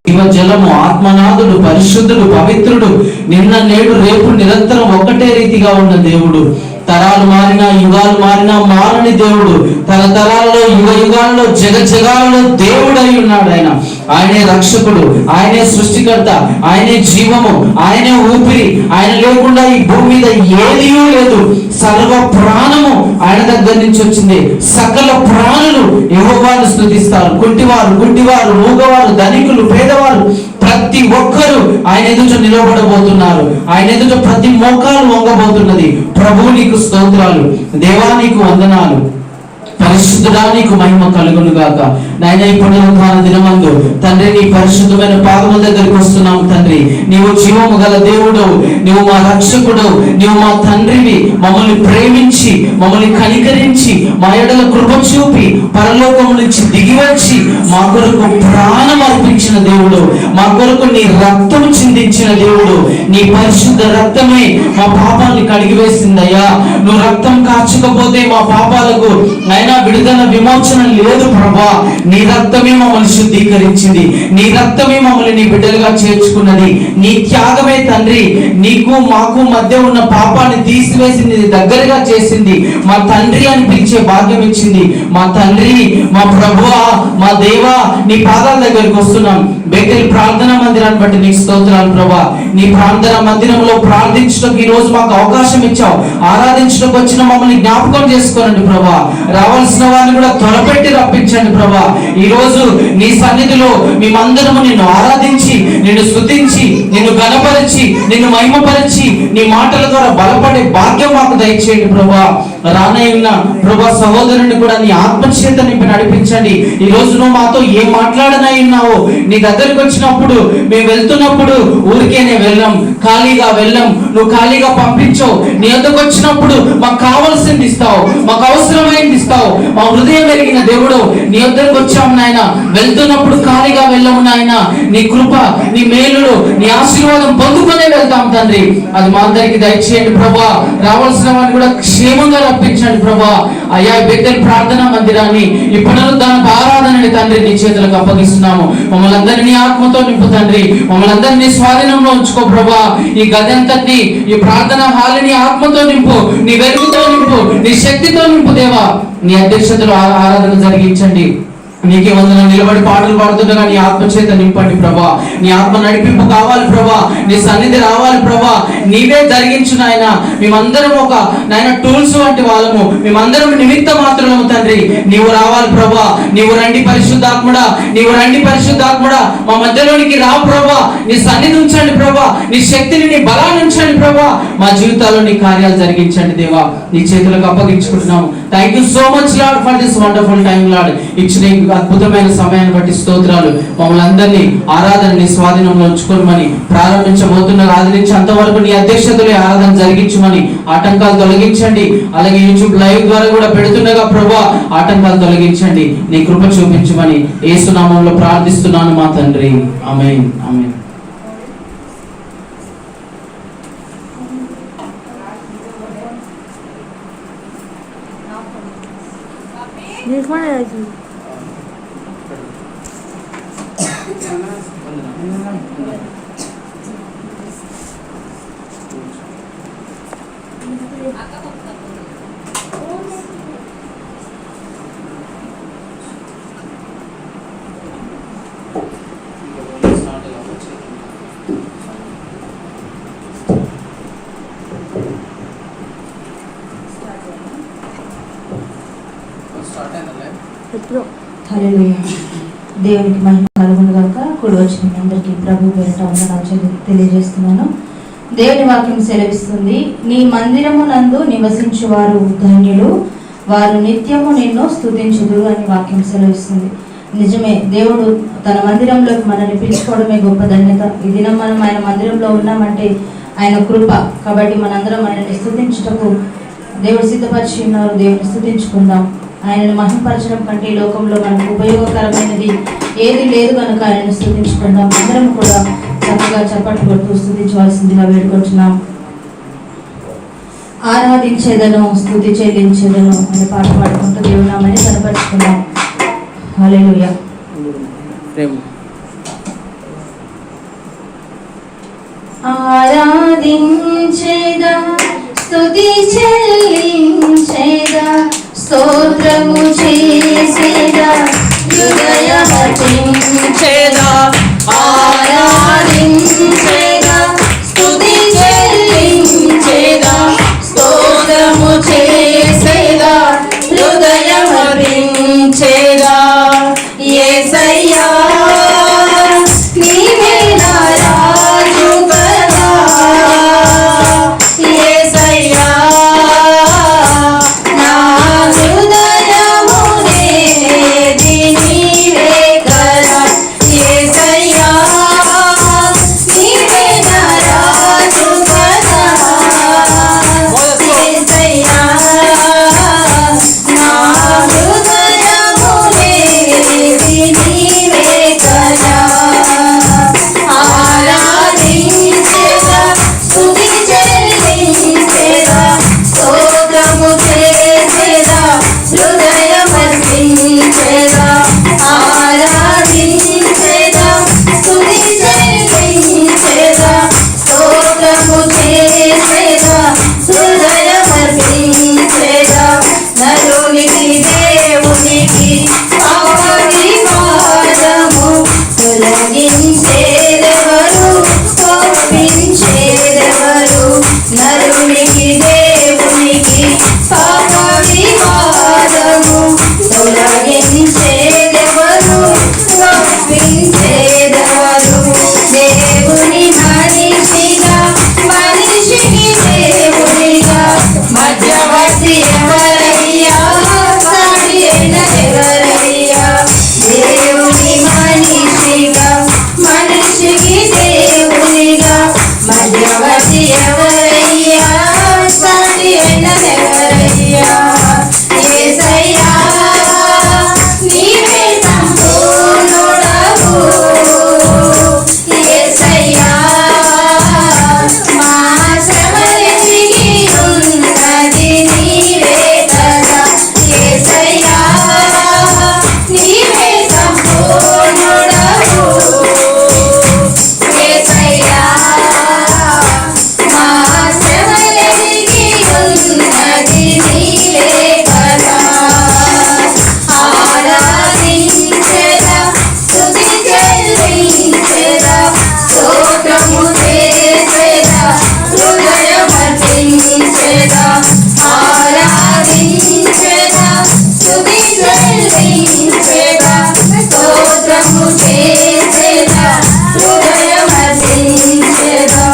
జీవజలము, ఆత్మనాథుడు, పరిశుద్ధుడు, పవిత్రుడు, నిన్న నేడు రేపు నిరంతరం ఒక్కటే రీతిగా ఉన్న దేవుడు. తరాలు మారినా యుగాలు మారినా మారని దేవుడు. తరతరాలలో యుగ యుగాల్లో జగాలలో దేవుడై ఉన్నాడు. ఆయనే రక్షకుడు, ఆయనే సృష్టికర్త, ఆయనే జీవము, ఆయనే ఊపిరి. ఆయన లేకుండా ఈ భూమి మీద ఏదీ లేదు. సర్వ ప్రాణము ఆయన దగ్గర నుంచి వచ్చింది. సకల ప్రాణులు యెహోవాను స్తుతిస్తారు. కుంటివారు, గుడ్డివారు, మూగవారు, ధనికులు, పేదవారు ప్రతి ఒక్కరూ ఆయన ఎదుట నిలబడబోతున్నారు. ఆయన ఎదుట ప్రతి మోకాలు వంగబోతున్నది. ప్రభువు నీకు స్తోత్రాలు, దేవా నీకు వందనాలు, పరిశుద్ధుడా నీకు మహిమ కలుగును గాక. నాయన ఈ పునరుద్ధాన దినమందు తండ్రి నీ పరిశుద్ధమైన పాదముల దగ్గరికి వస్తున్నాము తండ్రి. నీవు జీవము గల దేవుడు, నీవు మా రక్షకుడు, నీవు మా తండ్రివి. మమ్మల్ని ప్రేమించి, మమ్మల్ని కనికరించి, మా ఎడల కృప చూపి, పరలోకము నుంచి దిగి వచ్చి మా కొరకు ప్రాణం అర్పించిన దేవుడు, మా కొరకు నీ రక్తము చిందించిన దేవుడు. నీ పరిశుద్ధ రక్తమే మా పాపాన్ని కడిగివేసిందయ్యా. నువ్వు రక్తం కార్చకపోతే మా పాపాలకు అయినా విడుదల విమోచన లేదు ప్రభా. నీ రక్తమే మమ్మల్ని శుద్ధీకరించింది. నీ రక్తమే మమ్మల్ని నీ బిడ్డలుగా చేర్చుకున్నది. నీ త్యాగమే తండ్రి నీకు మాకు మధ్య ఉన్న పాపాన్ని తీసివేసింది, దగ్గరగా చేసింది. మా తండ్రి అని పిలిచే భాగ్యం ఇచ్చింది. మా తండ్రి, మా ప్రభువా, మా దేవా, నీ పాదాల దగ్గరికి వస్తున్నాం. బేతేల్ ప్రార్థనా మందిరాన్ని బట్టి నీకు స్తోత్రాలు ప్రభా. నీ ప్రార్థనా మందిరంలో ప్రార్థించడానికి ఈ రోజు మాకు అవకాశం ఇచ్చావు. ఆరాధించడానికి వచ్చిన మమ్మల్ని జ్ఞాపకం చేసుకోనండి ప్రభా. రావాల్సిన వారిని కూడా త్వరపెట్టి రప్పించండి ప్రభా. ఈ రోజు నీ సన్నిధిలో మేమందరము నిన్ను ఆరాధించి, నిన్ను స్తుతించి, నిన్ను గణపరిచి, నిన్ను మహిమపరిచి, నీ మాటల ద్వారా బలపడే భాగ్యం మాకు దయచేయండి ప్రభా. రానయ్యున్న ప్రభా సహోదరుని కూడా నీ ఆత్మచేత నింపి నడిపించండి. ఈ రోజు నువ్వు మాతో ఏం మాట్లాడనై ఉన్నావో, నీ దగ్గరికి వచ్చినప్పుడు, మేము వెళ్తున్నప్పుడు ఊరికేనే వెళ్ళం, ఖాళీగా వెళ్ళం. నువ్వు ఖాళీగా పంపించావు. నీ వద్దకు వచ్చినప్పుడు మాకు కావలసింది ఇస్తావు, మాకు అవసరమైంది ఇస్తావు. మా హృదయం ఎరిగిన దేవుడు, నీ వద్దకు వచ్చాము నాయన. వెళ్తున్నప్పుడు ఖాళీగా వెళ్ళము నాయన. నీ కృప, నీ మేలులు, నీ ఆశీర్వాదం పొందుకునే వెళ్తాం తండ్రి. అది మా అందరికి దయచేయండి ప్రభా. రావాల్సిన వారిని కూడా క్షేమంగా రప్పించండి ప్రభా. అయ్యా బేతేల్ ప్రార్థనా మందిరాన్ని, ఈ పునరుద్ధానపు ఆరాధనని తండ్రి నీ చేతులకు అప్పగిస్తున్నాము. మమ్మల్ని అందరినీ ఆత్మతో నింపు తండ్రి. మమ్మల్ని అందరినీ స్వాధీనంలో ఉంచుకో ప్రభా. ఈ గదంతటిని, ఈ ప్రార్థనా హాల్ని ఆత్మతో నింపు, నీ వెలుగుతో నింపు, నీ శక్తితో నింపు దేవా. నీ అధ్యక్షతలో ఆరాధన జరిగించండి. నీకే వందనం. నిలబడి పాటలు పాడుతుండగా నీ ఆత్మ చేత నింపండి ప్రభా. నీ ఆత్మ నడిపింపు కావాలి ప్రభా. నీ సన్నిధి రావాలి ప్రభా. నీవే జరిగించు నాయన. మేమందరం ఒక నాయన టూల్స్ వంటి వాళ్ళము. మేమందరం నిమిత్త మాత్రము తండ్రి. నీవు రావాలి ప్రభా. నీవు రండి పరిశుద్ధాత్ముడా, నీవు రండి పరిశుద్ధాత్ముడా. మా మధ్యలోనికి రా ప్రభా. నీ సన్నిధి ఉంచండి ప్రభా. నీ శక్తిని, నీ బలాన్ని ఉంచండి ప్రభా. మా జీవితాల్లో నీ కార్యాలు జరిగించండి దేవా. నీ చేతులకు అప్పగించుకుంటున్నాము. Thank you so much Lord for this wonderful time Lord. ఇచ్చిన అద్భుతమైన సమయాన్ని బట్టి స్తోత్రాలు. మమ్మల్ని అందరినీ ఆరాధనని స్వాధీనంలో ఉంచుకోమని ప్రారంభించబోతున్నారు. ఆదరించి అంతవరకు నీ అధ్యక్షతలే ఆరాధన జరిగించమని ఆటంకాలు తొలగించండి. అలాగే యూట్యూబ్ లైవ్ ద్వారా కూడా పెడుతుండగా ప్రభా ఆటంకాలు తొలగించండి. నీ కృప చూపించమని యేసు నామములో ప్రార్థిస్తున్నాను మా తండ్రి. ఆమేన్, ఆమేన్. హల్లెలూయా. దేవునికి మహిమ కలుగును గాక. కూడి వచ్చిన అందరికీ ప్రభు పేరిట వందనాలు తెలియజేస్తున్నాను. దేవుని వాక్యం సెలవిస్తుంది, నీ మందిరము నందు నివసించువారు ధన్యులు, వారు నిత్యము నిన్ను స్తుతించుదురు అని వాక్యం సెలవిస్తుంది. నిజమే, దేవుడు తన మందిరంలోకి మనల్ని పిలుచుకోవడమే గొప్ప ధన్యత. ఈ దినం మనం ఆయన మందిరంలో ఉన్నామంటే ఆయన కృప. కాబట్టి మనందరం ఆయనని స్తుతించుటకు దేవుడు సిద్ధపరిచి ఉన్నారు. దేవుని స్తుతించుకుందాం. ఆయనను మహిమపరచడం కంటే ఈ లోకంలో మనకు ఉపయోగకరమైనది ఏది లేదు కనుక ఆయనను స్తుతించుకుందాం. అందరం కూడా చక్కగా చప్పట్లు కొడుతూ స్తుతించవలసిందిగా వేడుకుంటున్నాం. ఆరాధించేదను, స్తుతి చెల్లించేదను అనే పాట పాడుకుంటూ దేవుని నామాన్ని కనపరుచుకుందాం. హల్లెలూయా. ఆరాధించేదా స్తుతి చెల్లించేదా స్తోత్రము చేసేదా హృదయమర్పించేదా ఆరాధించేదా స్తుతి చెల్లించేదా స్తోత్రము చేసేదా హృదయమర్పించేదా యేసయ్యా నీవే నా రాజు కదా యేసయ్యా నా హృదయమునేది నీవే కదా యేసయ్యా నీవే నా రాజు కదా యేసయ్యా నా హృదయమునేది నీవే కదా ఆరాధించేదా స్తుతి చెల్లించేదా స్తోత్రము చేసేదా హృదయమర్పించేదా ఆరాధించేదా స్తుతి చెల్లించేదా స్తోత్రము చేసేదా హృదయమర్పించేదా నరునికి దేవునికి పాపవివాదము తొలగించేదెవరు ఒప్పించేదెవరు నరునికి దేవునికి పాపవివాదము తొలగించేదెవరు ఒప్పించేదెవరు దేవుని మనిషిగా మనిషికి దేవునిగా మధ్యవర్తి ఎవరయ్యా సాటి ఎవరయ్యా దేవుని మనిషిగా మనిషికి దేవునిగా మధ్యవర్తి ఎవరయ్యా సాటి ఎవరయ్యా యేసయ్యా నీవే సంపూర్ణుడవు యేసయ్యా మా శ్రమలెదిగి ఉన్నది నీవే కదా యేసయ్యా నీవే సంపూర్ణుడవు యేసయ్యా మా శ్రమలెదిగి ఉన్నది నీవే కదా ఆరాధించేదా స్తుతి చెల్లించేదా స్తోత్రము చేసేదా హృదయమర్పించేదా ఆరాధించేదా స్తుతి చెల్లించేదా స్తోత్రము చేసేదా హృదయమర్పించేదా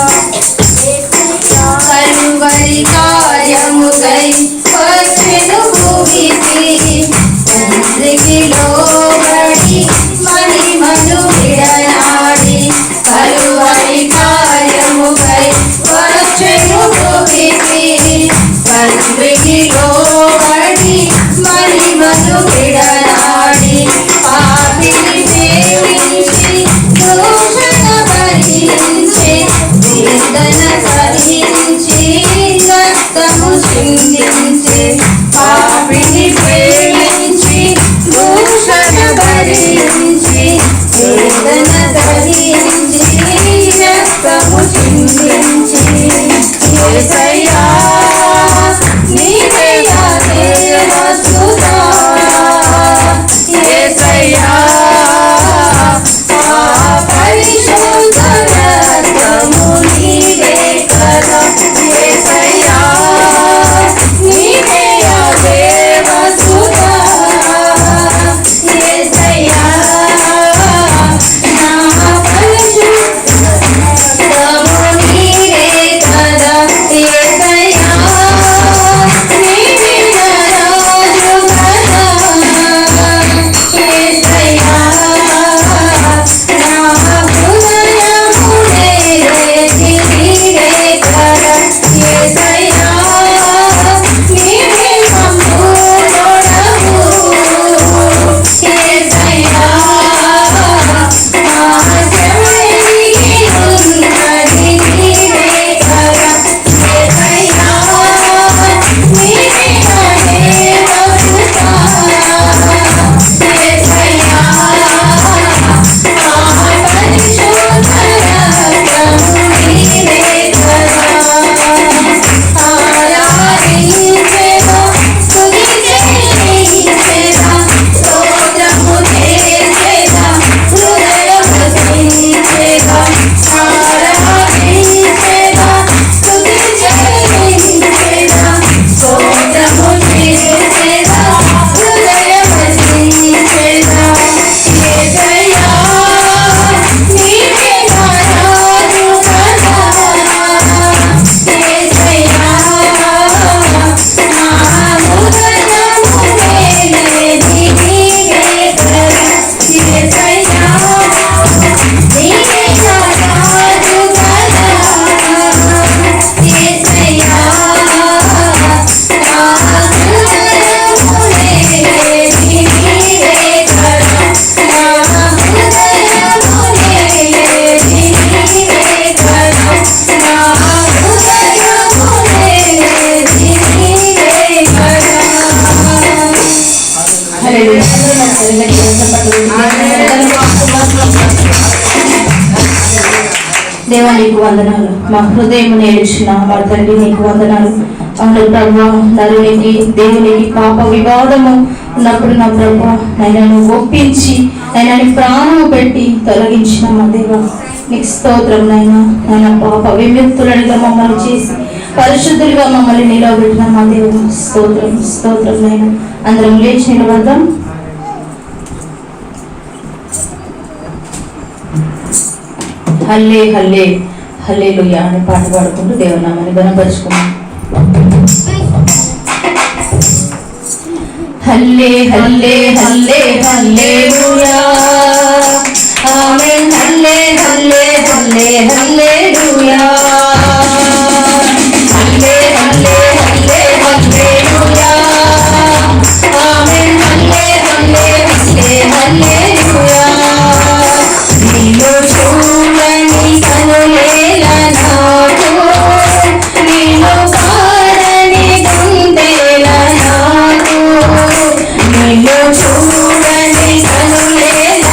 కలువరి కార్యముకై వచ్చెను భూమికి తండ్రికి లోబడి మహిమను విడనాడి కలువరి కార్యముకై వచ్చెను భూమికి తండ్రికి లోబడి మహిమను విడనాడి పాపిని ప్రేమించి దోషణ భరించి వేదన సహించి రక్తము చిందించి పాపిని ప్రేమించి దూషణ భరించి వేదన సహించి రక్తము చిందించి యేసయ్యా నీవే నా దేవసుతా యేసయ్యా పరిశుద్ధ రక్తము నీవే కదా యేసయ్యా నీవే నా దేవసుతా యేసయ్యా నా పరిశుద్ధ దేవా నీకు వందనాలు. మా హృదయం నేర్చిన మా తండ్రి నీకు వందనాలు. అవును ప్రభు, నరునికి దేవునికి పాప వివాదము ఉన్నప్పుడు నా ప్రభు నైనా ఒప్పించి నైనా ప్రాణము పెట్టి తొలగించిన మా దేవ నీకు స్తోత్రం. నైనా పాప విముక్తులుగా మమ్మల్ని చేసి పరిశుద్ధులుగా మమ్మల్ని నిలబెట్టిన మా దేవుడు స్తోత్రం స్తోత్రం. నైనా అందరం లేచి నిలబడదాం. హల్లే హల్లే హల్లెలూయా అనే పాట పాడుకుంటూ దేవుని నామాన్ని ఘనపరుచుకున్నాం. హల్లే హల్లే హల్లే హల్లెలూయా ఆమేన్. హల్లే హల్లే హల్లే హల్లెలూయా హల్లే హల్లే హల్లే హల్లెలూయా ఆమేన్. హల్లే హల్లే హల్లే హల్లెలూయా. నీలో చూడని కనులేల నాకు, నీలో పాడని గుండెల నాకు, నీలో చూడని కనులేల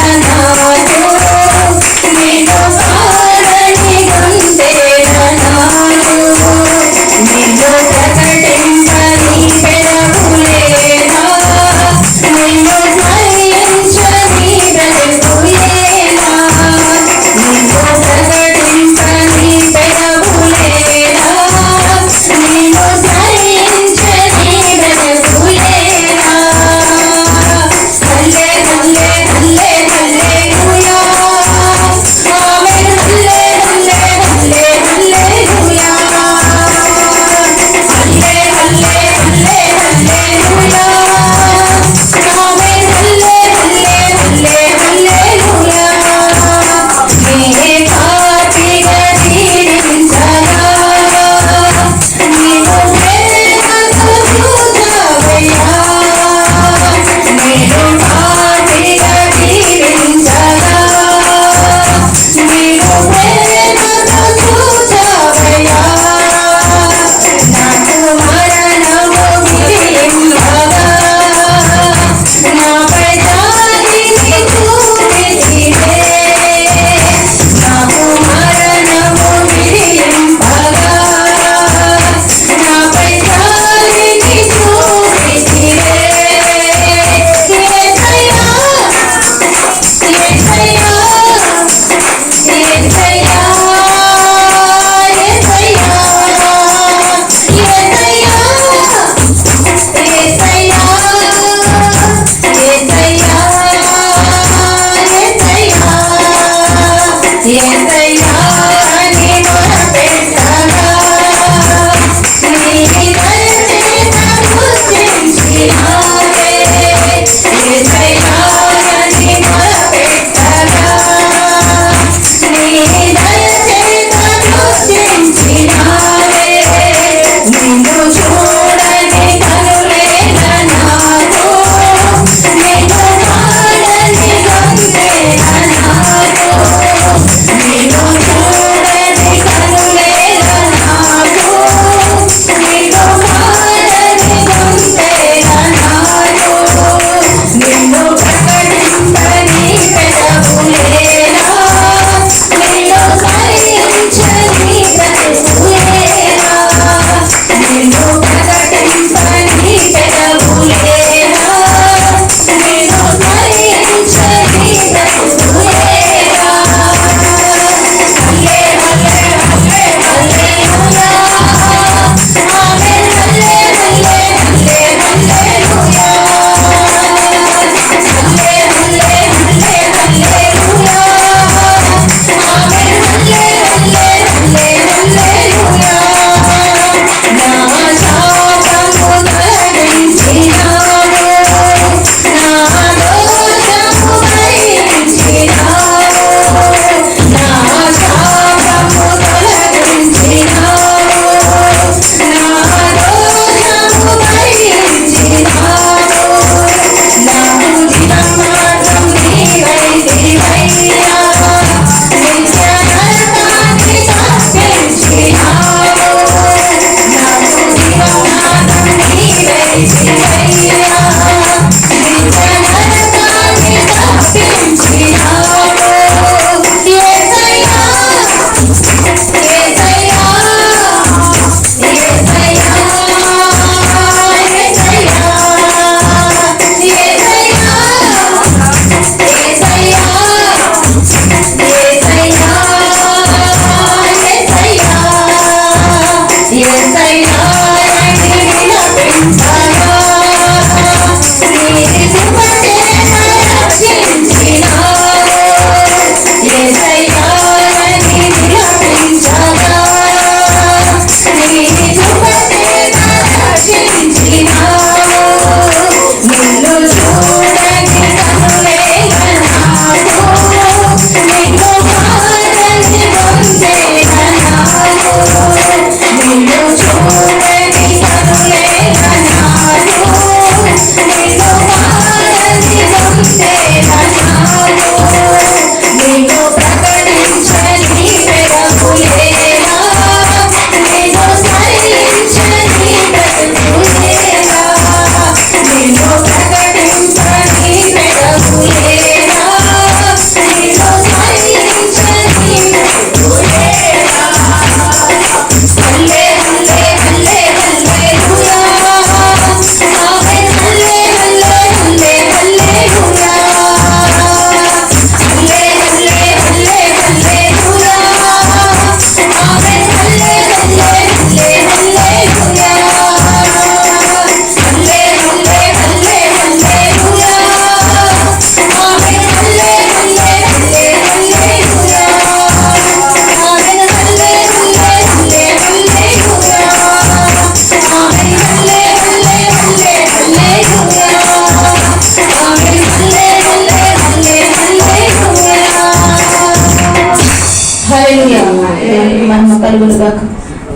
హల్లెలూయా. దేవునికి మహిమ కలుగును గాక.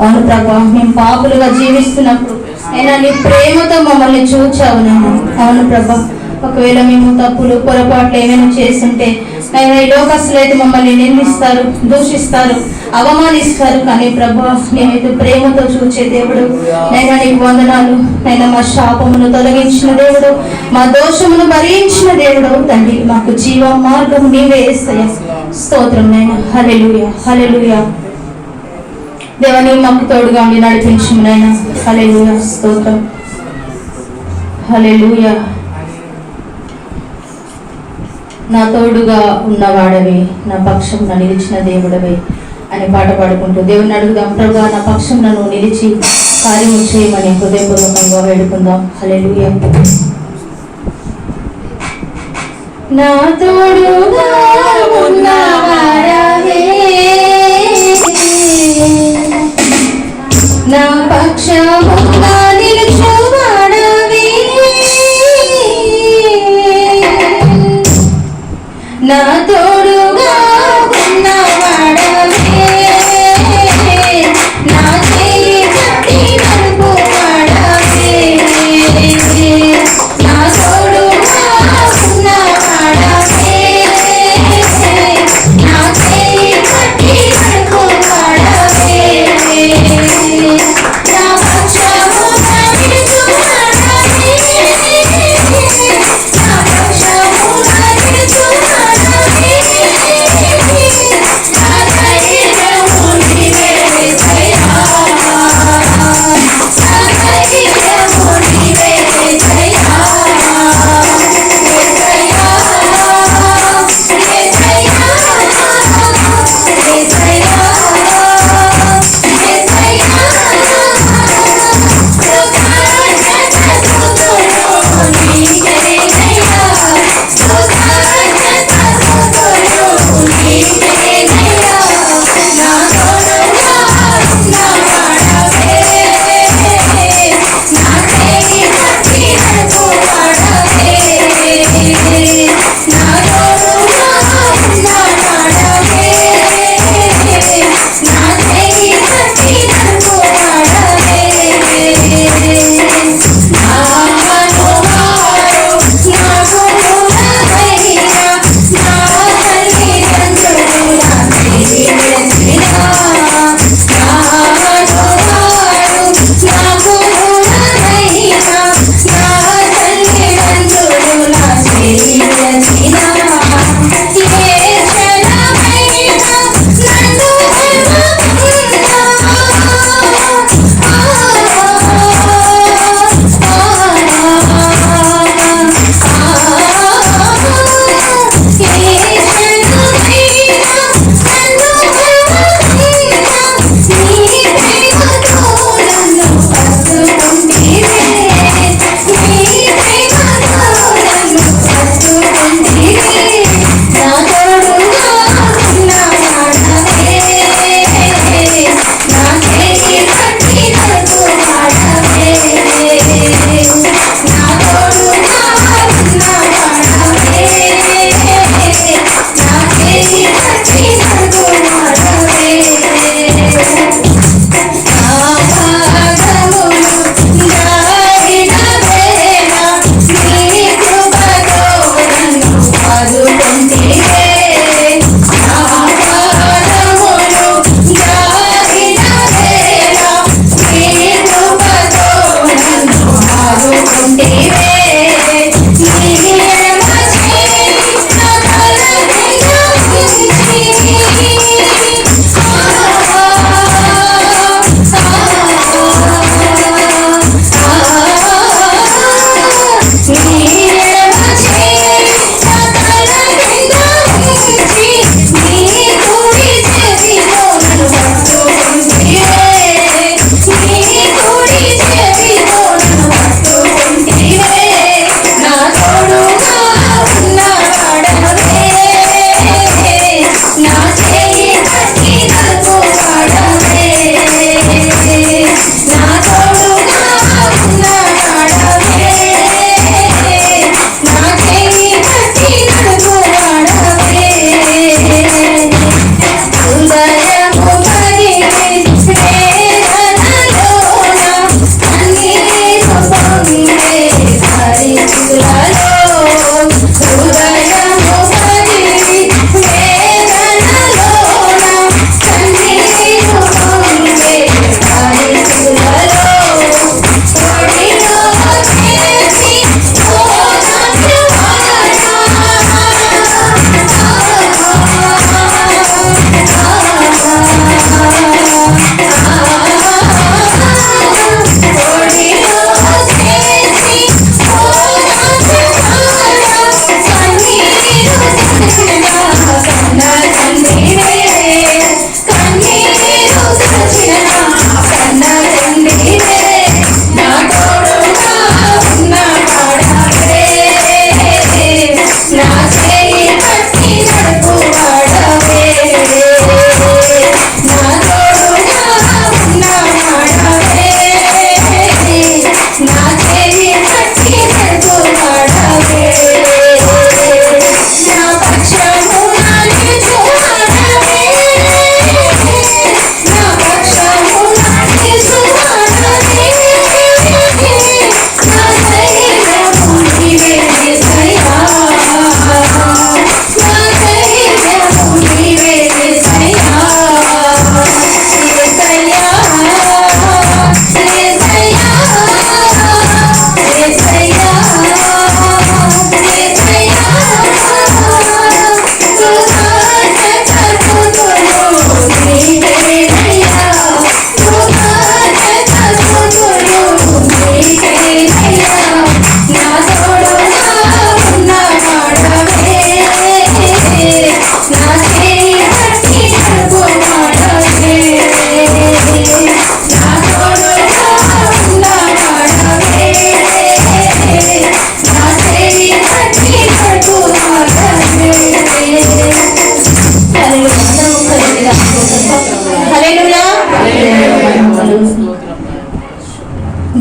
అవును ప్రభా, మేము పాపులుగా జీవిస్తున్నప్పుడు అయినా నీ ప్రేమతో మమ్మల్ని చూచావు నేను. అవును ప్రభా, ఒకవేళ మేము తప్పులు పొరపాట్లు ఏమైనా చేస్తుంటే అయినా ఈ లోకస్తులు అయితే మమ్మల్ని నిందిస్తారు, దూషిస్తారు, అవమానిస్తారు. కానీ ప్రభా, నేనైతే ప్రేమతో చూచే దేవుడు నైనా నీకు వందనాలు. నైనా మా శాపమును తొలగించిన దేవుడు, మా దోషమును భరించిన దేవుడు తండ్రి. మాకు జీవ మార్గం నీవే యేసయ్యా. స్తోత్రం నైనా. హల్లెలూయా హల్లెలూయా. దేవని మాకు తోడుగా ఉండి నడిపించుము నైనా. హల్లెలూయా. స్తోత్రం. హల్లెలూయా. నా తోడుగా ఉన్నవాడవే, నా పక్షం నిలిచిన దేవుడవే అని పాట పాడుకుంటూ దేవుని అడుగుదాం. ప్రభా, నా పక్షం నన్ను నిలిచి కార్యము చేయమని హృదయపూర్వకంగా వేడుకుందాం. హల్లెలూయా. నా తోడుగా ఉన్నవాడవే, నా పక్షముగా నిలుచువాడవే, నా తోడుగా ఉన్నవాడవే, నా చేయి పట్టి నడుపువాడవే, నా తోడుగా ఉన్నవాడవే, నా చేయి పట్టి నడుపువాడవే, నా పక్షముగా నిలుచువాడవే, నా పక్షముగా నిలుచువాడవే, నా ధైర్యము నీవే యేసయ్యా, నా ధైర్యము నీవే యేసయ్యా, యేసయ్యా, యేసయ్యా, Bye.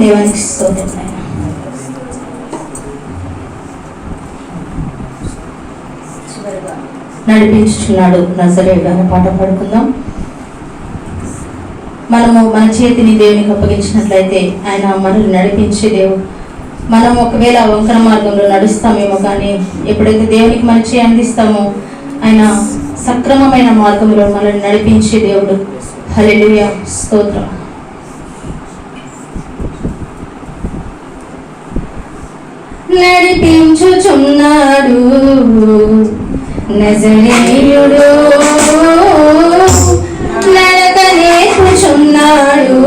దేవానికి స్తోత్రం నాయనా. నడిపించుచున్నాడు నజరేయుడు అనే పాట పాడుకుందాం. మనము మన చేతిని దేవునికి అప్పగించినట్లయితే ఆయన మనల్ని నడిపించే దేవుడు. మనం ఒకవేళ వంకర మార్గంలో నడుస్తామేమో, కానీ ఎప్పుడైతే దేవునికి మన చేయి అందిస్తామో ఆయన సక్రమమైన మార్గంలో మనల్ని నడిపించే దేవుడు. హల్లెలూయా, స్తోత్రం. నడిపించుచున్నాడు నజరేయుడు, నడక నేర్పుచున్నాడు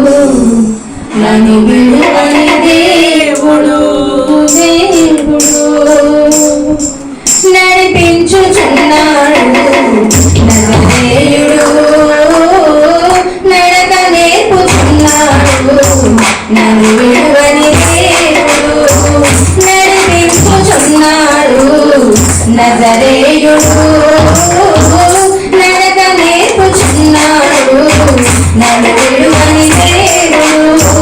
నన్ను విడువని దేవుడు. నడిపించుచున్నాడు నజరేయుడు, నడక నేర్పుచున్నాడు నన్ను విడువని దేవుడు. నడిపించుచున్నాడు నజరేయుడు, నడక నేర్పుచున్నాడు నన్ను విడువని దేవుడు.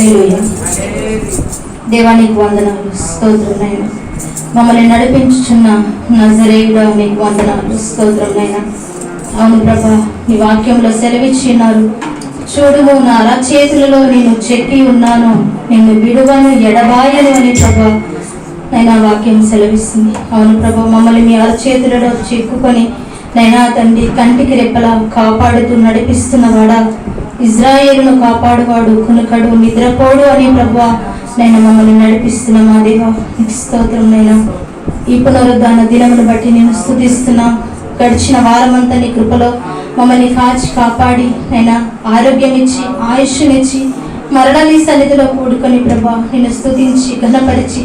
హల్లెలూయా. దేవా నీకు వందనాలు, స్తోత్రం నాయనా. మమ్మల్ని నడిపించుచున్న నజరేయుడా నీకు వందనాలు, స్తోత్రం నాయనా. అవును ప్రభా, నీ వాక్యంలో సెలవిచ్చిన్నారు, చూడుము నా అరచేతులలో నేను చెక్కి ఉన్నాను, నిన్ను విడువను ఎడబాయను అని ప్రభా నైనా వాక్యం సెలవిస్తుంది. అవును ప్రభా, మమ్మల్ని మీ అరచేతులలో చెక్కుకొని నైనా తండ్రి కంటికి రెప్పలా కాపాడుతూ నడిపిస్తున్నవాడా, ఇజ్రాయేలును కాపాడువాడు కునుకడు నిద్రపోడు అని ప్రభా నేను మమ్మల్ని నడిపిస్తున్నా మా దేవా నీకు స్తోత్రం నైనా. ఈ పునరుద్ధాన దినమును బట్టి నేను స్తుతిస్తున్నా. గడిచిన వారమంతా నీ కృపలో మమ్మల్ని కాచి కాపాడి నైనా ఆరోగ్యం ఇచ్చి ఆయుష్నిచ్చి మరణ నీ సన్నిధిలో కూడుకొని ప్రభా నిన్ను స్తుతించి ఘనపరిచి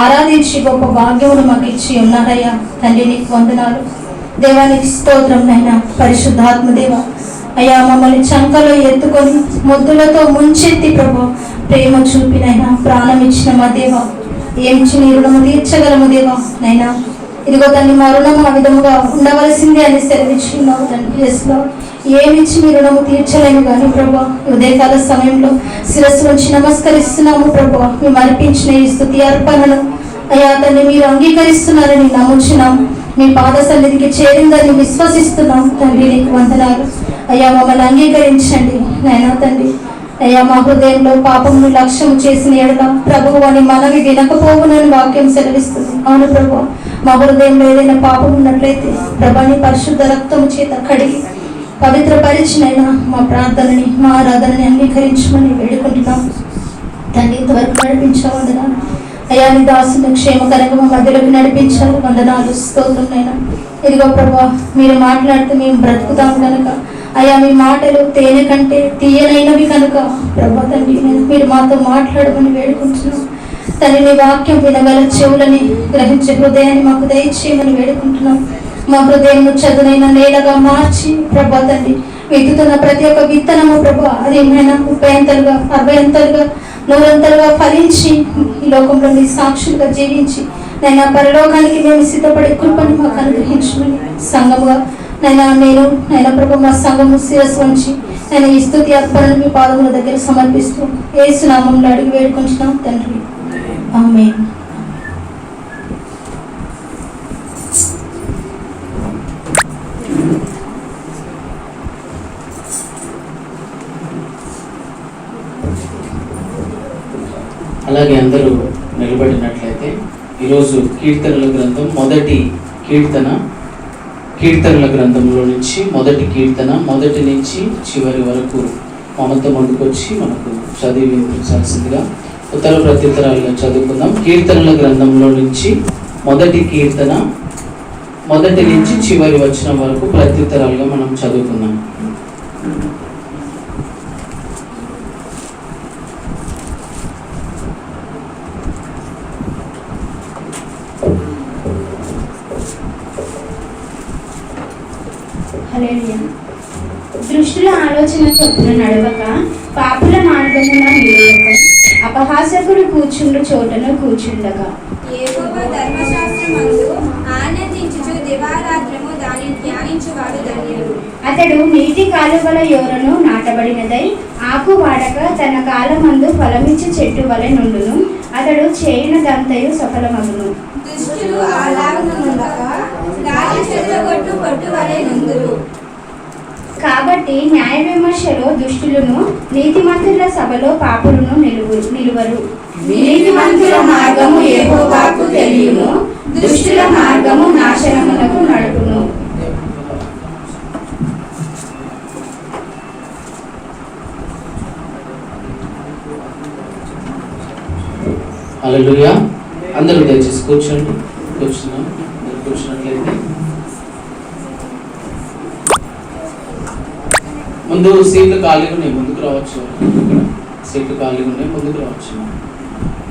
ఆరాధించి గొప్ప భాగ్యమును మాకు ఇచ్చి ఉన్నారయ్యా తండ్రి. నీకు వందనాలు దేవానికి స్తోత్రం నైనా. పరిశుద్ధాత్మ దేవ అయ్యా, మమ్మల్ని చంకలో ఎత్తుకొని ముద్దులతో ముంచెత్తి ప్రభా ప్రేమ చూపినైనా ప్రాణం ఇచ్చిన మా దేవ, ఏమిచ్చి నీ రుణము తీర్చగలము దేవా నైనా. ఇదిగో తండ్రి, మా రుణము ఆ విధముగా ఉండవలసిందే అని సెలవిచ్చున్నావు తండ్రి. ఎస్లో ఏమిచ్చి మీ రుణము తీర్చలేము కానీ ప్రభా ఉదయకాల సమయంలో శిరస్సు నుంచి నమస్కరిస్తున్నాము ప్రభా. మేము అర్పించిన ఈ స్తుతి అర్పణను అయ్యా తండ్రి మీరు అంగీకరిస్తున్నారని నమ్ముచున్నాం. మీ పాద సన్నిధికి చేరిందని విశ్వసిస్తున్నాం తండ్రి. నీకు వందనాలు అయ్యా, మమ్మల్ని అంగీకరించండి నైనా తండ్రి. అయ్యా, మా హృదయంలో పాపమును లక్ష్యం చేసిన ఎడల ప్రభువు అని మనవి వినకపోవునని వాక్యం సెలవిస్తుంది. అవును ప్రభు, మా హృదయంలో ఏదైనా పాపం ఉన్నట్లయితే ప్రభాని పరిశుద్ధ రక్తము చేత కడిగి పవిత్రపరిచినైనా మా ప్రార్థనని మా ఆరాధనని అంగీకరించమని వేడుకుంటున్నాం తండ్రి. ఇంతవరకు నడిపించావు వందనాలు అయ్యా. నీ దాసుని క్షేమకరంగా మా మధ్యలోకి నడిపించారు, వందనాలు, స్తోత్రం నైనా. ఇదిగో ప్రభా, మీరు మాట్లాడితే మేము బ్రతుకుతాం కనుక అయ్యా, మీ మాటలు తేనె కంటే తీయనైనవి కనుక ప్రభా తండ్రి మీరు మాతో మాట్లాడమని వేడుకుంటున్నాం తండ్రి. నీ వాక్యం వినగల చెవులని గ్రహించే హృదయాన్ని మాకు దయచేయమని వేడుకుంటున్నాం. మా హృదయం చదునైన నేలగా మార్చి ప్రభా తండ్రి విత్తుతున్న ప్రతి ఒక్క విత్తనము ప్రభా అది ఏమైనా 30 అంతలుగా 60 అంతలుగా 100 అంతలుగా ఫలించి ఈ లోకంలో నీ సాక్షులుగా జీవించి నైనా పరలోకానికి మేము సిద్ధపడే కృపని మాకు అనుగ్రహించమని సంఘముగా నైనా ప్రభు మా సంఘము శిరస్సు వంచి నేను ఈ స్తుతి అర్పణను మీ పాదముల దగ్గర సమర్పిస్తూ యేసు నామములో అడిగి వేడుకుంటున్నాం తండ్రి, ఆమేన్. అలాగే అందరూ నిలబడినట్లయితే ఈరోజు కీర్తనల గ్రంథం మొదటి కీర్తనల గ్రంథంలో నుంచి మొదటి కీర్తన మొదటి నుంచి చివరి వరకు మమత ముందుకొచ్చి మనకు చదివి వినిపించాల్సిందిగా ఉత్తర ప్రత్యుత్తరాలుగా చదువుకుందాం. కీర్తనల గ్రంథంలో నుంచి మొదటి కీర్తన మొదటి నుంచి చివరి వచనం వరకు ప్రత్యుత్తరాలుగా మనం చదువుకుందాం. దృష్టుల ఆలోచన చొప్పున నడవక పాపుల మార్గమున నిలవక అపహాసకుడు కూర్చుండు చోటను కూర్చుండగా యెహోవా ధర్మశాస్త్రమందు ఆనందించుచు దివారాత్రము దానిని ధ్యానించువాడు ధన్యుడు. అతడు నీటి కాలువల యోరను నాటబడినదై ఆకు వాడక తన కాలమందు ఫలమిచ్చు చెట్టు వలె నుండును. అతడు చేయునదంతయు సఫలమగును. దుష్టులు అలాగునుండక గాలి చెదరగొట్టు పొట్టు వలె నుందురు. కాబట్టి న్యాయ విమర్శలో దుష్టులను నీతిమంతుల సభలో పాపులను నిలువరు. నీతిమంతుల మార్గము యెహోవాకు తెలియును, దుష్టుల మార్గము నాశనమునకు నడుపును. హల్లెలూయా. అందరూ దయచేసి కూర్చోండి. కూర్చున్నట్లయితే ముందు సీట్లు ఖాళీగా ఉన్నాయి, ముందుకు రావచ్చు. ఇక్కడ సీట్లు ఖాళీగా ఉన్నాయి, ముందుకు రావచ్చు.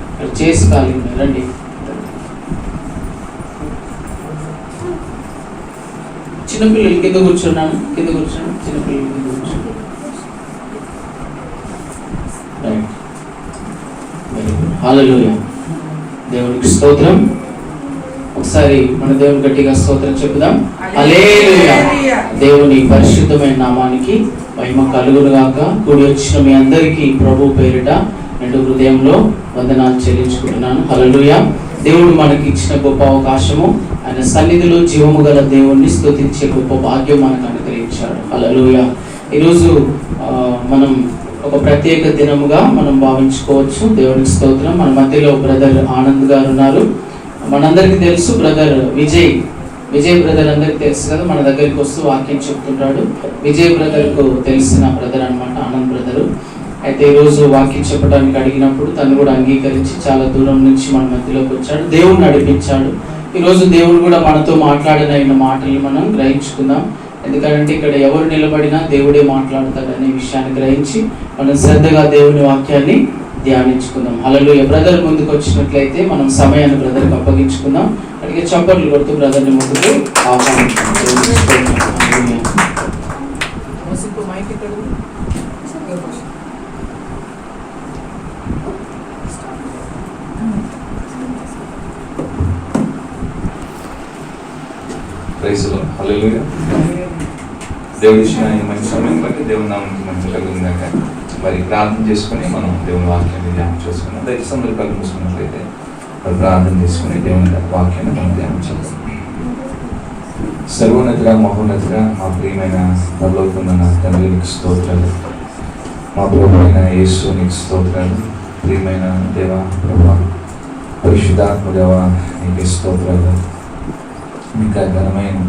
ఇక్కడ చేసి ఖాళీగా ఉన్నాయి, రండి. చిన్నపిల్లలు కింద కూర్చున్నాను, చిన్నపిల్లలు కింద కూర్చోండి. Right, very good. హల్లెలూయా. దేవునికి స్తోత్రం. ఒకసారి మన దేవుని గట్టిగా స్తోత్రం చెప్పుదాం. హల్లెలూయా. దేవుని పరిశుద్ధమైన నామానికి మహిమ కలుగును గాక. కూడి వచ్చిన మీ అందరికీ ప్రభు పేరిట నిండు హృదయంలో వందనాలు చెల్లించుకుంటున్నాను. హల్లెలూయా. దేవుడు మనకి ఇచ్చిన గొప్ప అవకాశము, ఆయన సన్నిధిలో జీవము గల దేవుణ్ణి స్తుతించే గొప్ప భాగ్యం మనకు అనుగ్రహించాడు. హల్లెలూయా. ఈరోజు మనం ఒక ప్రత్యేక దినముగా మనం భావించుకోవచ్చు. దేవునికి స్తోత్రం. మన మధ్యలో బ్రదర్ ఆనంద్ గారు ఉన్నారు. మనందరికీ తెలుసు బ్రదర్ విజయ్ బ్రదర్ అందరికి తెలుసు కదా, మన దగ్గరికి వస్తూ వాక్యం చెప్తుంటాడు. విజయ్ బ్రదర్కు తెలిసిన బ్రదర్ అనమాట, ఆనంద్ బ్రదరు. అయితే ఈరోజు వాక్యం చెప్పడానికి అడిగినప్పుడు తను కూడా అంగీకరించి చాలా దూరం నుంచి మన మధ్యలోకి వచ్చాడు. దేవుడు నడిపించాడు. ఈరోజు దేవుడు కూడా మనతో మాట్లాడిన మాటలు మనం గ్రహించుకుందాం. ఎందుకంటే ఇక్కడ ఎవరు నిలబడినా దేవుడే మాట్లాడతాడనే విషయాన్ని గ్రహించి మనం శ్రద్ధగా దేవుని వాక్యాన్ని ధ్యానించుకుందాం. హల్లెలూయా. బ్రదర్ ముందుకు వచ్చినట్లయితే మనం సమయాన్ని బ్రదర్కి అప్పగించుకుందాం. అడిగే చప్పట్లు కొడుతూ బ్రదర్ని ముందుకు ఆహ్వానించుకుందాం. హల్లెలూయా. దేవుడి ఇచ్చిన ఈ మంచి సమయం బట్టి దేవుని నామానికి మంచి కలిగిందాక మరి ప్రార్థన చేసుకుని మనం దేవుని వాక్యాన్ని ధ్యానం చేసుకున్నాం. దయచేసి అందరూ కళ్ళు మూసుకున్నట్లయితే మరి ప్రార్థన చేసుకుని దేవుని వాక్యాన్ని మనం ధ్యానం చేస్తాం. సర్వోన్నతిగా మహోన్నతిగా మా ప్రియమైన పరలోకమున్న తండ్రి నీకు స్తోత్రాలు. మా ప్రభువైన యేసు నీకు స్తోత్రాలు. ప్రియమైన దేవ ప్రభువా, పరిశుద్ధాత్మ దేవ నీకు స్తోత్రాలు. ఇంకా ఘనమైన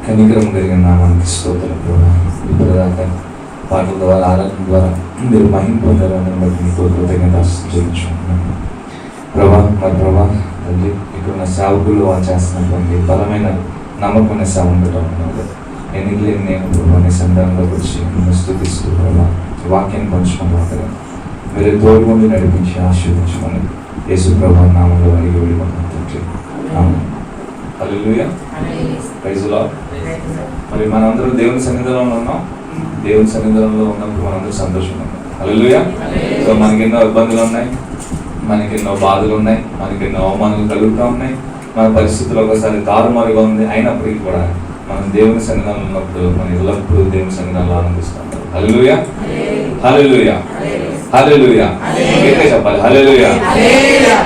కనికరం కలిగిన నామానికి స్తోత్రం ప్రభువా. ఇప్పటిదాకా పాటల ద్వారా ఆరాధన ద్వారా మీరు మహిమ పొందాలని బట్టి మీకు కృతజ్ఞత చెల్లించుకుంటున్నాను ప్రభా. మరి ప్రభా తండ్రి, ఇక్కడ ఉన్న సేవకులు వాళ్ళు చేస్తున్నటువంటి బలమైన నమ్మకమైన సేవ ఉండటం ఎన్నికలేని నేను ప్రభా నీ సంధానంలోకి వచ్చి మిమ్మల్ని స్తుతిస్తూ ప్రభా వాక్యాన్ని పంచుకుంటూ మీరు తోడుకుండి నడిపించి ఆశీర్వదించమని యేసు ప్రభా నామంలో అడిగి వెళ్ళిపోతున్నాం. హల్లెలూయా. Praise Lord. మరి మనందరం దేవుని సన్నిధిలో ఉన్నాం. దేవుని సన్నిధిలో ఉన్నప్పుడు మనందరూ సంతోషంగా ఉన్నాం. హల్లెలూయా. సో మనకి ఎన్నో ఇబ్బందులు ఉన్నాయి, మనకి ఎన్నో బాధలు ఉన్నాయి, మనకి ఎన్నో అవమానాలు కలుగుతూ ఉన్నాయి, మన పరిస్థితులు ఒకసారి తారుమారుగా ఉంది. అయినప్పటికీ కూడా మనం దేవుని సన్నిధిలో ఉన్నప్పుడు మనం ఎల్లప్పుడూ దేవుని సన్నిధిలో ఆనందిస్తాం. హల్లెలూయా. హల్లెలూయా. హల్లెలూయా. గట్టిగా చెప్పాలి హల్లెలూయా.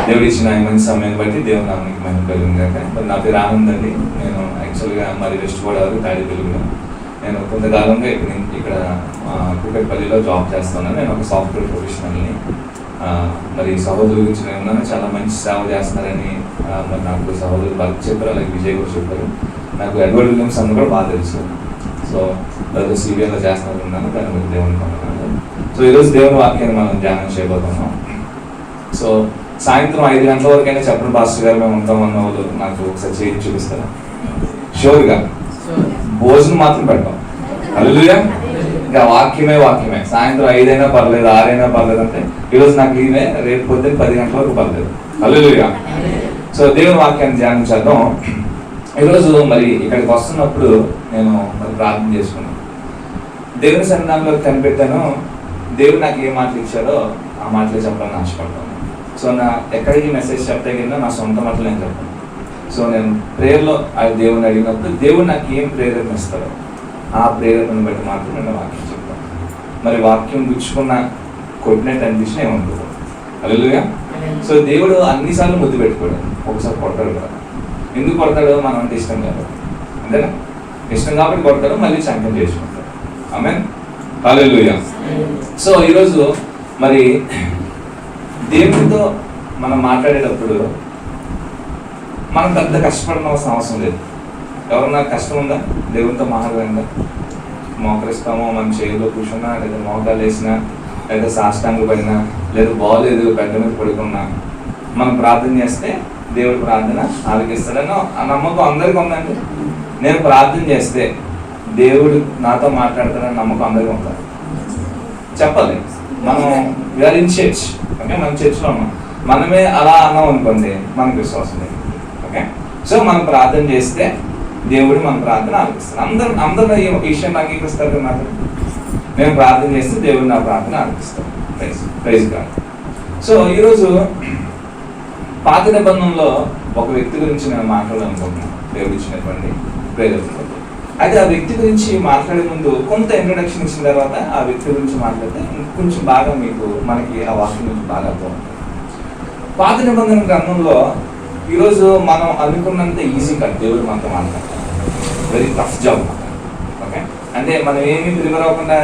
దేవుడు ఇచ్చిన మంచి సమయాన్ని బట్టి దేవుని నామానికి మహిమ కలుగుగాక. మరి నా పేరు ఆనంద్ అండి. నేను యాక్చువల్గా మరి వెస్ట్ గోదావరి తాడేపల్లిలో నేను కొంతకాలంగా ఇక్కడ కూకట్పల్లిలో జాబ్ చేస్తున్నాను. నేను ఒక సాఫ్ట్వేర్ ప్రొఫెషనల్ని. మరి సహోదరు గురించి నేను ఉన్నాను, చాలా మంచి సేవ చేస్తున్నారని మరి నాకు సహోదరులు బాగా చెప్పారు, అలాగే విజయ్ కూడా చెప్పారు. నాకు ఎడ్వర్డ్ విలియమ్స్ అన్న కూడా బాగా తెలుసు. సో బ్రదర్ సిబిఐలో చేస్తున్నారు ఉన్నాను, కానీ మీరు దేవుని కొన్నాను. సో ఈరోజు దేవుని వాక్యాన్ని మనం ధ్యానం చేయబోతున్నాం. సో సాయంత్రం 5 గంటల వరకైనా చెప్పండి పాస్టర్ గారు మేము ఉంటాం అన్న వాళ్ళు నాకు ఒకసారి చేసి చూపిస్తారా? షూర్గా. భోజనం మాత్రం పెట్టాం. హల్లెలూయా. ఇంకా వాక్యమే సాయంత్రం 5 అయినా పర్లేదు, 6 అయినా పర్లేదు. అంటే ఈరోజు నాకు లీవే, రేపు పొద్దున్న 10 గంటల వరకు పర్లేదు. హల్లెలూయా. సో దేవుని వాక్యాన్ని ధ్యానం చేద్దాం. ఈరోజు మరి ఇక్కడికి వస్తున్నప్పుడు నేను మరి ప్రార్థన చేసుకున్నాను. దేవుని సన్నిధానంలో కనిపెట్టాను. దేవుడు నాకు ఏ మాటలు ఇచ్చాడో ఆ మాటలు చెప్పాలని ఆశపడతాను. సో ఎక్కడికి మెసేజ్ చెప్తే కింద నా సొంత మాటలు నేను చెప్పాను. సో నేను ప్రేయర్లో ఆ దేవుని అడిగినప్పుడు దేవుడు నాకు ఏం ప్రేరణ ఇస్తాడో ఆ ప్రేరణను బట్టి మాత్రం నేను వాక్యం చెప్తాను. మరి వాక్యం గుచ్చుకున్న కొట్టినట్టు అనిపించిన ఏమనుకుంటాను. హల్లెలూయా. సో దేవుడు అన్నిసార్లు ముద్దు పెట్టుకోడు, ఒకసారి కొడతాడు కూడా. ఎందుకు కొడతాడో మనం అంటే ఇష్టం కాదు, అంతేనా? ఇష్టం కాబట్టి కొడతాడు, మళ్ళీ చంకం చేసుకుంటాడు. ఆమేన్. హల్లెలూయా. సో ఈరోజు మరి దేవునితో మనం మాట్లాడేటప్పుడు మనం పెద్ద కష్టపడవలసిన అవసరం లేదు. ఎవరన్నా కష్టం ఉందా దేవునితో మాట్లాడదా? మోకరిస్తామో మనం చేతిలో కూర్చున్నా, లేదా మోకాలు వేసినా, లేదా సాష్టాంగ పడినా, లేదా బాగోలేదు బెడ్డ మీద పడుకున్నా మనం ప్రార్థన చేస్తే దేవుడు ప్రార్థన ఆలకిస్తాడని ఆ నమ్మకం అందరికీ ఉందండి. నేను ప్రార్థన చేస్తే దేవుడు నాతో మాట్లాడతాడని నమ్మకం అందరికీ ఉంటుంది. చెప్పాలి. మనం వీఆర్ ఇన్ చర్చ్, ఓకే, మనం చర్చ్లో ఉన్నాం. మనమే అలా అన్నాం అనుకోండి, మనకు విశ్వాసం లేదు. ఓకే, సో మనం ప్రార్థన చేస్తే దేవుడు మన ప్రార్థన ఆలకిస్తాడు. అందరూ ఈ విషయాన్ని అంగీకరిస్తారు కదా. నాకు నేను ప్రార్థన చేస్తే దేవుడు నా ప్రార్థన ఆలకిస్తాడు. Praise God. సో ఈరోజు పాత నిబంధనలో ఒక వ్యక్తి గురించి నేను మాట్లాడాలనుకుంటున్నాను. దేవుడు ఇచ్చినటువంటి ప్రేరణ. అయితే ఆ వ్యక్తి గురించి మాట్లాడే ముందు కొంత ఇంట్రొడక్షన్ ఇచ్చిన తర్వాత ఆ వ్యక్తి గురించి మాట్లాడితే కొంచెం బాగా మనకి ఆ వాక్యం గురించి బాగా అర్థమవుతుంది. పాత నిబంధన గ్రంథంలో ఈరోజు మనం అనుకున్నంత ఈజీ కాదు దేవుడు మనతో మాట్లాడతాం. Very tough job. ఓకే, అంటే మనం ఏమీ ప్రిపేర్ అవ్వకుండా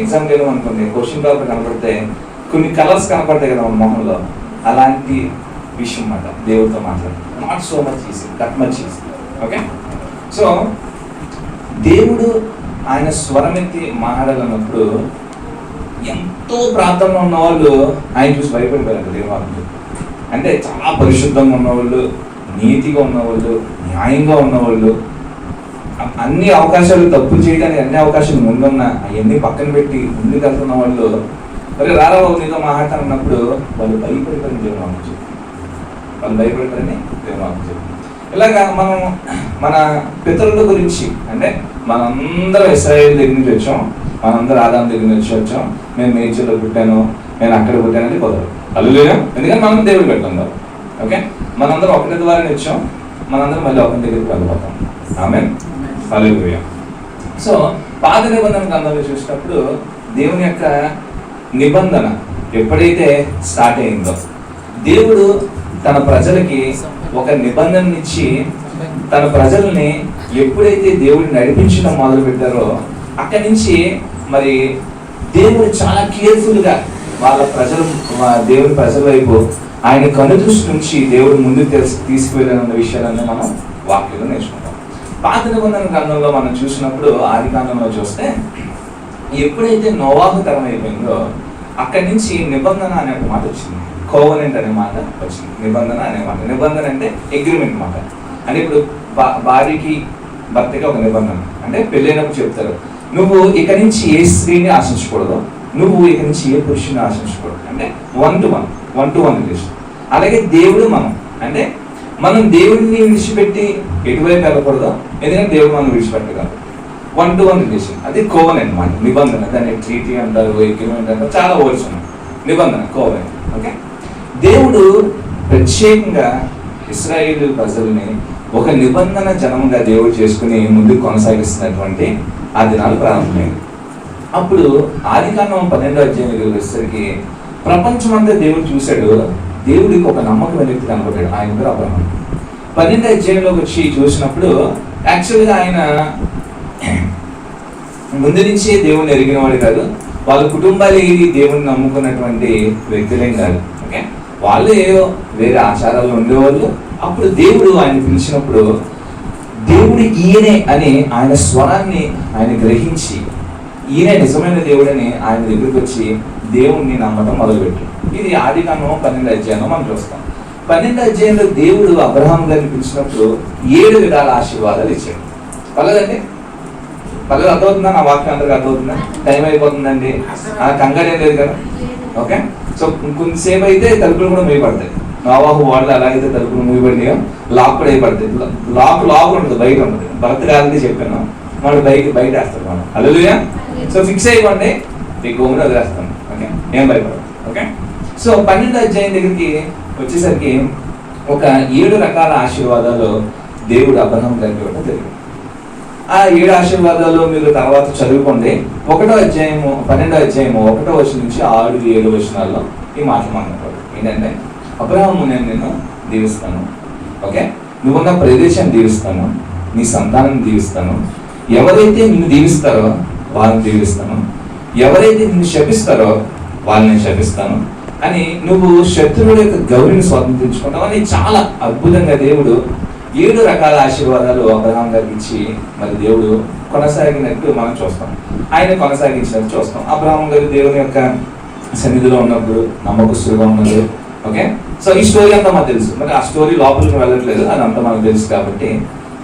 ఎగ్జామ్ లేదు అనుకోండి, క్వశ్చన్ పేపర్ కనపడితే కొన్ని కలర్స్ కనపడతాయి కదా మన మొహంలో, అలాంటి విషయం అన్నమాట దేవుడితో మాట్లాడతాం. Not so much easy, that much easy. Okay, so దేవుడు ఆయన స్వరమెత్తి మాట్లాడాలన్నప్పుడు ఎంతో ప్రార్థనలో ఉన్నవాళ్ళు ఆయన చూసి భయపడిపోయారు. దేవుడు అంటే చాలా పరిశుద్ధంగా ఉన్నవాళ్ళు, నీతిగా ఉన్నవాళ్ళు, న్యాయంగా ఉన్నవాళ్ళు, అన్ని అవకాశాలు తప్పు చేయడానికి అన్ని అవకాశాలు ముందున్న అవన్నీ పక్కన పెట్టి ముందుకు వెళ్తున్న వాళ్ళు మరి రారా నీతో మాట్లాడుతున్నప్పుడు వాళ్ళు భయపడిపోయిన దేవుడు వాళ్ళు భయపడిపోయిన దేవుడు. ఇలాగా మనం మన పితరుల గురించి అంటే మనందరం ఇశ్రాయేలు దగ్గర నుంచి వచ్చాం, మనందరం ఆదాము దగ్గర నుంచి వచ్చాం, నేను నేచర్లో పుట్టాను, నేను అక్కడ పుట్టానని కుదరదు. హల్లెలూయా. ఎందుకంటే మనం దేవుడు పెట్టుకుందాం. ఓకే, మనందరం ఒకటి ద్వారానే వచ్చాం, మనందరం మళ్ళీ ఒకరి దగ్గరికి వెళ్ళిపోతాం. ఆమేన్. హల్లెలూయా. సో పాత నిబంధన గ్రంథంలో చూసినప్పుడు దేవుని యొక్క నిబంధన ఎప్పుడైతే స్టార్ట్ అయిందో, దేవుడు తన ప్రజలకి ఒక నిబంధన ఇచ్చి తన ప్రజల్ని ఎప్పుడైతే దేవుడిని నడిపించడం మొదలు పెట్టారో అక్కడి నుంచి మరి దేవుడు చాలా కేర్ఫుల్గా వాళ్ళ దేవుడి ప్రజల వైపు ఆయన కనుదృష్టి నుంచి దేవుడు ముందుకు తీసుకువెళ్ళిన విషయాలన్నీ మనం వాక్యంలో నేర్చుకుంటాం. పాత నిబంధన గ్రంథంలో మనం చూసినప్పుడు ఆది కాండంలో చూస్తే ఎప్పుడైతే నోవాహు తరం అయిపోయిందో అక్కడి నుంచి నిబంధన అనే ఒక మాట వచ్చింది, కోవనెంట్ అనే మాట వచ్చింది. నిబంధన అనే మాట, నిబంధన అంటే అగ్రిమెంట్ మాట. అంటే ఇప్పుడు భార్యకి భర్తకి ఒక నిబంధన అంటే పెళ్ళైనప్పుడు చెప్తారు, నువ్వు ఇక నుంచి ఏ స్త్రీని ఆశించకూడదు, నువ్వు ఇక నుంచి ఏ పురుషుని ఆశించకూడదు. అంటే 1-to-1 రిలేషన్. అలాగే దేవుడు అంటే మనం దేవుడిని విడిచిపెట్టి ఎటువైపు వెళ్ళకూడదు, ఎందుకంటే దేవుడు మనం విడిచిపెట్టగలరు. 1-to-1 రిలేషన్, అది కోవనెంట్ మాట, నిబంధన. దాన్ని ట్రీటీ అంటారు, అగ్రిమెంట్ అంటారు, చాలా వర్డ్స్ ఉన్నాయి. నిబంధన, కోవనెంట్. ఓకే, దేవుడు ప్రత్యేకంగా ఇశ్రాయేలు ప్రజల్ని ఒక నిబంధన జనంగా దేవుడు చేసుకుని ముందుకు కొనసాగిస్తున్నటువంటి ఆ దినాలు ప్రారంభమైంది. అప్పుడు ఆదికాండం 12వ అధ్యాయం వచ్చేసరికి ప్రపంచమంతా దేవుడు చూశాడు. దేవుడికి ఒక నమ్మకం వ్యక్తి కనపడ్డాడు, ఆయన పేరు అబ్రహాం. 12వ అధ్యాయంలోకి వచ్చి చూసినప్పుడు యాక్చువల్గా ఆయన ముందు నుంచే దేవుడిని ఎరిగిన వాడు కాదు, వాళ్ళ కుటుంబాలు ఏది దేవుడిని నమ్ముకున్నటువంటి వ్యక్తులేం కాదు. ఓకే, వాళ్ళు ఏదో వేరే ఆచారాలు ఉండేవాళ్ళు. అప్పుడు దేవుడు ఆయన పిలిచినప్పుడు దేవుడు ఈయనే అని ఆయన స్వరాన్ని ఆయన గ్రహించి ఈయనే నిజమైన దేవుడని ఆయన దగ్గరికి వచ్చి దేవుణ్ణి నమ్మటం మొదలుపెట్టాడు. ఇది ఆదికాండం 12వ అధ్యాయంలో మనం చూస్తాం. 12వ అధ్యాయంలో దేవుడు అబ్రహాం గారిని పిలిచినప్పుడు 7 విధాల ఆశీర్వాదాలు ఇచ్చాడు. పర్లేదండి, పర్లేదు, అర్థమవుతుందా? నా వాక్యం అందరికీ అర్థమవుతుందా? టైం అయిపోతుందండి, కంగారు ఏం లేదు కదా. ఓకే, సో కొంతసేపు అయితే తలుపులు కూడా మూయబడతాయి. నోవాహు వాళ్ళు అలాగైతే తలుపులు మూయబడినాయో లాక్ కూడా అయిపడతాయి. లాక్ ఉంటుంది, బయట ఉంటుంది. భర్త కాదని చెప్పాను, మనం బయట వేస్తాడు మనం. హల్లెలూయా. సో ఫిక్స్ అయిపోండి, మీ గోములు వదిలేస్తాను. ఓకే, ఏం భయపడదు. ఓకే, సో 12వ అధ్యాయం దగ్గరికి వచ్చేసరికి ఒక 7 రకాల ఆశీర్వాదాలు దేవుడు అబ్రహాం గారికి ఇవ్వడం జరిగింది. ఆ 7 ఆశీర్వాదాలు మీరు తర్వాత చదువుకోండి. 1వ అధ్యాయము 12వ అధ్యాయము 1వ వచనం నుంచి 6-7 వచనాల్లో ఈ మాటలు మాట్లాడతాడు. ఏంటంటే అబ్రహాము, నేను నిన్ను దీవిస్తాను. ఓకే, నువ్వున్న ప్రదేశాన్ని దీవిస్తాను, నీ సంతానాన్ని దీవిస్తాను, ఎవరైతే నిన్ను దీవిస్తారో వాళ్ళని దీవిస్తాను, ఎవరైతే నిన్ను శపిస్తారో వాళ్ళని శపిస్తాను అని, నువ్వు శత్రువుల యొక్క గౌరవిని స్వాతంత్రించుకుంటావు అని చాలా అద్భుతంగా దేవుడు 7 రకాల ఆశీర్వాదాలు అబ్రహాం గారికి ఇచ్చి మరి దేవుడు కొనసాగినట్టు మనం చూస్తాం. ఆయన కొనసాగించినట్టు చూస్తాం. అబ్రహాం గారు దేవుని యొక్క సన్నిధిలో ఉన్నప్పుడు నమ్మకస్తులుగా ఉన్నారు. ఓకే, సో ఈ స్టోరీ అంతా మనకు తెలుసు. మరి ఆ స్టోరీ లోపలికి వెళ్ళట్లేదు, అదంతా మనకు తెలుసు. కాబట్టి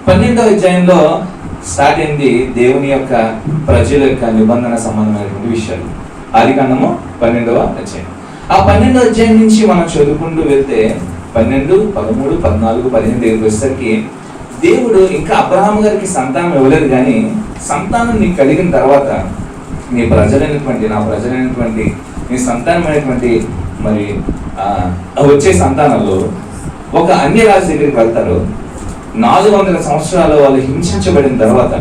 12వ అధ్యాయంలో స్టార్ట్ అయింది దేవుని యొక్క ప్రజల యొక్క నిబంధన సంబంధమైనటువంటి విషయాలు. ఆదికాండము 12వ అధ్యాయం. ఆ 12వ అధ్యాయం నుంచి మనం చదువుకుంటూ వెళ్తే 12, 13, 14, 15 దగ్గరికి వచ్చేసరికి దేవుడు ఇంకా అబ్రహాం గారికి సంతానం ఇవ్వలేదు, కానీ సంతానం నీకు కలిగిన తర్వాత నీ ప్రజలైనటువంటి నా ప్రజలైనటువంటి నీ సంతానమైనటువంటి మరి వచ్చే సంతానంలో ఒక అన్య రాజు దగ్గరికి వెళ్తారు. 400 సంవత్సరాలు వాళ్ళు హింసించబడిన తర్వాత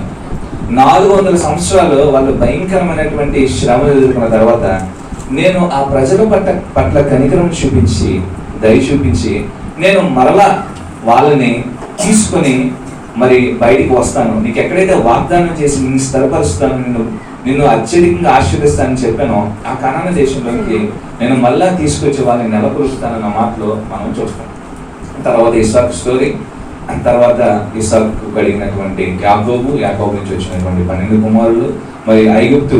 400 సంవత్సరాలు వాళ్ళు భయంకరమైనటువంటి శ్రమలు ఎదుర్కొన్న తర్వాత నేను ఆ ప్రజల పట్ల కనికరం చూపించి దయ చూపించి నేను మరలా వాళ్ళని తీసుకొని మరి బయటికి వస్తాను, నీకు ఎక్కడైతే వాగ్దానం చేసి నిన్ను స్థిరపరుస్తాను, నిన్ను అత్యధికంగా ఆశీర్వదిస్తానని చెప్పానో ఆ కనాన దేశంలోకి నేను మళ్ళా తీసుకొచ్చి వాళ్ళని నెలకొల్పుతానన్న మాటలో మనం చూస్తాం. తర్వాత ఇస్సాకు స్టోరీ, తర్వాత ఇస్సాకు కలిగినటువంటి యాకోబు నుంచి వచ్చినటువంటి 12 కుమారులు, మరి ఐగుప్తు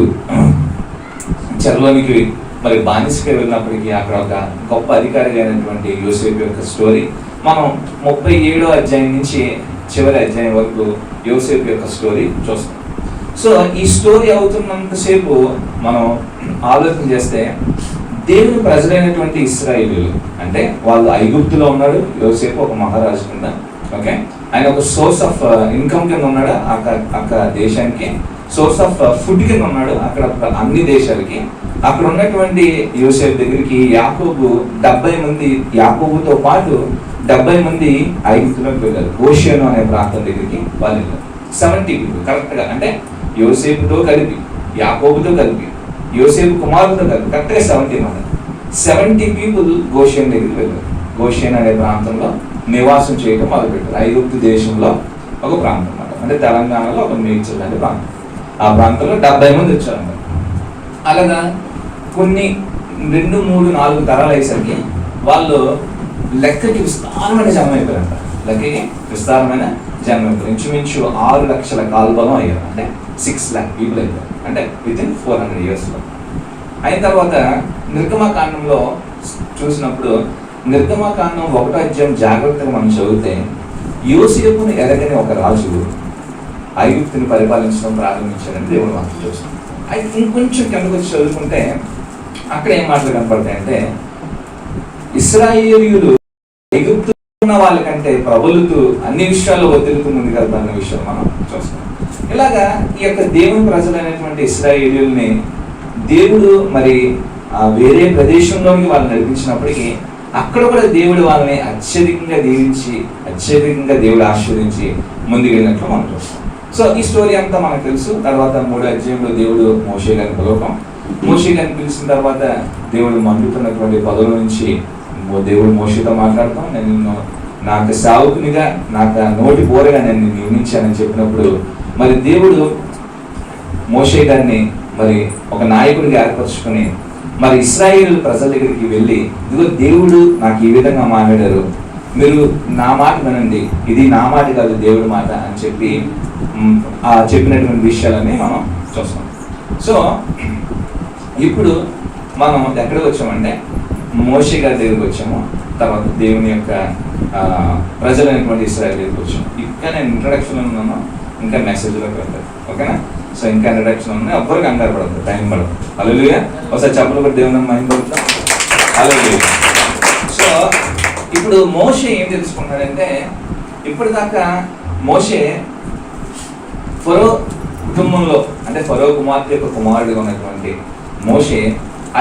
చెరలోనికి మరి బానిసకి వెళ్ళినప్పటికీ అక్కడ ఒక గొప్ప అధికారిగా అయినటువంటి యోసేపు యొక్క స్టోరీ మనం 37వ అధ్యాయం నుంచి చివరి అధ్యాయం వరకు యోసేపు యొక్క స్టోరీ చూస్తాం. సో ఈ స్టోరీ అవుతున్నంతసేపు మనం ఆలోచన చేస్తే దేవుని ప్రజలైనటువంటి ఇశ్రాయేలీయులు అంటే వాళ్ళు ఐగుప్తులో ఉన్నాడు యోసేపు ఒక మహారాజు కింద, ఓకే, ఆయన ఒక సోర్స్ ఆఫ్ ఇన్కమ్ కింద ఉన్నాడు అక్కడ దేశానికి, సోర్స్ ఆఫ్ ఫుడ్ కింద ఉన్నాడు అక్కడ అన్ని దేశాలకి. అక్కడ ఉన్నటువంటి యోసేపు దగ్గరికి యాకోబు 70 మంది, యాకోబుతో పాటు 70 మంది ఐగుప్తులోకి వెళ్ళారు. గోషేను అనే ప్రాంతం దగ్గరికి వాళ్ళు వెళ్ళారు. 70 people కరెక్ట్గా, అంటే యోసేపుతో కలిపి, యాకోబుతో కలిపి, యోసేపు కుమారులతో కలిపి కరెక్ట్గా 70 people గోషేను దగ్గరికి వెళ్ళారు. గోషేను అనే ప్రాంతంలో నివాసం చేయడం మొదలుపెట్టారు. ఐగుప్తు దేశంలో ఒక ప్రాంతం అన్నమాట, అంటే తెలంగాణలో ఒక మేడ్చల్ అనే ప్రాంతం. ఆ ప్రాంతంలో 70 మంది వచ్చారన్నమాట. అలాగా కొన్ని 2, 3, 4 తరాలు అయ్యేసరికి వాళ్ళు లెక్కకి విస్తారమైన జన్మ అయిపోయారంట. లెక్కకి విస్తారమైన జన్మ అయిపోయారు. ఇంచుమించు 6 లక్షల కాల్బలం అయ్యారు, అంటే 6 lakh people అయిపోయారు, అంటే వితిన్ 400 yearsలో. అయిన తర్వాత నిర్గమకాండంలో చూసినప్పుడు నిర్గమకాండం 1వ అధ్యాయం జాగ్రత్తగా మనం చదివితే యోసేపును ఎరగని ఒక రాజు ఐగుప్తుని పరిపాలించడం ప్రారంభించారని దేవుడు వాక్యం చూస్తాం. అయితే ఇంకొంచెం కిందకు వచ్చి చదువుకుంటే అక్కడ ఏం మాటలు కనపడతాయంటే ఇశ్రాయేలీయులు ఐగుప్తు ఉన్న వాళ్ళకంటే ప్రబలుతూ అన్ని విషయాల్లో వదిలితూ ముందుకు వెళ్తారన్న విషయం మనం చూస్తాం. ఇలాగా ఈ యొక్క దేవుని ప్రజలైనటువంటి ఇశ్రాయేలీయుల్ని దేవుడు మరి వేరే ప్రదేశంలోకి వాళ్ళు నడిపించినప్పటికీ అక్కడ కూడా దేవుడు వాళ్ళని అత్యధికంగా దీవించి అత్యధికంగా దేవుడు ఆశీర్వదించి ముందుకు వెళ్ళినట్లు మనం చూస్తాం. సో ఈ స్టోరీ అంతా మనకు తెలుసు. తర్వాత 3వ అధ్యాయంలో దేవుడు మోషే గారిని పిలవటం, మోషే గారిని పిలిచిన తర్వాత దేవుడు మండుతున్నటువంటి పదవుల నుంచి దేవుడు మోషేతో మాట్లాడతాం, నేను నిన్ను నాకు సేవకునిగా నాకు నోటి బోరగా నేను నియమించానని చెప్పినప్పుడు మరి దేవుడు మోషే గారిని మరి ఒక నాయకుడిగా ఏర్పరచుకొని మరి ఇశ్రాయేలు ప్రజల దగ్గరికి వెళ్ళి ఇదిగో దేవుడు నాకు ఈ విధంగా మాట్లాడారు, మీరు నా మాట వినండి, ఇది నా మాట కాదు దేవుడి మాట అని చెప్పి చెప్పినటువంటి విషయాలన్నీ మనం చూస్తాం. సో ఇప్పుడు మనం ఎక్కడికి వచ్చామంటే మోషే గారి దగ్గరికి వచ్చాము, తర్వాత దేవుని యొక్క ప్రజలైనటువంటి ఇశ్రాయేలు దగ్గరికి వచ్చాము. ఇంకా నేను ఇంట్రడక్షన్ ఉన్నాను, ఇంకా మెసేజ్లోకి వెళ్తాను, ఓకేనా? సో ఇంకా ఇంట్రడక్షన్ ఉన్నాయి, ఎవ్వరు కంగారు పడదు, టైం పడదు. హల్లెలూయా. ఒకసారి చెప్పలు కూడా దేవుని మహిమ పడుతాం. హల్లెలూయా. సో ఇప్పుడు మోషే ఏం తెలుసుకున్నాడంటే ఇప్పటిదాకా మోషే ఫరో కుటుంబంలో అంటే ఫరో కుమార్తె యొక్క కుమారుడిగా ఉన్నటువంటి మోషే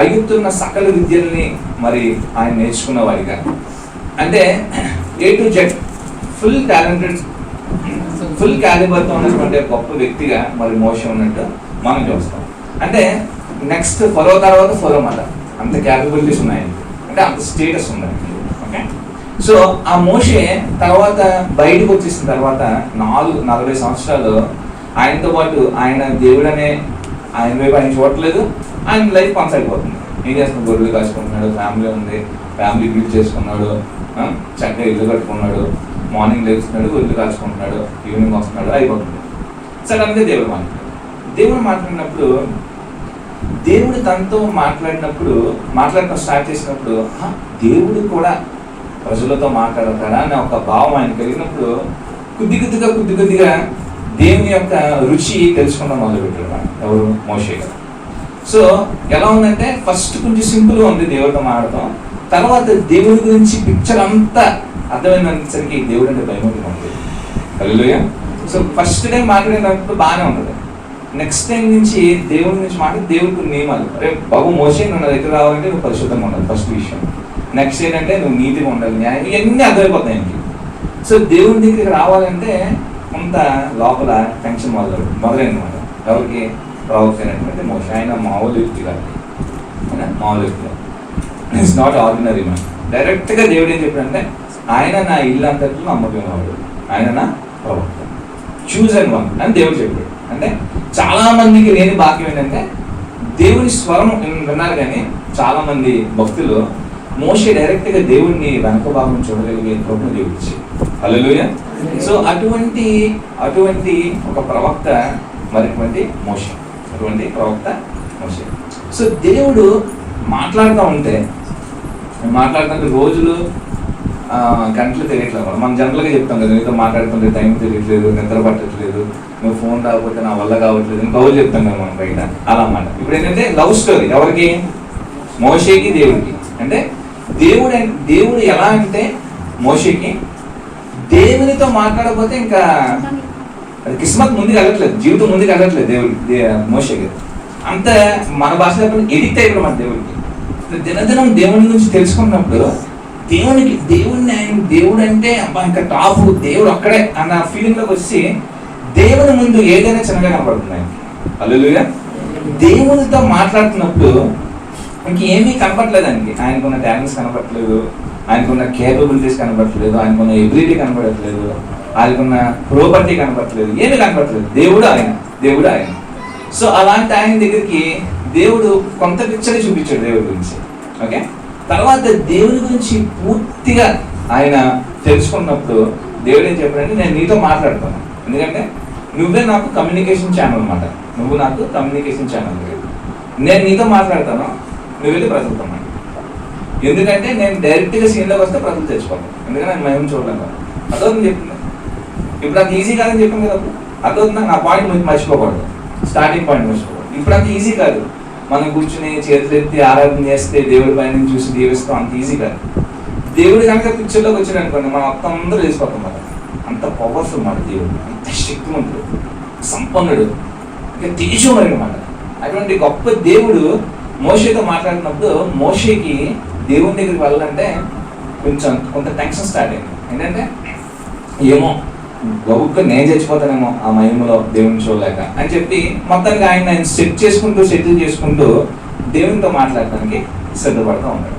ఐగుప్తున్న సకల విద్యల్ని మరి ఆయన నేర్చుకున్న వాడిగా, అంటే A to Z full talented full క్యాలిబర్తో ఉన్నటువంటి గొప్ప వ్యక్తిగా మరి మోషే ఉన్నట్టు మనం చూస్తాం. అంటే నెక్స్ట్ ఫరో తర్వాత ఫరో మాట అంత క్యాపబిలిటీస్ ఉన్నాయి, అంటే అంత స్టేటస్ ఉన్నాయి, ఓకే. సో ఆ మోషే తర్వాత బయటకు వచ్చేసిన తర్వాత 40 సంవత్సరాలు ఆయనతో పాటు ఆయన దేవుడనే ఆయన వైపు ఆయన చూడట్లేదు, ఆయన లైఫ్ కొనసాగిపోతుంది. ఏం చేస్తున్నాడు? గొర్రెలు కాచుకుంటున్నాడు, ఫ్యామిలీ ఉంది, ఫ్యామిలీ బిల్డ్ చేసుకున్నాడు, చక్కగా ఇల్లు కట్టుకున్నాడు, మార్నింగ్ లేస్తున్నాడు, ఇల్లు కాచుకుంటున్నాడు, ఈవినింగ్ వస్తున్నాడు, అయిపోతుంది. సడన్గా దేవుడు మాట్లాడినప్పుడు దేవుడు తనతో మాట్లాడటం స్టార్ట్ చేసినప్పుడు దేవుడు కూడా ప్రజలతో మాట్లాడతాడా అనే ఒక భావం ఆయన కలిగినప్పుడు కొద్ది కొద్దిగా దేవుని యొక్క రుచి తెలుసుకోవడం మొదలుపెట్టాడు ఎవరు? మోషే గారు. సో ఎలా ఉందంటే ఫస్ట్ కొంచెం సింపుల్గా ఉంది దేవుడితో మాట్లాడటం, తర్వాత దేవుడి గురించి పిక్చర్ అంతా అర్థమైనంతసరికి దేవుడు అంటే భయం ఉంటుంది. హల్లెలూయా. సో ఫస్ట్ టైం మాట్లాడినప్పుడు బాగానే ఉంటుంది, నెక్స్ట్ టైం నుంచి దేవుడి గురించి మాట్లాడి దేవుడికి నియమాలు, అరే బాబు మోషే నువ్వు నా దగ్గర రావాలంటే నువ్వు పరిశుద్ధంగా ఉండాలి ఫస్ట్ విషయం, నెక్స్ట్ ఏంటంటే నువ్వు నీతిగా ఉండాలి, న్యాయం, ఇవన్నీ అర్థమైపోతాయి ఆయనకి. సో దేవుడి దగ్గరికి రావాలంటే కొంత లోపల టెన్షన్ మొదలైనమాట. ఎవరికి? ప్రవక్త అయినటువంటి మోషే. ఆయన మామూలు వ్యక్తి కాదు, ఆయన మామూలు వ్యక్తి కాదు. It's not ordinary man. డైరెక్ట్గా దేవుడు ఏం చెప్పాడంటే ఆయన నా ఇల్లు అంతట్లో నమ్మకం వాడు, ఆయన నా ప్రవక్త, చూజ్ అండ్ వన్ అని దేవుడు చెప్పాడు. అంటే చాలా మందికి లేని భాగ్యం ఏంటంటే దేవుని స్వరం విన్నారు, కానీ చాలా మంది భక్తులు మోషే డైరెక్ట్గా దేవుడిని వెనక భాగం చూడగలిగే కృపను దేవుడు ఇచ్చాడు. హల్లెలూయా. సో అటువంటి ఒక ప్రవక్త మరిటువంటి మోషే, అటువంటి ప్రవక్త మోషే. సో దేవుడు మాట్లాడుతూ ఉంటే రోజులు గంటలు తెలియట్లేదు. మనం జనరల్గా చెప్తాం కదా, నీతో మాట్లాడుతుంటే టైం తెలియట్లేదు, నిద్ర పట్టట్లేదు, నువ్వు ఫోన్ రాకపోతే నా వల్ల కావట్లేదు అని కౌలు చెప్తాం కదా మనం బయట. అలా అన్నమాట. ఇప్పుడు ఏంటంటే లవ్ స్టోరీ. ఎవరికి? మోషేకి దేవుడికి. అంటే దేవుడు ఎలా అంటే మోషేకి దేవునితో మాట్లాడకపోతే ఇంకా అది కిస్మత్ ముందుకు వెళ్ళట్లేదు, జీవితం ముందుకు వెళ్ళట్లేదు మోషేకి. అంత మన భాషలో ఎడిక్ట్ అయిపోయాడు మన దేవుడికి. దినదినం దేవుని గురించి తెలుసుకున్నప్పుడు దేవుడు అంటే అబ్బా ఇంకా టాప్, దేవుడు అక్కడే అన్న ఫీలింగ్లోకి వచ్చి దేవుని ముందు ఏదైనా చిన్నగా కనపడుతుంది ఆయనకి. హల్లెలూయా. దేవునితో మాట్లాడుతున్నప్పుడు ఇంకేమీ కనపడలేదు ఆయనకి. ఆయనకున్న టాలెంట్స్ కనపడట్లేదు, ఆయనకున్న కేపబిలిటీస్ కనపడట్లేదు, ఆయనకున్న ఎబిలిటీ కనపడట్లేదు, ఆయనకున్న ప్రాపర్టీ కనపడట్లేదు, ఏమీ కనపడట్లేదు. దేవుడు ఆయన. సో అలాంటి ఆయన దగ్గరికి దేవుడు కొంత పిక్చర్ చూపించాడు దేవుడి గురించి. ఓకే, తర్వాత దేవుని గురించి పూర్తిగా ఆయన తెలుసుకున్నప్పుడు దేవుడు ఏం చెప్పాడంటే నేను నీతో మాట్లాడతాను, ఎందుకంటే నువ్వే నాకు కమ్యూనికేషన్ ఛానల్ అన్నమాట. నువ్వు నాకు కమ్యూనికేషన్ ఛానల్, నేను నీతో మాట్లాడతాను, నువ్వు వెళ్ళి ప్రజలతో మాట్లాడు. ఎందుకంటే నేను డైరెక్ట్గా సీన్లోకి వస్తే ప్రజలు తెచ్చుకోను, ఎందుకంటే నేను మేము చూడలేను. అదవుతుంది చెప్తుంది. ఇప్పుడు అంత ఈజీ కాదని చెప్పాను కదా, అదవుతుందా? నా పాయింట్ మర్చిపోకూడదు, స్టార్టింగ్ పాయింట్ మర్చిపోకూడదు. ఇప్పుడు అంత ఈజీ కాదు. మనం కూర్చుని చేతులు ఎత్తి ఆరాధన చేస్తే దేవుడి పైన చూసి దీవిస్తాం, అంత ఈజీ కాదు. దేవుడు కనుక పిక్చర్లోకి వచ్చాడు అనుకోండి, మనం మొత్తం అందరూ వేసిపోతాం మాట. అంత పవర్ఫుల్ మాట దేవుడు, అంత శక్తివంతుడు, సంపన్నుడు, ఇంకా తేజోమయుడు అన్నమాట. అటువంటి గొప్ప దేవుడు మోషేతో మాట్లాడినప్పుడు మోషేకి దేవుని దగ్గరికి వెళ్ళాలంటే కొంత టెన్షన్ స్టార్ట్ అయింది. ఏంటంటే ఏమో గొప్ప నేను చచ్చిపోతానేమో ఆ మహిమలో దేవుని చూడలేక అని చెప్పి మొత్తానికి ఆయన సెటిల్ చేసుకుంటూ దేవునితో మాట్లాడటానికి సిద్ధపడుతూ ఉన్నాడు.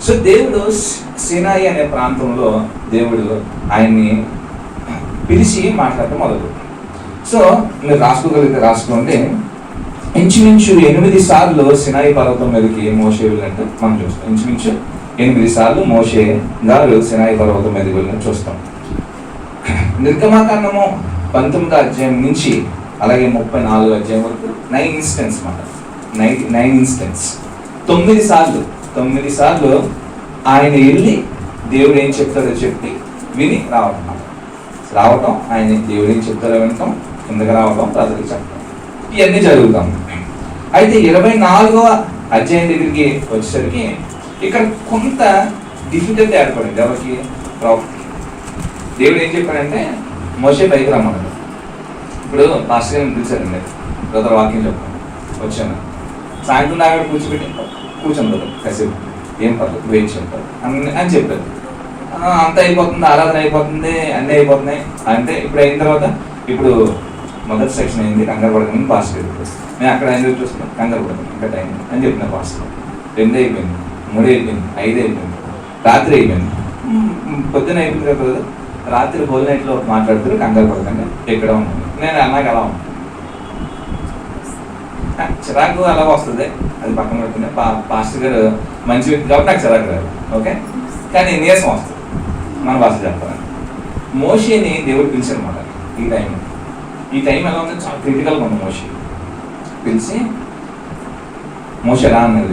సో దేవుడు సీనాయి అనే ప్రాంతంలో దేవుడు ఆయన్ని పిలిచి మాట్లాడటం మొదలుపెట్టాడు. సో మీరు రాసుకోగలిగితే రాసుకోండి. ఇంచుమించు 8 సార్లు సినాయి పర్వతం మీదకి మోషే వెళ్ళినట్టు మనం చూస్తాం. ఇంచుమించు 8 సార్లు మోషే గారు సినాయి పర్వతం మీదకి వెళ్ళినట్టు చూస్తాం. నిర్గమాకాండము 19వ అధ్యాయం నుంచి అలాగే 34వ అధ్యాయం వరకు 9 ఇన్స్టెన్స్ మాట. 9 ఇన్స్టెన్స్ 9 సార్లు ఆయన వెళ్ళి దేవుడు ఏం చెప్తారో చెప్పి విని రావటం, ఆయన దేవుడు ఏం చెప్తారో వినటం, కిందకి రావటం, ప్రజలకు చెప్పడం, ఇవన్నీ జరుగుతాం. అయితే 24వ అధ్యాయం దగ్గరికి వచ్చేసరికి ఇక్కడ కొంత డిఫికల్టీ ఏర్పడింది. ఎవరికి? ప్రవక్తకి. దేవుడు ఏం చెప్పాడంటే మోషే పైకి రమ్మన్నాడు. ఇప్పుడు పాస్టర్ గారిని పిలిచారండి, బ్రదర్ వాక్యం చెప్పాను, వచ్చాను. సాయంత్రం దాకా కూర్చొని బ్రదర్ కాసేపు, ఏం పర్లేదు వెయిట్ చెప్తారు అని చెప్పారు. అంత అయిపోతుంది, ఆరాధన అయిపోతుంది, అన్నీ అయిపోతున్నాయి అంటే ఇప్పుడు అయిన తర్వాత ఇప్పుడు మొదటి సెక్షన్ అయింది, కంగారు పడకని పాస్టర్ గారు నేను అక్కడ ఎందుకు చూస్తున్నాను, కంగారు పడతాను ఇంకా టైం అని చెప్పిన పాస్టర్. 2 అయిపోయింది, 3 అయిపోయింది, 5 అయిపోయింది, రాత్రి అయిపోయింది, పొద్దున అయిపోయింది కదా, రాత్రి హోల్ నైట్లో మాట్లాడుతారు, కంగారు పడకండి ఎక్కడ ఉన్నాను నేను. నాకు అలా ఉంది, చిరాకు అలా వస్తుంది, అది పక్కన పెట్టుకుని పాస్టర్ గారు మంచి వ్యక్తి కాబట్టి నాకు చిరాకు రాదు. ఓకే, కానీ నీరసం వస్తుంది మన భాష చెప్పాలని. మోషేని దేవుడు పిలిచారన్నమాట. ఈ టైం ఎలా ఉంది, చాలా క్రిటికల్గా ఉంది. పిలిచి మోషే రా అన్నారు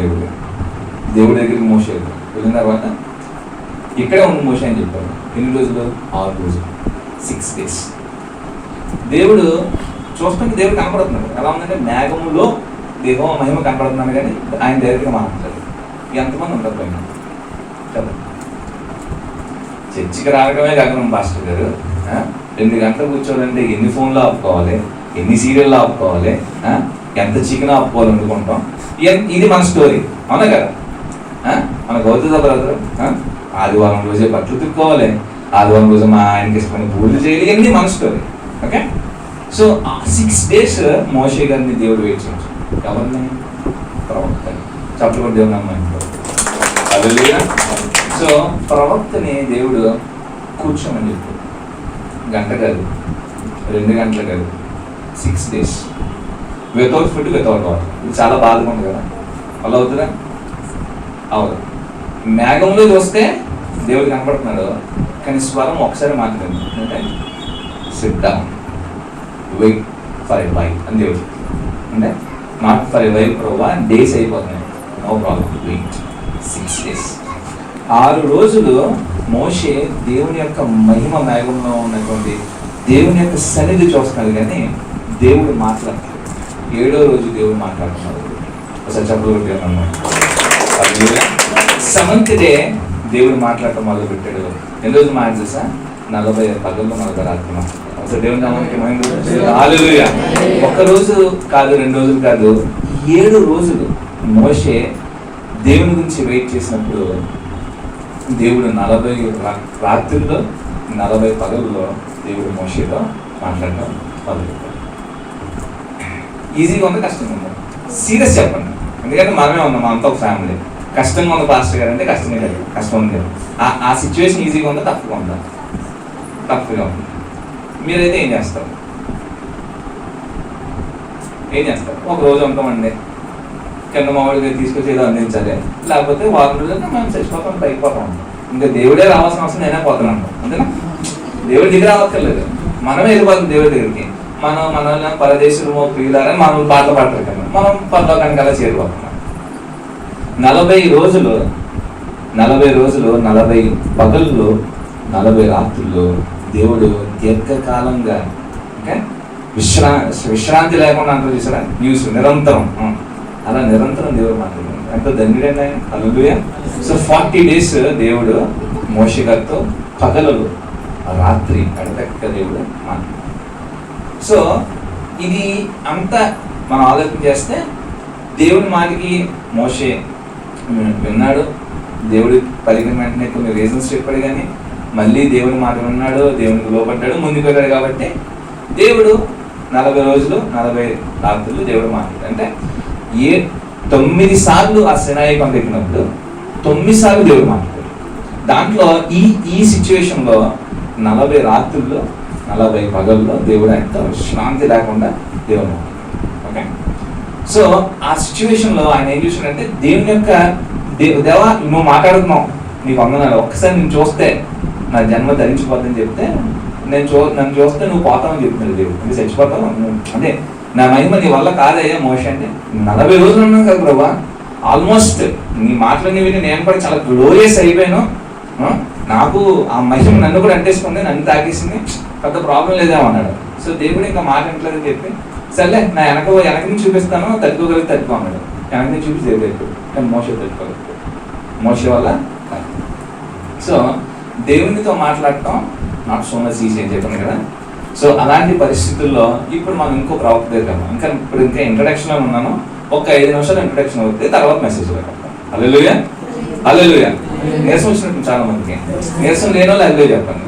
దేవుడి దగ్గరికి. మోషే వెళ్ళిన తర్వాత ఇక్కడే ఉంది మోషే అని చెప్పారు. ఎన్ని రోజులు? 6 రోజులు, 6 days. దేవుడు చూస్తుంటే దేవుడు కనపడుతున్నాడు. ఎలా ఉందంటే మేఘములో దేహం మహిమ కనపడుతున్నాడు, కానీ ఆయన డైరెక్ట్గా మాట్లాడతాడు. ఎంతమంది ఉంటారు పైన కదా? చర్చికి రావడమే కాకుండా పాస్టర్ గారు 2 గంటలు కూర్చోవాలంటే ఎన్ని ఫోన్లు ఆపుకోవాలి, ఎన్ని సీరియల్లో ఆపుకోవాలి, ఎంత చికెన్ ఆపుకోవాలి అనుకుంటాం. ఇది మన స్టోరీ, అవునా కదా? మనకు అవుతుందా బ్రదర్? ఆదివారం రోజే బట్టలు తిప్పుకోవాలి, ఆదివారం రోజు మా ఆయనకి ఇష్టమైన పూజలు చేయాలి, ఇవన్నీ మన స్టోరీ. ఓకే. సో 6 days మోషే గారిని దేవుడు వెయిట్ చేయించాడు. ఎవరిని? ప్రవక్తని. చెప్పకుండా దేవుని అమ్మాయి. సో ప్రవక్తని దేవుడు కూర్చోమని చెప్పాడు. గంట కాదు, 2 గంటలు కాదు, 6 days without food without water. ఇది చాలా బాధగా ఉంది కదా. అలా అవుతుందా? అవును. మేఘంలో వస్తే దేవుడు కనపడుతున్నాడు, కానీ స్వరం ఒకసారి మాట్లాడింది, అంటే sit down, wait for a while అని దేవుడు. అంటే నాట్ ఫర్ ఎ వైల్ ప్రోవా, డేస్ అయిపోతున్నాయి, నో ప్రాబ్లం, వెయిట్ 6 days. 6 రోజులు మోషే దేవుని యొక్క మహిమ మేఘంలో ఉన్నటువంటి దేవుని యొక్క సన్నిధి చూస్తున్నాడు, కానీ దేవుడు మాట్లాడతాడు. 7వ రోజు దేవుడు మాట్లాడుతున్నాడు. ఒకసారి చెప్పగలిగే అన్నమాట. 7th day దేవుడు మాట్లాడటం మొదలు పెట్టాడు. ఎన్ని రోజులు మాట తెలుసా? 40 పగళ్ళు 40 రాత్రులు. అసలు దేవుని నామానికి హల్లెలూయా. 1 రోజు కాదు, 2 రోజులు కాదు, 7 రోజులు మోషే దేవుని గురించి వెయిట్ చేసినప్పుడు దేవుడు 40 రాత్రుల్లో 40 పగల్లో దేవుడు మోషేతో మాట్లాడటం మొదలుపెట్టాడు. ఈజీగా ఉంది, కష్టంగా ఉంది? సీరియస్ చెప్పండి, ఎందుకంటే మనమే ఉన్నాం, అంతా ఒక ఫ్యామిలీ. కష్టంగా ఉంది పాస్టర్ గారు అంటే కష్టమే లేదు, కష్టం ఉంది. ఆ సిచ్యువేషన్ ఈజీగా ఉందా టఫ్గా ఉందా? టఫ్గా ఉంది. మీరైతే ఏం చేస్తారు? ఒక రోజు ఉంటామండి, కింద మామిడిగా తీసుకొచ్చి ఏదో అందించాలి, లేకపోతే వారం రోజులైతే మనం చచ్చిపోతాం, పైపోతాం ఉంటాం. ఇంకా దేవుడే రావాల్సిన అవసరం నేనే పోతున్నాం, అంతేనా? దేవుడి దగ్గర రావక్కర్లేదు, మనమే వెళ్ళిపోతాం దేవుడి దగ్గరికి. మనల్ని పరదేశులు ప్రియులారని మనం పాటలు పాడతారు కదా, మనం పరలోకానికి అలా చేరిపోతున్నాం. 40 రోజులు 40 పగళ్ళు 40 రాత్రులు దేవుడు దీర్ఘకాలంగా, ఓకే, విశ్రాంతి లేకుండా అంటారు చూసారా, న్యూస్ నిరంతరం, అలా నిరంతరం దేవుడు మాట్లాడారు. ఎంతో ధన్యుడైనా హల్లెలూయా. సో 40 days దేవుడు మోషే గారితో పగలు రాత్రి అడతక్క దేవుడు మాట్లాడారు. సో ఇది అంతా మనం ఆలోచన చేస్తే దేవుని మాటకి మోషే విన్నాడు, దేవుడి పలికిన వెంటనే కొన్ని రీజన్స్ చెప్పాడు, కానీ మళ్ళీ దేవుని మాట విన్నాడు, దేవునికి లోపడ్డాడు, ముందుకు వెళ్ళాడు. కాబట్టి దేవుడు 40 రోజులు 40 రాత్రులు దేవుడు మాట్లాడాడు. అంటే 9 సార్లు ఆ సినాయి కొండ ఎక్కినప్పుడు 9 సార్లు దేవుడు మాట్లాడాడు. దాంట్లో ఈ సిచ్యువేషన్లో 40 రాత్రుల్లో 40 పగల్లో దేవుడు ఎంతో విశ్రాంతి లేకుండా దేవుడు మాట్లాడాడు. ఓకే. సో ఆ సిచ్యువేషన్లో ఆయన ఏం చూసాడంటే, దేవుని యొక్క దేవా నువ్వు మాట్లాడుతున్నావు, నీకు వందనాలు, ఒక్కసారి నేను చూస్తే నా జన్మ ధరించిపోద్దని చెప్తే, నన్ను చూస్తే నువ్వు పోతావని చెప్తున్నాడు దేవుడు. అంటే చచ్చిపోతావు, అంటే నా మహిమ నీ వల్ల కాదయ్యా మోషే అంటే. 40 రోజులు ఉన్నాను కదా ప్రభా, ఆల్మోస్ట్ నీ మాటలన్నీ విని నేను కూడా చాలా గ్లోరియస్ అయిపోయాను, నాకు ఆ మహిమ నన్ను కూడా అంటేసుకుంది, నన్ను తాగేసింది, పెద్ద ప్రాబ్లం లేదేమన్నాడు. సో దేవుడు ఇంకా మాట ఇంట్లోనే చెప్పి, సర్లే నా వెనక నుంచి చూపిస్తాను, తట్టుకోగలిగి తట్టుకో అన్నాడు. వెనక నుంచి చూపి దేవుడు, కానీ మోషే తట్టుకోగలుగుతాడు, మోషే వల్ల. సో దేవునితో మాట్లాడటం నాట్ సో మచ్ ఈజీ అని చెప్పాను కదా. సో అలాంటి పరిస్థితుల్లో ఇప్పుడు మనం ఇంకో ప్రవక్త దగ్గర ఇంకా ఇంట్రడక్షన్ లో ఉన్నాను. ఒక 5 నిమిషాలు ఇంట్రడక్షన్ అవుతుంది, తర్వాత మెసేజ్ పెట్టాం. హల్లెలూయా, హల్లెలూయా. నీరసం వచ్చినట్టు చాలా మందికి, నీరసం లేని వాళ్ళు హల్లెలూయా చెప్పండి.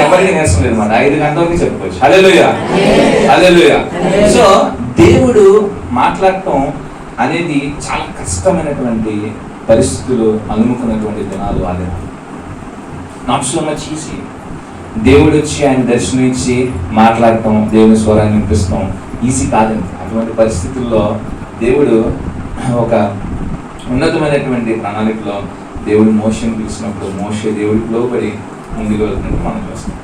ఎవరికి నీరసం లేదు మాట, 5 గంటల వరకు చెప్పుకోవచ్చు. హల్లెలూయా, హల్లెలూయా. సో దేవుడు మాట్లాడటం అనేది చాలా కష్టమైనటువంటి పరిస్థితులు అనుముకున్నటువంటి దినాలు ఆ దినాలు. Not so much easy. దేవుడు వచ్చి ఆయన దర్శనం ఇచ్చి మాట్లాడటం, దేవుని స్వరాన్ని వినిపిస్తాం ఈజీ కాదండి. అటువంటి పరిస్థితుల్లో దేవుడు ఒక ఉన్నతమైనటువంటి ప్రణాళికలో దేవుడు మోషేని పిలిచినప్పుడు మోషే దేవుడికి లోబడి ముందుకు వెళ్తున్నట్టు మనం చూస్తాం.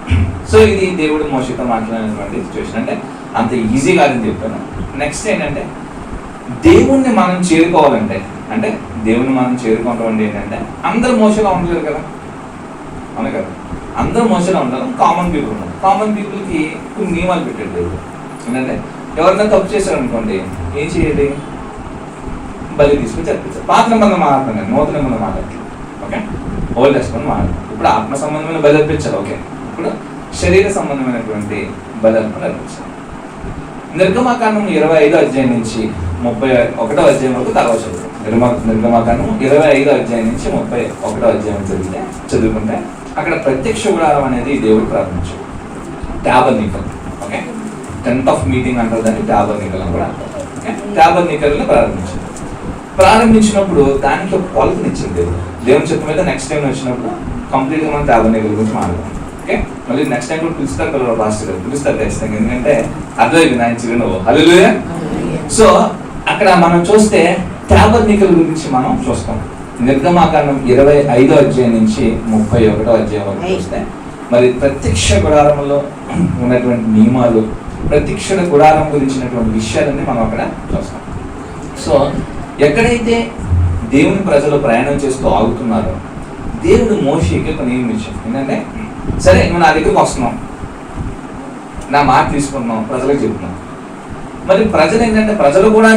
సో ఇది దేవుడు మోషేతో మాట్లాడినటువంటి సిచ్యువేషన్. అంటే అంత ఈజీ కాదని చెప్పాను. నెక్స్ట్ ఏంటంటే, దేవుణ్ణి మనం చేరుకోవాలంటే, అంటే దేవుని మనం చేరుకోవడం అంటే ఏంటంటే, అందరూ మోషేలా ఉండలేరు కదా, అవును కదా, అందరూ మోషేలా ఉండాలి. కామన్ పీపుల్ ఉన్నారు. కామన్ పీపుల్కి కొన్ని నియమాలు పెట్టాడు దేవుడు. ఏంటంటే, ఎవరైనా తప్పు చేశారనుకోండి ఏం చేయాలి? బలి తీసుకుని చర్పించాలి. పాత నిబంధన మాట్లాడుతున్నాను, నూతన నిబంధన మాట్లాడుతుంది. ఓకే, ఓల్డ్ టెస్ట్మెంట్ మాట్లాడుతుంది. ఇప్పుడు ఆత్మ సంబంధమైన బలి అర్పించాలి. ఓకే, ఇప్పుడు శరీర సంబంధమైనటువంటి బలి అర్పించాలి. నిర్గమాకాండం 25వ అధ్యాయం నుంచి 31వ అధ్యాయం వరకు తర్వాత చదువుతాం. నిర్గమాకాండం 25వ అధ్యాయం నుంచి 31వ అధ్యాయం చదువుకుంటే అక్కడ ప్రత్యక్ష గుడారం అనేది దేవుడు ప్రారంభించాడు. Tabernacle. Okay, tent of meeting అంటారు దాన్ని, టాబర్నికల్ అని కూడా అంటారు. ఓకే, టాబర్నికల్ని ప్రారంభించినప్పుడు దానికి ఒక కొలతనిచ్చింది దేవుని చెప్పిన మీద. నెక్స్ట్ టైం వచ్చినప్పుడు కంప్లీట్గా మనం టాబర్నికల్ గురించి మాట్లాడదాం. ఓకే, మళ్ళీ నెక్స్ట్ టైం కూడా పిలుస్తారు కదా పాస్టర్ గారు, పిలుస్తారు ఖచ్చితంగా, ఎందుకంటే అర్థమైంది ఆయన చిరునవ్వు. హల్లెలూయా. సో అక్కడ మనం చూస్తే టాబర్నికల్ గురించి మనం చూస్తాం. నిర్గమాకాండం 25వ అధ్యాయం నుంచి 31వ అధ్యాయం వరకు చూస్తే మరి ప్రత్యక్ష గుడారంలో ఉన్నటువంటి నియమాలు, ప్రత్యక్ష గుడారం గురించినటువంటి విషయాలన్నీ మనం అక్కడ చూస్తాం. సో ఎక్కడైతే దేవుని ప్రజలు ప్రయాణం చేస్తూ ఆగుతున్నారో దేవుడు మోషేకి ఒక నియమం ఇచ్చాడు. ఏంటంటే, సరే నువ్వు నా దగ్గరికి వస్తున్నావు, నా మాట తీసుకున్నావు, ప్రజలకు చెప్తున్నావు. మరి ప్రజలు ఏంటంటే, ప్రజలు కూడా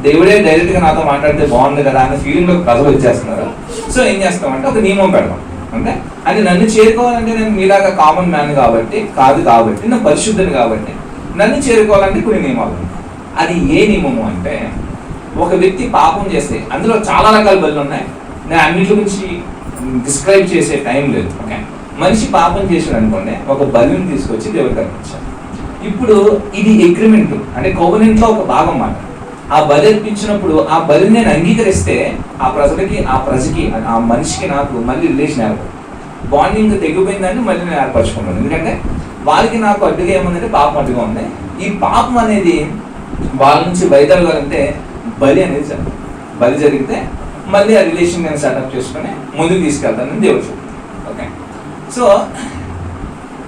దేవుడే డైరెక్ట్గా నాతో మాట్లాడితే బాగుంది కదా అనే ఫీలింగ్లో ప్రజలు వచ్చేస్తున్నారు. సో ఏం చేస్తామంటే ఒక నియమం పెడతాం. అంటే అది నన్ను చేరుకోవాలంటే నేను మీలాగా కామన్ మ్యాన్ కాదు కాబట్టి నేను పరిశుద్ధుని కాబట్టి నన్ను చేరుకోవాలంటే కొన్ని నియమాలు. అది ఏ నియమము అంటే, ఒక వ్యక్తి పాపం చేస్తే, అందులో చాలా రకాల బలులు ఉన్నాయి, నేను అన్నిటి గురించి డిస్క్రైబ్ చేసే టైం లేదు. ఓకే, మనిషి పాపం చేసాడు అనుకోండి, ఒక బలిని తీసుకొచ్చి దేవుడికి అర్పించాలి. ఇప్పుడు ఇది అగ్రిమెంట్ అంటే కోవెనెంట్లో ఒక భాగం మాట. ఆ బలి అర్పించినప్పుడు ఆ బలిని నేను అంగీకరిస్తే ఆ ప్రజకి ఆ మనిషికి నాకు మళ్ళీ రిలేషన్ ఏర్పడు, బాండింగ్ తెగిపోయిందని మళ్ళీ నేను ఏర్పరచుకుంటాను. ఎందుకంటే వాళ్ళకి నాకు అడ్డుగా ఏముందంటే పాపం అడ్డుగా ఉంది. ఈ పాపం అనేది వాళ్ళ నుంచి బయటపడాలంటే బలి అనేది జరుగుతుంది. బలి జరిగితే మళ్ళీ ఆ రిలేషన్ నేను సెటప్ చేసుకుని ముందుకు తీసుకెళ్తానని దేవుడు చెప్తాను. ఓకే, సో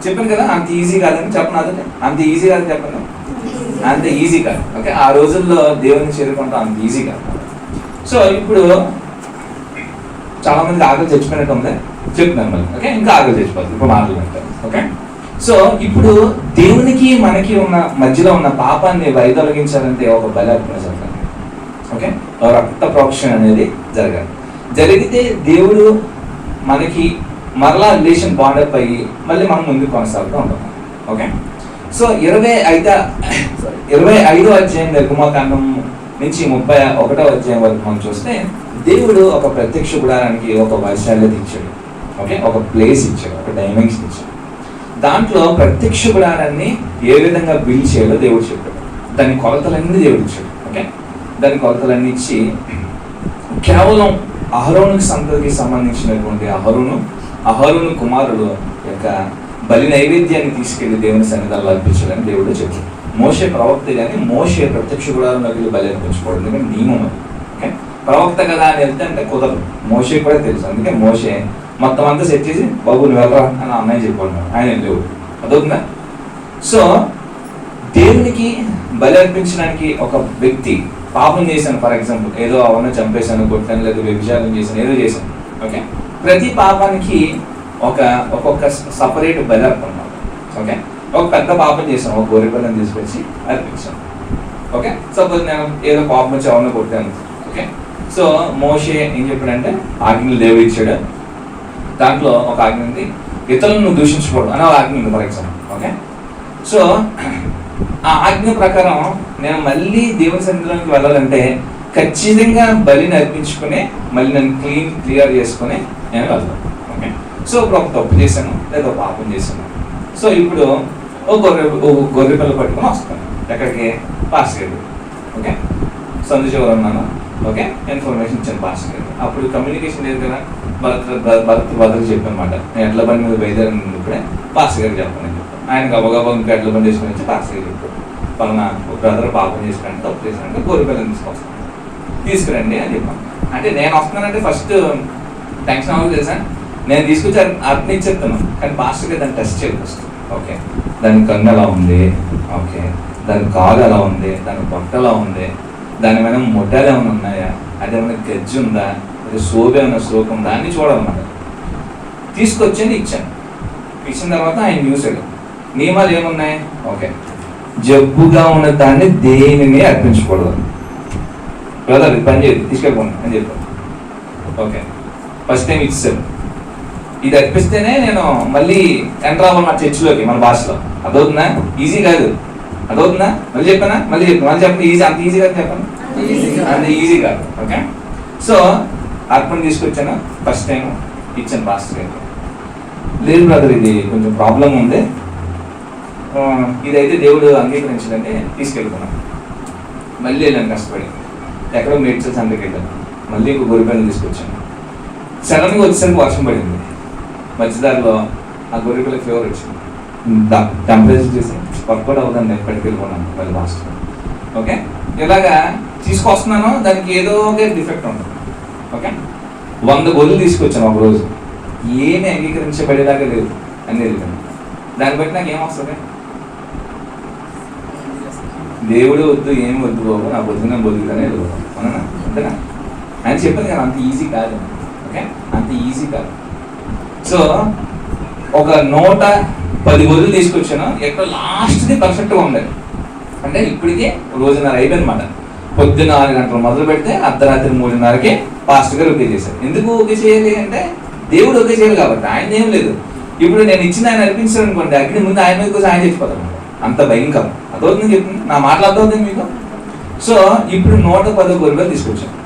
చెప్పాను కదా అంత ఈజీ కాదని చెప్పను, అదే అంత ఈజీ కాదు చెప్పండి, అంత ఈజీ కాదు. ఓకే, ఆ రోజుల్లో దేవుని చేరుకుంటాం, అంత ఈజీ కాదు. సో ఇప్పుడు చాలా మందికి ఆకలి చచ్చిపోయినట్టు ఉంది, చెప్తున్నాను మళ్ళీ. ఓకే, ఇంకా ఆకలి చచ్చిపోతుంది ఇప్పుడు మాట్లాడుతారు. ఓకే, సో ఇప్పుడు దేవునికి మనకి ఉన్న మధ్యలో ఉన్న పాపాన్ని వైదొలగించాలంటే ఒక బలి అర్పణ జరగాలి. ఓకే, రక్త ప్రోక్షణ అనేది జరగాలి. జరిగితే దేవుడు మనకి మరలా రిలేషన్ బాండప్ అయ్యి మళ్ళీ మనం ముందుకు కొనసాగుతూ ఉంటాం. ఓకే, సో 25వ అధ్యాయం నిర్గమాకాండం నుంచి 31వ అధ్యాయం వరకు మనం చూస్తే దేవుడు ఒక ప్రత్యక్ష గుడారానికి ఒక వైశాల్యత ఇచ్చాడు. ఓకే, ఒక ప్లేస్ ఇచ్చాడు, ఒక డైమెన్షన్ ఇచ్చాడు. దాంట్లో ప్రత్యక్ష గుడారాన్ని ఏ విధంగా బిల్డ్ చేయాలో దేవుడు చెప్పాడు. దాని కొలతలన్నీ దేవుడు ఇచ్చాడు. ఓకే, దాని కొలతలన్నీ ఇచ్చి కేవలం అహరోనుకి సంతతికి సంబంధించినటువంటి అహరోను కుమారుడు యొక్క బలి నైవేద్యాన్ని తీసుకెళ్లి దేవుని సన్నిధానంలో అర్పించాలని దేవుడు చెప్పాడు. మోషే ప్రవక్త కానీ మోషే ప్రత్యక్ష గుడారంలోకి వెళ్ళి బలి అర్పించుకోవడం ఎందుకంటే నియమం అది. ఓకే, ప్రవక్త కదా అని వెళ్తే అంటే కుదరదు, మోషే కూడా తెలుసు. అందుకే మోషే మొత్తం అంతా సెట్ చేసి బాబు నువ్వు వెళ్ళరా అని అన్నయ్య చెప్పాడు, ఆయన లేవు. అదవుతుందా? సో దేవునికి బలి అర్పించడానికి ఒక వ్యక్తి పాపం చేశాను, ఫర్ ఎగ్జాంపుల్ ఏదో అవన్నీ చంపేశాను, కొట్టాను, లేదా వ్యభిచారం చేశాను, ఏదో చేశాను. ఓకే, ప్రతి పాపానికి ఒక్కొక్క సపరేట్ బలి అర్పణ. ఓకే, ఒక పెద్ద పాపం చేశాను, ఒక గొర్రె పిల్లని తీసుకొచ్చి అర్పించాను. ఓకే, సపోజ్ నేను ఏదో పాపం వచ్చి అవన్నీ కొట్టాను. ఓకే, సో మోషే ఏం చెప్పాడంటే ఆజ్ఞలు దేవుడు ఇచ్చాడు. దాంట్లో ఒక ఆజ్ఞ ఉంది, ఇతరులను నువ్వు దూషించకూడదు అనే ఒక ఆజ్ఞ ఉంది ఫర్ ఎగ్జాంపుల్. ఓకే, సో ఆ ఆజ్ఞ ప్రకారం నేను మళ్ళీ దేవుని సన్నిధిలోకి వెళ్ళాలంటే ఖచ్చితంగా బలిని అర్పించుకుని మళ్ళీ నేను క్లియర్ చేసుకుని నేను వెళ్తాను. ఓకే, సో ఇప్పుడు ఒక తప్పు చేశాను లేదా ఒక పాపం చేశాను. సో ఇప్పుడు ఒక గొర్రె పిల్ల పట్టుకొని వస్తాను ఎక్కడికి, పాస్టర్ గారు. ఓకే, సందు చివరి ఉన్నాను. ఓకే, ఇన్ఫర్మేషన్ ఇచ్చాను పాస్టర్ గారు. అప్పుడు కమ్యూనికేషన్ లేదు కదా, భర్తకు చెప్పానమాట, నేను ఎడ్ల బండి మీద బయలుదేరాను ఇప్పుడే పాస్టర్ గారికి చెప్పాను. ఆయన గబగబా ఇంకా ఎడ్ల బండి చేసుకుని వచ్చి పాస్టర్ గారు చెప్పారు, పలానా ఒక బ్రదర్ పాపం చేసినట్టు తప్పు చేసినట్టు గొర్రె పిల్లని తీసుకురండి అని చెప్పాను. అంటే నేను వస్తున్నానంటే ఫస్ట్ టెన్షన్ అవ్వదు తెలుసా, నేను తీసుకొచ్చి అర్థం ఇచ్చేస్తాను, కానీ పాస్టర్గా దాన్ని టెస్ట్ చేయాలి ఫస్ట్. ఓకే, దాని కన్ను ఎలా ఉంది, ఓకే దాని కాలు ఎలా ఉంది, దాని పొట్ట ఎలా ఉంది, దాని మీద మొట్టాలు ఏమైనా ఉన్నాయా, అదేమైనా గజ్జి ఉందా, అది సోపు ఏమైనా సోకు ఉందా అని చూడాలన్నమాట. తీసుకొచ్చింది ఇచ్చాను. ఇచ్చిన తర్వాత ఆయన చూసాడు నియమాలు ఏమున్నాయి. ఓకే, జబ్బుగా ఉన్న దాన్ని దేనిని అర్పించకూడదు, బ్రదర్ పని చేయదు తీసుకెళ్ళిపోండి అని చెప్పాను. ఓకే, ఫస్ట్ టైం ఇచ్చారు. ఇది అర్పిస్తేనే నేను మళ్ళీ ఎంటర్ అవ్వాలి మా చర్చిలోకి మన భాషలో. అదవుతుందా? ఈజీ కాదు. అదవుతుందా? మళ్ళీ చెప్పానా? మళ్ళీ చెప్పండి ఈజీ, అంత ఈజీ కాదు చెప్పండి, అంత ఈజీ కాదు. ఓకే, సో అర్పణ తీసుకొచ్చాను, ఫస్ట్ టైం ఇచ్చాను పాస్టర్ గారికి. లేదు బ్రదర్ ఇది కొంచెం ప్రాబ్లం ఉంది, ఇదైతే దేవుడు అంగీకరించడంటే తీసుకెళ్ళిపోయినాను. మళ్ళీ వెళ్ళాను కష్టపడి, ఎక్కడో మేడ్చల్ సంతకి వెళ్ళాను, మళ్ళీ ఇంకో గొర్రెపిల్లని తీసుకొచ్చాను. సడన్గా వచ్చేసరికి వర్షం పడింది. మధ్యదారిలో ఆ గొర్రెపిల్లకి ఫీవర్ వచ్చింది. టెంపరేచర్ చూసి వర్కౌట్ అవుతుంది, ఎప్పటికి వెళ్ళిపోయినాను మళ్ళీ లాస్ట్. ఓకే, ఇలాగా తీసుకొస్తున్నాను, దానికి ఏదో ఒక డిఫెక్ట్ ఉంటుంది. ఓకే, 100 గొర్రెలు తీసుకొచ్చాను ఒక రోజు, ఏమి అంగీకరించబడేలాగా లేదు అని వెళ్ళిపోయాను. దాన్ని బట్టి నాకు ఏమొస్తుంది? దేవుడు వద్దు, ఏం వద్దు బాబు, నా వద్దు, నేను బతుకుతానే వెళ్ళిపోతాను. అవునా? అంతేనా? ఆయన చెప్పాను కదా, అంత ఈజీ కాదు. ఓకే, అంత ఈజీ కాదు. సో ఒక 110 గొర్రెలు తీసుకొచ్చాను, ఎక్కడ లాస్ట్ది పర్ఫెక్ట్గా ఉండేది. అంటే ఇప్పటికే రోజున్నర అయిపోయిందన్నమాట. పొద్దున్న 6 గంటలు మొదలు పెడితే అర్ధరాత్రి 3:30కి పాస్టర్ గారు ఓకే చేశారు. ఎందుకు ఓకే చేయాలి అంటే దేవుడు ఓకే చేయాలి కాబట్టి, ఆయన ఏం లేదు. ఇప్పుడు నేను ఇచ్చిన ఆయన అనిపించాను అనుకోండి, అగ్ని ముందు ఆయన మీద కోసం ఆయన చచ్చిపోతాను. అంత భయంకరం. అదవుతుంది చెప్తుంది, నా మాటలు అర్థమవుతుంది మీకు. సో ఇప్పుడు 110 గొర్రెలు తీసుకొచ్చాను.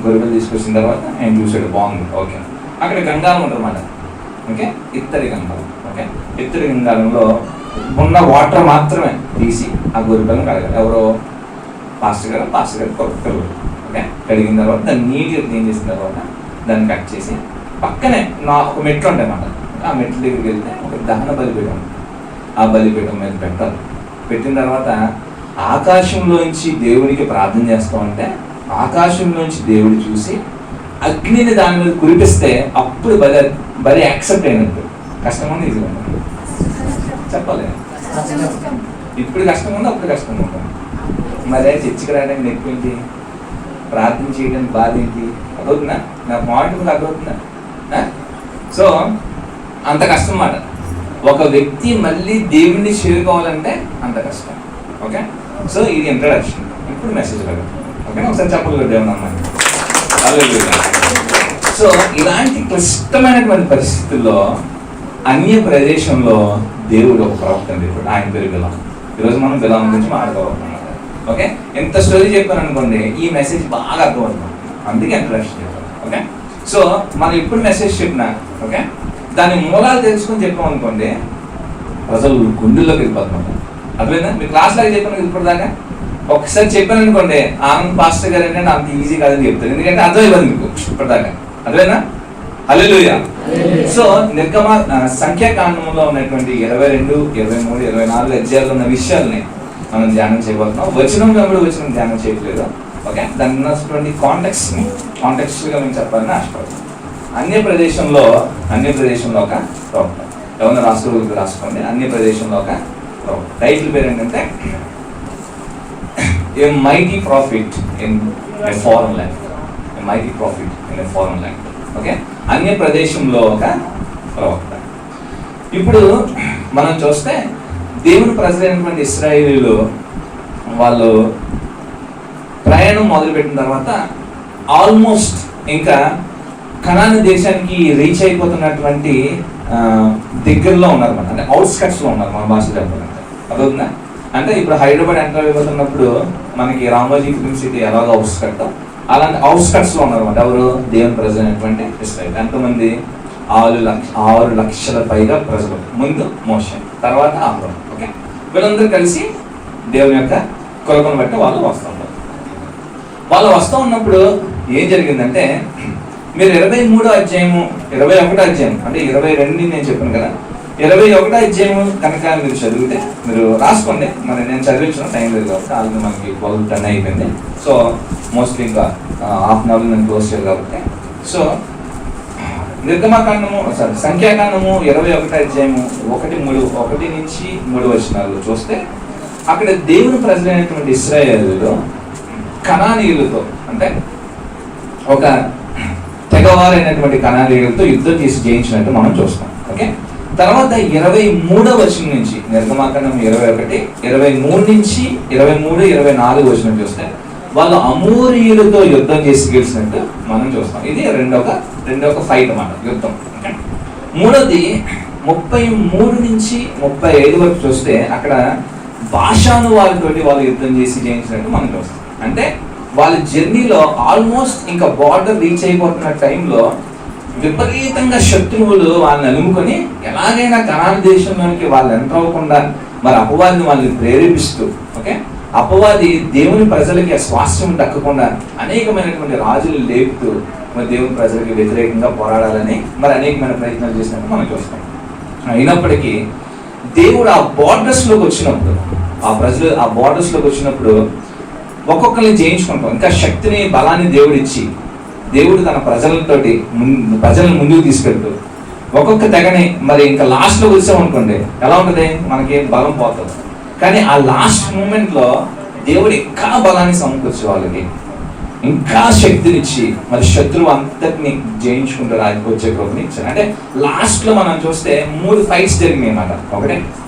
గొర్రెలు తీసుకొచ్చిన తర్వాత ఆయన చూసాడు, బాగుంది. ఓకే, అక్కడ గంగాలం ఉంటుంది అన్నమాట. ఓకే, ఇత్తడి గంగాలం. ఓకే, ఇత్తడి గంగాలంలో ఉన్న వాటర్ మాత్రమే తీసి ఆ గొర్రెలను కడగాలి. ఎవరో పాస్టర్ గారు కొత్తలు. ఓకే, కడిగిన తర్వాత దాన్ని నీట్గా క్లీన్ చేసిన తర్వాత దాన్ని కట్ చేసి పక్కనే ఒక మెట్లు ఉంటాయి అన్నమాట. ఆ మెట్ల దగ్గరికి వెళ్తే ఒక దహన బలిపీఠం, ఆ బలిపీఠం మీద పెట్టాలి. పెట్టిన తర్వాత ఆకాశంలోంచి దేవునికి ప్రార్థన చేస్తామంటే ఆకాశంలోంచి దేవుడు చూసి అగ్నిని దాని మీద కురిపిస్తే అప్పుడు బలి యాక్సెప్ట్ అయినట్టు. కష్టం ఉంది, ఈజీగా ఉంది చెప్పాలి. ఇప్పుడు కష్టం ఉంది, అప్పుడు కష్టం ఉంది. మరి చర్చికి రావడానికి ఎక్కువ ఏంటి, ప్రార్థన చేయడానికి బాధ ఏంటి? అదవుతుందా? నా పాయింట్ కూడా అర్థమవుతుందా? సో అంత కష్టం మాట. ఒక వ్యక్తి మళ్ళీ దేవుణ్ణి చేరుకోవాలంటే అంత కష్టం. ఓకే, సో ఇది ఇంట్రడక్షన్. ఇప్పుడు మెసేజ్ కదా. ఓకే, ఒకసారి చెప్పలేదు దేవుని అమ్మాయి. సో ఇలాంటి క్లిష్టమైనటువంటి పరిస్థితుల్లో అన్య ప్రదేశంలో దేవుడు ఒక ప్రవక్తని దేవుడు, ఆయన పేరు బిలాము. ఈరోజు మనం బిలాము గురించి మాట్లాడుకోవాలి. ఓకే, ఎంత స్టోరీ చెప్పాను అనుకోండి, ఈ మెసేజ్ బాగా అర్థమవుతుంది. అందుకే ఇంట్రడక్షన్ చెప్పాను. ఓకే, సో మనం ఇప్పుడు మెసేజ్ చెప్పినా ఓకే, దాని మూలాలు తెలుసుకొని చెప్పాం అనుకోండి, అసలు గుండెల్లోకి వెళ్ళిపోతున్నాం. అర్థమైందా? మీ క్లాస్ లాగా చెప్పాను ఇప్పటిదాకా. ఒకసారి చెప్పాను అనుకోండి, ఆనంద్ పాస్టర్ గారు అంటే అంత ఈజీ కాదని చెప్తారు, ఎందుకంటే అర్థమైపోయింది మీకు ఇప్పటిదాకా. అర్థమైనా? హల్లెలూయా. సో సంఖ్యాకాండంలో ఉన్నటువంటి 22, 23, 24 అధ్యాయాలు ఉన్న విషయాల్ని మనం ధ్యానం చేయబోతున్నాం. వచనం వెంబడి వచనం ధ్యానం చేయట్లేదు. ఓకే, దాని ఉన్నటువంటి కాంటెక్స్ట్గా మేము చెప్పాలని ఆశపడుతున్నాం. అన్య ప్రదేశంలో ఒక ప్రవక్త. ఎవరైనా రాసుకోండి. అన్య ప్రదేశంలో ఒక ప్రవక్త. టైటిల్ పేరు ఏంటంటే ఏ mighty profit in a foreign land. A mighty profit in a foreign land. Okay, అన్య ప్రదేశంలో ఒక ప్రవక్త. ఇప్పుడు మనం చూస్తే దేవుని ప్రజలైనటువంటి ఇశ్రాయేలీలు వాళ్ళు ప్రయాణం మొదలుపెట్టిన తర్వాత ఆల్మోస్ట్ ఇంకా కనాను దేశానికి రీచ్ అయిపోతున్నటువంటి దగ్గరలో ఉన్నారన్నమాట. అంటే అవుట్స్కట్స్లో ఉన్నారు మన భాష చెప్పాలంటే. అదవుతుందా? అంటే ఇప్పుడు హైదరాబాద్ ఎంటర్ అయిపోతున్నప్పుడు మనకి రామోజీ ఫిల్మ్ సిటీ ఎలాగో అవుట్స్కట్, అలాంటి అవుట్స్కట్స్లో ఉన్నారన్నమాట. ఎవరు? దేవుని ప్రజలైనటువంటి ఇశ్రాయేలు. ఎంతమంది? 6 లక్షల పైగా ప్రజలు. ముందు మోషే, తర్వాత అబ్రహాము. ఓకే, వీళ్ళందరూ కలిసి దేవుని యొక్క కొలకను బట్టి వాళ్ళు వస్తూ ఉంటారు. వాళ్ళు వస్తూ ఉన్నప్పుడు ఏం జరిగిందంటే, మీరు 23వ అధ్యాయము 21వ అధ్యాయం అంటే 22 నేను చెప్పాను కదా, 21వ అధ్యాయము కనుక మీరు చదివితే, మీరు రాసుకోండి. మరి నేను చదివించిన టైం లేదు కాబట్టి ఆల్రెడీ మనకి 12:10 అయిపోయింది. సో మోస్ట్లీ ఇంకా హాఫ్ అన్ అవర్ నేను క్లోజ్ చేయాలి కాబట్టి. సో సంఖ్యాకాండము 21వ అధ్యాయము 1 నుంచి 3 వచనాలు చూస్తే, అక్కడ దేవుని ప్రజలైనటువంటి ఇశ్రాయేలులో కనానీయులతో, అంటే ఒక తెగవారైనటువంటి కనానీయులతో యుద్ధం చేసి జయించినట్టు మనం చూస్తాం. ఓకే, తర్వాత 23వ వచనం నుంచి నిర్గమాకాండం 21, 23 నుంచి 23, 24 వచనం చూస్తే వాళ్ళు అమోరీయులతో యుద్ధం చేసి గెలిచినట్టు మనం చూస్తాం. ఇది రెండొక ఫైట్ అన్నమాట, యుద్ధం. ఓకే, మూడోది 33 నుంచి 35 వరకు చూస్తే అక్కడ భాషాను వాళ్ళతోటి వాళ్ళు యుద్ధం చేసి జయించినట్టు మనం చూస్తాం. అంటే వాళ్ళ జర్నీలో ఆల్మోస్ట్ ఇంకా బార్డర్ రీచ్ అయిపోతున్న టైంలో విపరీతంగా శత్రువులు వాళ్ళని అలుముకొని ఎలాగైనా కనాన్ దేశంలోనికి వాళ్ళు ఎంటర్ అవ్వకుండా మరి అపవాదిని వాళ్ళని ప్రేరేపిస్తూ, ఓకే, అపవాది దేవుని ప్రజలకి ఆ స్వాస్థ్యం దక్కకుండా అనేకమైనటువంటి రాజులు లేపుతూ మరి దేవుని ప్రజలకి వ్యతిరేకంగా పోరాడాలని మరి అనేకమైన ప్రయత్నాలు చేసినట్టు మనం చూస్తాం. అయినప్పటికీ దేవుడు ఆ బార్డర్స్లోకి వచ్చినప్పుడు, ఆ ప్రజలు ఆ బార్డర్స్లోకి వచ్చినప్పుడు ఒక్కొక్కరిని జయించుకుంటాం. ఇంకా శక్తిని, బలాన్ని దేవుడు తన ప్రజలను ముందుకు తీసుకెళ్తూ ఒక్కొక్క తెగని మరి ఇంకా లాస్ట్లో వచ్చామనుకోండి ఎలా ఉంటుంది, మనకి బలం పోతుంది. కానీ ఆ లాస్ట్ మూమెంట్లో దేవుడు ఇంకా బలాన్ని సమకూర్చే వాళ్ళకి ఇంకా శక్తినిచ్చి మరి శత్రువు అంతటిని జయించుకుంటూ వచ్చే కృపని ఇచ్చారు. అంటే లాస్ట్లో మనం చూస్తే 3 ఫైట్స్ జరిగినాయి అన్నమాట.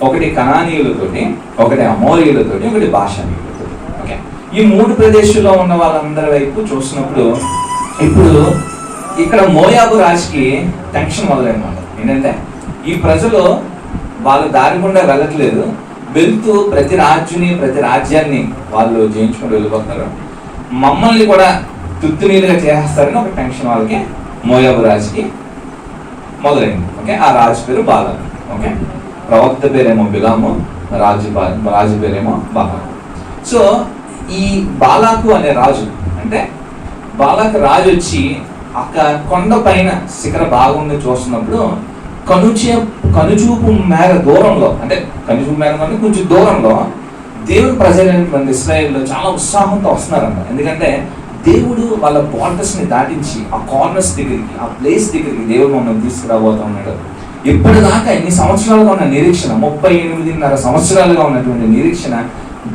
ఒకటి కనానీయులతోటి, ఒకటి అమోరీయులతోటి, ఒకటి భాషానీయులతోటి. ఓకే, ఈ 3 ప్రదేశాల్లో ఉన్న వాళ్ళందరి వైపు చూసినప్పుడు ఇప్పుడు ఇక్కడ మోయాబు రాజుకి టెన్షన్ మొదలైనమాట. ఏంటంటే ఈ ప్రజలు వాళ్ళ దారి గుండా వెళ్ళట్లేదు, వెళ్తూ ప్రతి రాజ్యాన్ని వాళ్ళు జయించుకుంటూ వెళ్ళిపోతున్నారు, మమ్మల్ని కూడా తుత్తునీలుగా చేస్తారని ఒక టెన్షన్ వాళ్ళకి మోయాబు రాజుకి మొదలైంది. ఓకే, ఆ రాజు పేరు బాలాకు. ఓకే, ప్రవక్త పేరేమో బిలాము, రాజు పేరేమో బాలాకు. సో ఈ బాలాకు అనే రాజు అంటే బాలాకు రాజు వచ్చి అక్కడ కొండ పైన శిఖర భాగంలో చూస్తున్నప్పుడు కనుచూపు మేర దూరంలో, అంటే కనుచూపు మేర అంటే కొంచెం దూరంలో దేవుని ప్రజలైనటువంటి ఇశ్రాయేల్లో చాలా ఉత్సాహంతో వస్తున్నారన్న. ఎందుకంటే దేవుడు వాళ్ళ బార్డర్స్ని దాటించి ఆ కార్నర్స్ దగ్గరికి, ఆ ప్లేస్ దగ్గరికి దేవుడు మమ్మల్ని తీసుకురాబోతా ఉన్నాడు. ఇప్పటిదాకా ఇన్ని సంవత్సరాలుగా ఉన్న నిరీక్షణ, 38.5 సంవత్సరాలుగా ఉన్నటువంటి నిరీక్షణ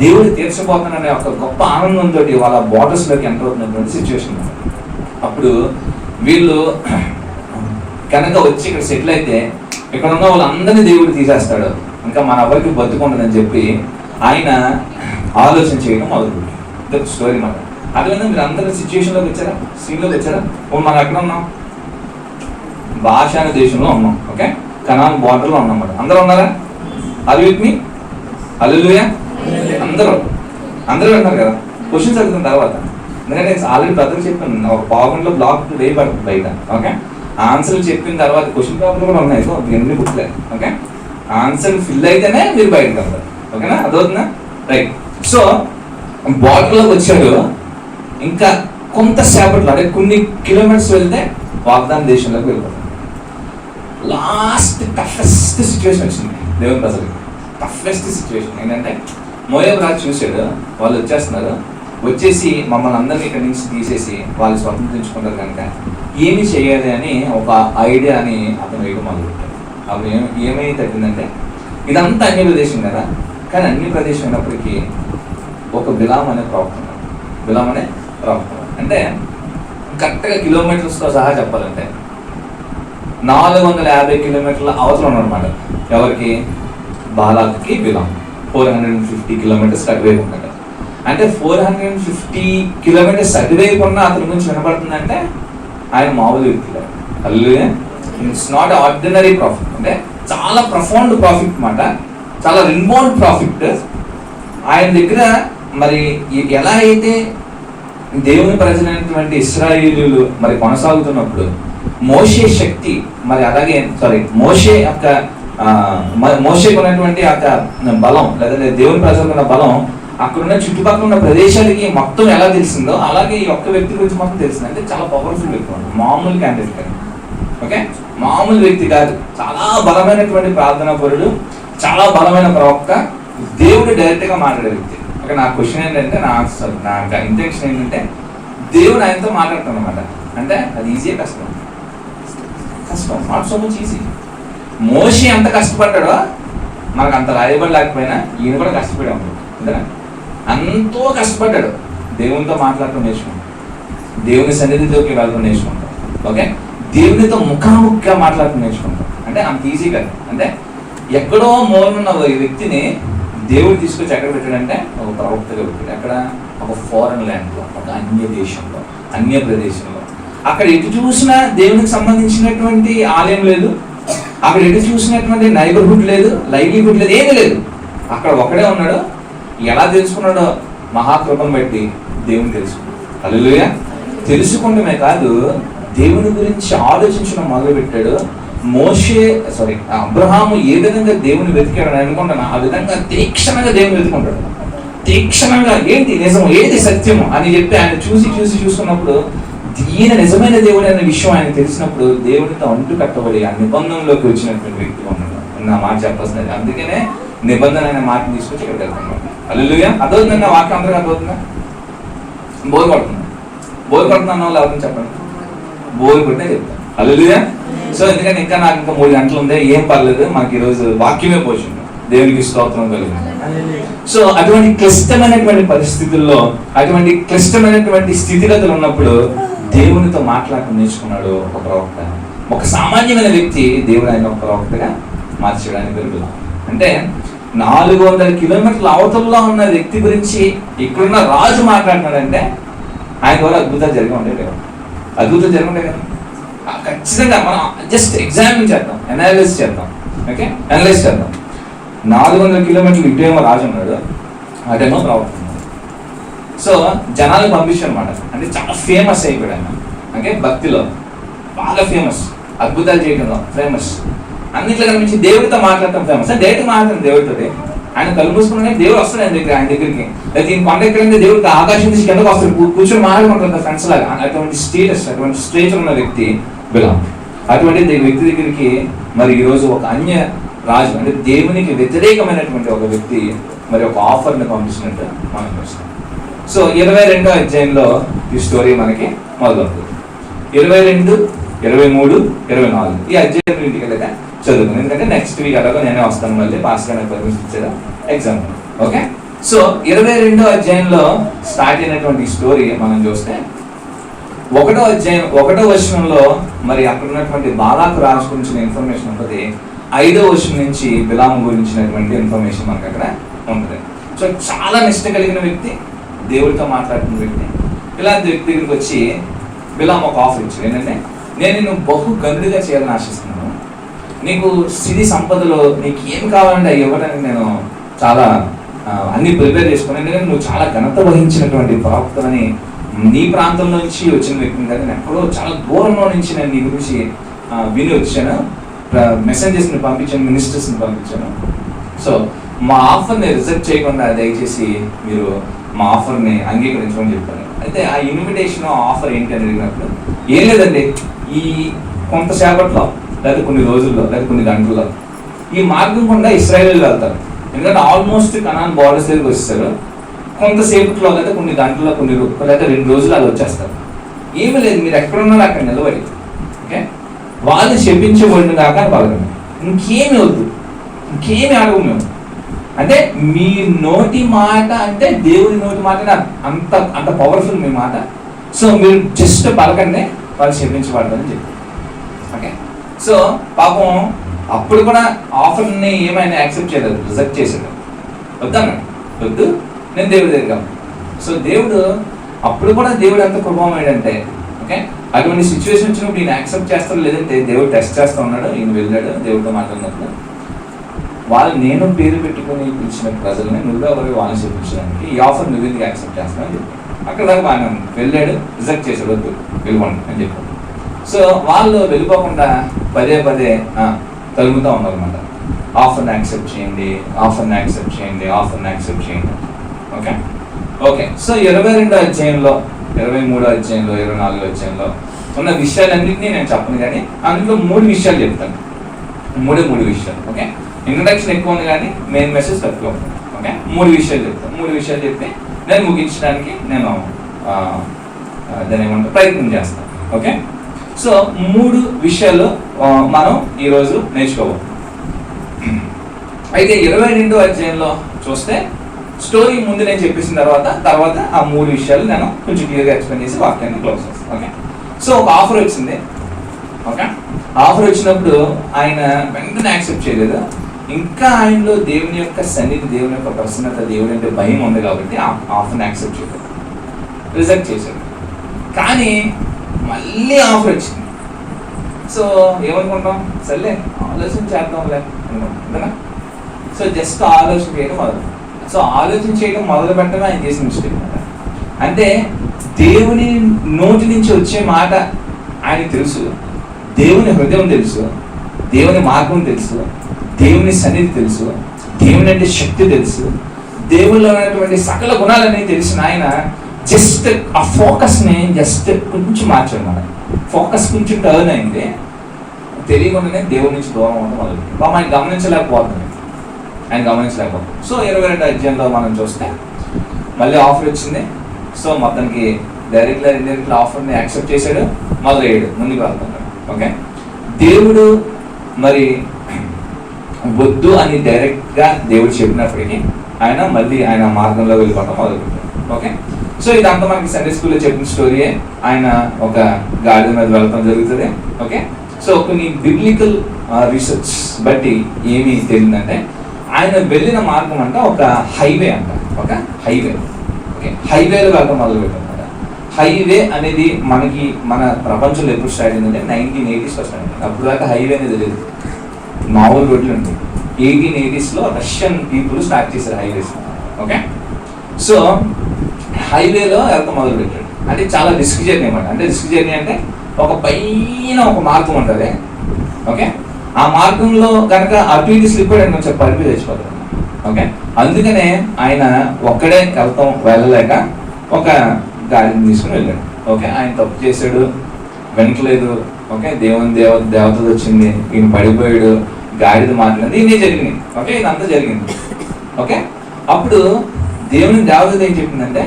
దేవుడు తీర్చబోతాననే ఒక గొప్ప ఆనందంతో వాళ్ళ బార్డర్స్లోకి ఎంటర్ అవుతున్నటువంటి సిచ్యువేషన్. అప్పుడు వీళ్ళు కనుక వచ్చి ఇక్కడ సెటిల్ అయితే ఇక్కడ ఉన్న వాళ్ళందరినీ దేవుడు తీసేస్తాడు, ఇంకా మన ఎవరికి బతుకుండదని చెప్పి ఆయన ఆలోచన చేయడం మొదలుపెట్టాడు. స్టోరీ మాట అట్లనే మీరు అందరూ సిచ్యువేషన్లోకి వచ్చారా, సీన్లోకి వచ్చారా? మనం ఎక్కడ ఉన్నాం? భాషాన దేశంలో ఉన్నాం. ఓకే, కనాన్ బార్డర్లో ఉన్నాం అన్నమాట. అందరూ ఉన్నారా? అది విత్ మీ? హల్లెలూయా. అందరూ ఉన్నారు కదా. క్వశ్చన్స్ అడుగుతున్న తర్వాత, ఎందుకంటే ఆల్రెడీ బ్రదర్ చెప్పాను, ఒక పావుగంటలో బ్లాక్ వేయబడుతుంది బయట. ఓకే, ఆన్సర్లు చెప్పిన తర్వాత క్వశ్చన్ పేపర్లు కూడా ఉన్నాయి, సో ఎన్ని బుక్లేదు. ఓకే, ఆన్సర్ ఫిల్ అయితేనే మీరు బయటకు వెళ్తారు. ఓకేనా, అదవుతుందా? రైట్. సో బార్డర్లోకి వచ్చాడు. ఇంకా కొంతసేపట్లో, అంటే కొన్ని కిలోమీటర్స్ వెళ్తే వాగ్దాన దేశంలోకి వెళ్ళిపోతాం. లాస్ట్ టఫెస్ట్ సిచ్యువేషన్ వచ్చింది దేవుని ప్రజలకి. టఫెస్ట్ సిచ్యువేషన్ ఏంటంటే మోయాబు రాజు చూశాడు, వాళ్ళు వచ్చేస్తున్నారు, వచ్చేసి మమ్మల్ని అందరినీ ఇక్కడి నుంచి తీసేసి వాళ్ళు స్వతంత్రించుకుంటారు కనుక ఏమి చేయాలి అని ఒక ఐడియా అని అతను వేయడం మొదలుపెట్టాడు. అప్పుడు ఏమై తగ్గిందంటే ఇదంతా అన్య ప్రదేశం కదా, కానీ అన్య ప్రదేశం అయినప్పటికీ ఒక బిలాం అనే ప్రవక్త అంటే కరెక్ట్గా కిలోమీటర్స్తో సహా చెప్పాలంటే 450 కిలోమీటర్ల అవతల ఉన్నమాట. ఎవరికి? బాలాకి బిలాం 450 కిలోమీటర్స్ అటువైపు ఉన్నాడు. అంటే 450 కిలోమీటర్స్ అటువైపు ఉన్న అతని గురించి వినపడుతుందంటే ఆయన మామూలు వ్యక్తి. హల్లెలూయా. ఇట్స్ నాట్ ఆర్డినరీ ప్రాఫిట్, అంటే చాలా ప్రొఫౌండ్ ప్రాఫిట్ అన్నమాట, చాలా రినౌండ్ ప్రాఫిట్. ఆయన దగ్గర మరి ఎలా అయితే దేవుని ప్రజలైనటువంటి ఇశ్రాయేలీయులు మరి కొనసాగుతున్నప్పుడు మోషే శక్తి మరి అలాగే మోషేకు ఉన్నటువంటి ఆ బలం, లేదంటే దేవుని ప్రజలకు ఉన్న బలం అక్కడున్న చుట్టుపక్కల ఉన్న ప్రదేశాలకి మొత్తం ఎలా తెలిసిందో అలాగే ఈ ఒక్క వ్యక్తి గురించి మొత్తం తెలిసింది. అంటే చాలా పవర్ఫుల్ వ్యక్తి, మామూలు క్యాండిడేట్ కాదు. ఓకే, మామూలు వ్యక్తి కాదు, చాలా బలమైనటువంటి ప్రార్థనా పరుడు, చాలా బలమైన ప్రవక్త, దేవుడు డైరెక్ట్గా మాట్లాడే వ్యక్తి. ఓకే, నా క్వశ్చన్ ఏంటంటే, నా ఇంటెన్షన్ ఏంటంటే దేవుడు ఆయనతో మాట్లాడతాను అనమాట. అంటే అది ఈజీ, కష్టం, నాట్ సో మచ్ ఈజీ. మోషే ఎంత కష్టపడ్డాడో మనకు అంత రాయబడి లేకపోయినా ఈయన కూడా కష్టపడాము, అంతేనా? ఎంతో కష్టపడ్డాడు. దేవునితో మాట్లాడటం నేర్చుకుంటాం, దేవుని సన్నిధిలోకి వెళ్ళడం నేర్చుకుంటాం. ఓకే, దేవునితో ముఖాముఖిగా మాట్లాడటం నేర్చుకుంటాం. అంటే అంత ఈజీ కాదు. అంటే ఎక్కడో మూలనున్న ఈ వ్యక్తిని దేవుడు తీసుకొచ్చి ఎక్కడ పెట్టాడంటే ఒక ప్రవక్తగా పెట్టాడు. అక్కడ ఒక ఫారెన్ ల్యాండ్లో, ఒక అన్య దేశంలో, అన్య ప్రదేశంలో. అక్కడ ఎటు చూసినా దేవునికి సంబంధించినటువంటి ఆలయం లేదు, అక్కడ ఎటు చూసినటువంటి నైబర్హుడ్ లేదు, లైవ్లీహుడ్ లేదు, ఏమీ లేదు. అక్కడ ఒకడే ఉన్నాడు. ఎలా తెలుసుకున్నాడో మహాకృపను బట్టి దేవుని తెలుసుకున్నాడు. హల్లెలూయా. తెలుసుకుంటమే కాదు, దేవుని గురించి ఆలోచించడం మొదలుపెట్టాడు. అబ్రహాము ఏ విధంగా దేవుని వెతికాడని అనుకుంటాను, ఆ విధంగా తీక్షణంగా దేవుని వెతుకుంటాడు. తీక్షణంగా ఏంటి నిజం, ఏది సత్యము అని చెప్పి ఆయన చూసుకున్నప్పుడు ఈయన నిజమైన దేవుడు అనే విషయం ఆయన తెలిసినప్పుడు దేవుడితో అంటు కట్టబడి ఆ నిబంధనలోకి వచ్చినటువంటి వ్యక్తి ఉన్నాడు. నా మాట చెప్పాల్సింది, అందుకనే నిబంధన అనే మాటను తీసుకొచ్చి ఇక్కడ వెళ్తున్నాడు. హల్లెలూయా. అదవుతుందండి ఆ వాక్యం అందరికీ అర్థమవుతుందా? బోర్ కొడుతున్నా వాళ్ళు ఎవరిని చెప్పండి, బోర్ కొట్టే చెప్తాను. హల్లెలూయా. సో ఎందుకంటే ఇంకా నాకు ఇంకా 3 గంటలు ఉంది, ఏం పర్లేదు, మనకి ఈరోజు వాక్యమే పోషింది. దేవునికి స్తోత్రం కలిగింది. సో అటువంటి క్లిష్టమైనటువంటి పరిస్థితుల్లో, అటువంటి క్లిష్టమైనటువంటి స్థితిగతులు ఉన్నప్పుడు దేవునితో మాట్లాడటం నేర్చుకున్నాడు ఒక ప్రవక్త. ఒక సామాన్యమైన వ్యక్తి దేవుడు ఆయన ఒక ప్రవక్తగా మార్చడానికి వెళ్తున్నాడు. అంటే 400 కిలోమీటర్ల అవతల్లో ఉన్న వ్యక్తి గురించి ఇక్కడున్న రాజు మాట్లాడుతున్నాడంటే ఆయన ద్వారా అద్భుతాలు జరిగి ఉంటాయి కదా. అద్భుతాలు జరిగి ఉంటాయి కదా. ఖచ్చితంగా మనం జస్ట్ ఎగ్జామిన్ చేద్దాం, అనలైజ్ చేద్దాం. ఓకే, అనలైజ్ చేద్దాం. 400 కిలోమీటర్లు ఇటేమో రాజు ఉన్నాడు, అటేమో ప్రవక్త ఉన్నాడు. సో జనాలు పంపించారు అనమాట. అంటే చాలా ఫేమస్ అయిపోయాడు ఆయన. ఓకే, భక్తిలో బాగా ఫేమస్, అద్భుతాలు చేయడంలో ఫేమస్, అన్నిట్లో కనిపించి దేవుడితో మాట్లాడటం ఫేమస్. డైరెక్ట్ మాట్లాడతాం దేవుడితో. ఆయన కళ్ళు మూసుకున్నానే దేవుడు వస్తాడు ఆయన దగ్గరికి. అయితే ఈయన కొండ ఎక్కడంటే దేవుడికి ఆకాశం నుంచి కిందకు వస్తాడు, కూర్చొని మాట్లాడుకుంటారు ఫ్రెండ్స్ లాగా. అటువంటి స్టేటస్, అటువంటి స్టేజ్ ఉన్న వ్యక్తి బిలాం. అటువంటి వ్యక్తి దగ్గరికి మరి ఈరోజు ఒక అన్య రాజు, అంటే దేవునికి వ్యతిరేకమైనటువంటి ఒక వ్యక్తి మరి ఒక ఆఫర్ని పంపించినట్టు మనం చూస్తాం. సో 22వ అధ్యాయంలో ఈ స్టోరీ మనకి మొదలవుతుంది. 22, 23, 24 ఈ అధ్యాయం ఇంటికి వెళ్ళక చదువుకున్నాను. ఎందుకంటే నెక్స్ట్ వీక్ అలాగా నేనే వస్తాను, మళ్ళీ పాస్గా నాకు పర్మిషన్ ఇచ్చేదా ఎగ్జామ్. ఓకే, సో 22వ అధ్యాయంలో స్టార్ట్ అయినటువంటి స్టోరీ మనం చూస్తే 1వ అధ్యాయం 1వ వచనంలో మరి అక్కడ ఉన్నటువంటి బాలాకు రాజు గురించిన ఇన్ఫర్మేషన్ ఉంటుంది. 5వ వచనం నుంచి బిలాము గురించినటువంటి ఇన్ఫర్మేషన్ మనకు అక్కడ ఉంటుంది. సో చాలా నిష్ట కలిగిన వ్యక్తి, దేవుడితో మాట్లాడుతున్న వ్యక్తి. ఇలాంటి వ్యక్తి దగ్గరికి వచ్చి బిలాము ఒక ఆఫర్ ఇచ్చాడు. ఏంటంటే, నేను నిన్ను బహు గనుడిగా చేయాలని ఆశిస్తున్నాను, నీకు సిరి సంపదలో నీకు ఏం కావాలంటే అవి ఇవ్వడానికి నేను చాలా అన్ని ప్రిపేర్ చేసుకున్నాను. ఎందుకంటే నువ్వు చాలా ఘనత వహించినటువంటి ప్రవక్తని, నీ ప్రాంతం నుంచి వచ్చిన వ్యక్తిని కదా, నేను ఎక్కడో చాలా దూరంలో నుంచి నేను నీ గురించి విని వచ్చాను, మెసెంజర్స్ని పంపించాను, మినిస్టర్స్ని పంపించాను. సో మా ఆఫర్ని రిజెక్ట్ చేయకుండా దయచేసి మీరు మా ఆఫర్ని అంగీకరించమని చెప్పాను. అయితే ఆ ఇన్విటేషన్ ఆఫర్ ఏంటి అని అడిగినప్పుడు, ఏం లేదండి, ఈ కొంతసేపట్లో లేదా కొన్ని రోజుల్లో లేదా కొన్ని గంటల్లో ఈ మార్గం గుండా ఇశ్రాయేల్ వెళ్తారు. ఎందుకంటే ఆల్మోస్ట్ కనాన్ బార్డర్స్ దగ్గరికి వస్తారు. కొంతసేపట్లో లేదా కొన్ని గంటల్లో లేదా 2 రోజులు అది వచ్చేస్తారు. ఏమీ లేదు, మీరు ఎక్కడున్నారో అక్కడ నిలబడి ఓకే వాళ్ళు చెప్పించబడిన దాకా పలకండి, ఇంకేమి వద్దు, ఇంకేమి అడగము మేము. అంటే మీ నోటి మాట అంటే దేవుడి నోటి మాట అంత అంత పవర్ఫుల్ మీ మాట. సో మీరు జస్ట్ పలకండి, వాళ్ళు చెప్పించబడదని చెప్పి. ఓకే, సో పాపం అప్పుడు కూడా ఆఫర్ని ఏమైనా యాక్సెప్ట్ చేయలేదు, రిజెక్ట్ చేశాడు. వద్దన్నాడు, వద్దు, నేను దేవుడి దగ్గర. సో దేవుడు అప్పుడు కూడా దేవుడు ఎంత కృపమేడంటే ఓకే అటువంటి సిచ్యువేషన్ వచ్చినప్పుడు ఈయన యాక్సెప్ట్ చేస్తాడు, లేదంటే దేవుడు టెస్ట్ చేస్తూ ఉన్నాడు. ఈయన వెళ్ళాడు దేవుడితో మాట్లాడినప్పుడు, వాళ్ళు నేను పేరు పెట్టుకుని పిలిచిన ప్రజల్ని నువ్వు ఎవరు వాళ్ళని చెప్పించడానికి ఈ ఆఫర్ నువ్వు ఎందుకు యాక్సెప్ట్ చేస్తావు అని చెప్పి అక్కడ దాకా బాగానే ఉంది. వెళ్ళాడు, రిజెక్ట్ చేశాడు, వద్దు వెళ్ళిపోండి అని చెప్పాడు. సో వాళ్ళు వెళ్ళిపోకుండా పదే తలుగుతూ ఉన్నారు అనమాట. ఆఫర్ని యాక్సెప్ట్ చేయండి, ఆఫర్ని యాక్సెప్ట్ చేయండి, ఆఫర్ని యాక్సెప్ట్ చేయండి. ఓకే సో 22వ అధ్యాయంలో, 23వ అధ్యాయంలో, 24వ అధ్యాయంలో ఉన్న విషయాలన్నింటినీ నేను చెప్పను, కానీ అందులో 3 విషయాలు చెప్తాను. 3 విషయాలు. ఓకే, ఇంట్రడక్షన్ ఎక్కువ ఉంది కానీ మెయిన్ మెసేజ్ తక్కువ ఉంది. ఓకే, 3 విషయాలు చెప్తాను. 3 విషయాలు చెప్తే నేను ముగించడానికి నేను దాన్ని ఏమంటారు ప్రయత్నం చేస్తాను. ఓకే, సో 3 విషయాలు మనం ఈరోజు నేర్చుకోవాలి. అయితే 22వ అధ్యాయంలో చూస్తే స్టోరీ ముందు నేను చెప్పేసిన తర్వాత ఆ 3 విషయాలు నేను కొంచెం క్లియర్గా ఎక్స్ప్లెయిన్ చేసి వాక్యాన్ని క్లోజ్ చేస్తాను. ఓకే, సో ఒక ఆఫర్ వచ్చింది. ఓకే, ఆఫర్ వచ్చినప్పుడు ఆయన వెంటనే యాక్సెప్ట్ చేయలేదు. ఇంకా ఆయనలో దేవుని యొక్క సన్నిధి, దేవుని యొక్క ప్రసన్నత, దేవుని అంటే భయం ఉంది కాబట్టి ఆ ఆఫర్ని యాక్సెప్ట్ చేయలేదు, రిజెక్ట్ చేశాడు. కానీ మళ్ళీ ఆఫర్ వచ్చింది. సో ఏమనుకుంటాం, సర్లే ఆలోచన చేద్దాంలే అనుకుంటాం. సో జస్ట్ ఆలోచన చేయడం మొదలు. సో ఆలోచన చేయడం మొదలు పెట్టడం ఆయన చేసిన మిస్టేక్. అంటే దేవుని నోటి నుంచి వచ్చే మాట ఆయనకు తెలుసు, దేవుని హృదయం తెలుసు, దేవుని మార్గం తెలుసు, దేవుని సన్నిధి తెలుసు, దేవుని అంటే శక్తి తెలుసు, దేవుల్లో ఉన్నటువంటి సకల గుణాలని తెలిసిన ఆయన జస్ట్ ఆ ఫోకస్ని జస్ట్ కొంచెం మార్చాడు. మన ఫోకస్ కొంచెం టర్న్ అయింది, తెలియకుండానే దేవుడి నుంచి దూరం అవడం మొదలు ఆయన గమనించలేకపోతుంది. సో 22 అధ్యాయంలో మనం చూస్తే మళ్ళీ ఆఫర్ వచ్చింది. సో మొత్తానికి డైరెక్ట్గా ఆఫర్ని యాక్సెప్ట్ చేశాడు, మొదలయ్యాడు, ముందుకు వెళ్తున్నాడు. ఓకే, దేవుడు మరి వద్దు అని డైరెక్ట్గా దేవుడు చెప్పినప్పటికీ ఆయన మళ్ళీ ఆయన మార్గంలో వెళ్ళిపోవడం మొదలుపెట్టాడు. ఓకే, సో ఇదంతా మనకి సండే స్కూల్లో చెప్పిన స్టోరీయే. ఆయన ఒక గాడి మీద వెళ్ళడం జరుగుతుంది. ఓకే, సో కొన్ని బిబ్లికల్ రీసెర్చ్ బట్టి ఏమి తెలియదంటే ఆయన వెళ్ళిన మార్గం అంట ఒక హైవే అంట, ఒక హైవే. ఓకే, హైవేలో వెళ్ళడం మొదలుపెట్టాడు. హైవే అనేది మనకి మన ప్రపంచంలో ఎప్పుడు స్టార్ట్ అయిందంటే 1980s స్టార్ట్ అయింది. అప్పుడు దాకా హైవే అనేది లేదు, మామూలు రోడ్లు ఉంటాయి. 1880sలో రష్యన్ పీపుల్ స్టార్ట్ చేశారు హైవేస్. ఓకే, సో హైవేలో వెళ్తాం మొదలు పెట్టాడు. అంటే చాలా రిస్క్ జర్నీ అనమాట. అంటే రిస్క్ జర్నీ అంటే ఒక పైన ఒక మార్గం ఉంటుంది. ఓకే, ఆ మార్గంలో కనుక అటు ఇటు స్లిప్ అయ్యాడు కొంచెం పడిపి తెచ్చిపోతాడు. ఓకే, అందుకనే ఆయన ఒక్కడే వెళ్ళలేక ఒక గాడిని తీసుకుని వెళ్ళాడు. ఓకే, ఆయన తప్పు చేశాడు, వెనకలేదు. ఓకే, దేవత వచ్చింది, ఈయన పడిపోయాడు, గాడిద మాట్లాడింది, ఇవన్నీ జరిగినాయి. ఓకే, ఇదంతా జరిగింది. ఓకే, అప్పుడు దేవుని దేవత ఏం చెప్పిందంటే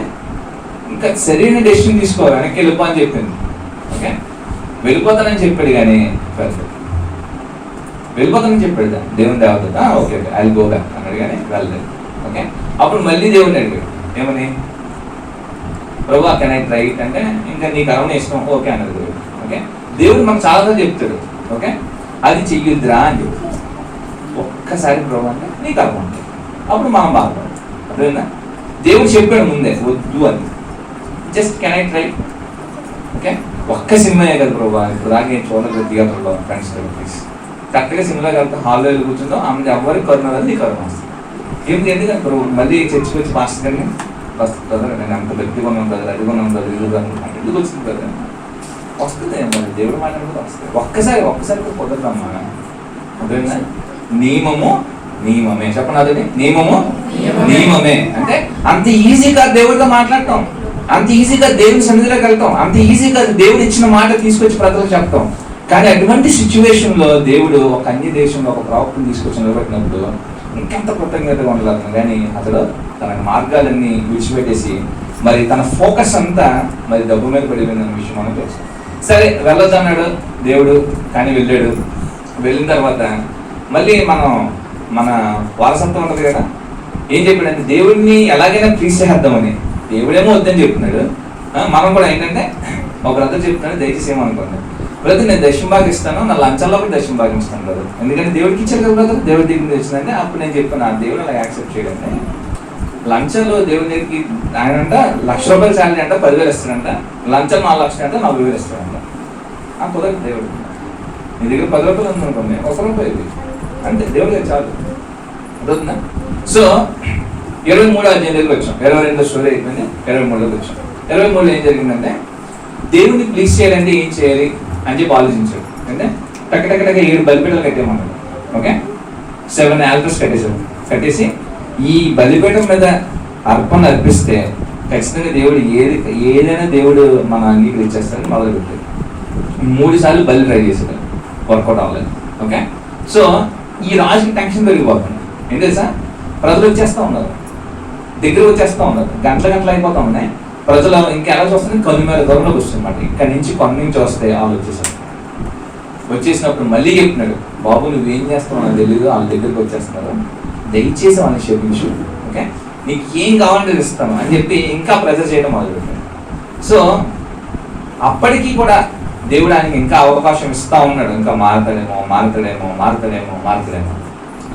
ఇంకా సరైన డెసిషన్ తీసుకోవాలి, వెనక్కి వెళ్ళిపో అని చెప్పింది. ఓకే, వెళ్ళిపోతానని చెప్పాడు, కానీ వెళ్ళిపోతానని చెప్పాడు దేవుని దేవత. Okay okay I go back అన్నాడు, కానీ వెళ్ళలేదు. ఓకే, అప్పుడు మళ్ళీ దేవుడిని అడిగాడు, ఏమని, ప్రభు కెన్ ఐ ట్రై ఇట్ అంటే, ఇంకా నీ కర్మ ఇష్టం. ఓకే అన్నది దేవుడు. ఓకే, దేవుడు మనకు చాలాసార్లు చెప్తాడు, ఓకే అది చెయ్యొద్దురా అని చెప్తాడు. ఒక్కసారి ప్రభు అంటే నీ కర్మ అంటే అప్పుడు మనం బాగుపడాలి. అర్థమైందా? దేవుడు చెప్పాడు ముందే వద్దు అని, just can I try. Okay, ఒక్క సినిమాయే కదా ప్రభు, ఇప్పుడు దాకా నేను చూడలేదు థియేటర్లో ఫ్రెండ్స్ ప్లీజ్ కరెక్ట్గా సినిమాకి వెళ్తే హాల్లో వెళ్ళి కూర్చుందాం, ఆమె ఎవరికి కరుణ కదా నీ కరుణ వస్తుంది. ఎందుకంటే ప్రభు మళ్ళీ చర్చికి వచ్చి మాస్టర్ గారిని బ్రదర్ నేను అంత వ్యక్తిగా ఉన్నాను బ్రదర్, అది కొన్నాను బ్రదర్, ఇది అనుకుంటాను, ఎందుకు వచ్చింది బ్రదర్ వస్తుంది. మరి దేవుడు మాట్లాడుతూ వస్తుంది. ఒక్కసారి కూడా కుదరదమ్మా. అర్థమైందా? నియమమే చెప్పండి. అదే నియమమే అంటే అంత ఈజీగా దేవుడితో మాట్లాడటం, అంత ఈజీగా దేవుడి సన్నిధిలోకి వెళ్తాం, అంత ఈజీగా దేవుడు ఇచ్చిన మాట తీసుకొచ్చి ప్రజలకు చెప్తాం. కానీ అటువంటి సిచ్యువేషన్లో దేవుడు ఒక అన్య దేశంలో ఒక ప్రవక్తను తీసుకొచ్చి నిలబెట్టినప్పుడు ఇంకెంత కృతజ్ఞతగా ఉండగలుగుతాం. కానీ అతడు తన మార్గాలన్నీ విడిచిపెట్టేసి మరి తన ఫోకస్ అంతా మరి డబ్బు మీద పడిపోయిందన్న విషయం మనం తెలుసు. సరే వెళ్ళొద్దు అన్నాడు దేవుడు, కానీ వెళ్ళాడు. వెళ్ళిన తర్వాత మళ్ళీ మన వారసత్వం ఉంటుంది కదా, ఏం చెప్పాడంటే దేవుడిని ఎలాగైనా ప్లీజ్ చేద్దామని. దేవుడేమో వద్దని చెప్తున్నాడు, మనం కూడా ఏంటంటే ఒక బ్రదర్ చెప్తున్నాడు దయచేసి ఏమనుకోండి బ్రదర్ నేను దశం భాగం ఇస్తాను, నా లంచంలో కూడా దశం భాగం ఇస్తాను బ్రదర్, ఎందుకంటే దేవుడికి ఇచ్చారు కదా బ్రదర్, దేవుడి దగ్గర వచ్చిందంటే అప్పుడు నేను చెప్పాను ఆ దేవుడు అలా యాక్సెప్ట్ చేయడంటే లంచంలో దేవుడి దగ్గరికి ఆయన అంట ₹1,00,000 శాలరీ అంట 10,000 ఇస్తాడంట, లంచం 4 లక్షలు అంటే 4,000 ఇస్తాడంట. కుదరదు దేవుడు, నీ దగ్గర ₹10 ఉందనుకోండి ₹1 అంటే దేవుడికి చాలు. అర్థవుతుందా? సో 23వ అధ్యాయం దగ్గరికి వచ్చాం, 22 స్టోరీ అయిపోయింది, 23లోకి వచ్చాం. 23లో ఏం జరిగిందంటే దేవుడిని ప్లీజ్ చేయాలంటే ఏం చేయాలి అని చెప్పి ఆలోచించాడు. అంటే టక్క 7 బలిపీఠాలు కట్టేమన్నాడు. ఓకే, 7 ఆల్టర్స్ కట్టేసి ఈ బలిపీఠం మీద అర్పణ అర్పిస్తే ఖచ్చితంగా దేవుడు ఏదైనా దేవుడు మన అంగీకరించేస్తాడని మొదలుపెట్టాడు. 3 సార్లు బలి ట్రై చేశాడు, వర్కౌట్ అవ్వలేదు. ఓకే, సో ఈ రాజుకి టెన్షన్ పెరిగిపోతుంది. ఏం తెలుసా, ప్రజలు వచ్చేస్తూ ఉన్నారు, దగ్గర వచ్చేస్తూ ఉన్నారు, గంటలు అయిపోతా ఉన్నాయి. ప్రజలు ఇంకెలా చూస్తుంది, కన్ను మీద దూరంలోకి వస్తుందన్నమాట. ఇక్కడ నుంచి కొన్న నుంచి వస్తే వాళ్ళు వచ్చేసినప్పుడు మళ్ళీ చెప్తున్నాడు, బాబు నువ్వేం చేస్తావు నాకు తెలియదు, వాళ్ళ దగ్గరికి వచ్చేస్తున్నారు, దయచేసి వాళ్ళని క్షమించు, ఓకే నీకు ఏం కావాలంటే ఇస్తాను అని చెప్పి ఇంకా ప్రెజర్ చేయడం మొదలుపెట్టాడు. సో అప్పటికీ కూడా దేవుడు ఆయనకి ఇంకా అవకాశం ఇస్తా ఉన్నాడు, ఇంకా మారుతాడేమో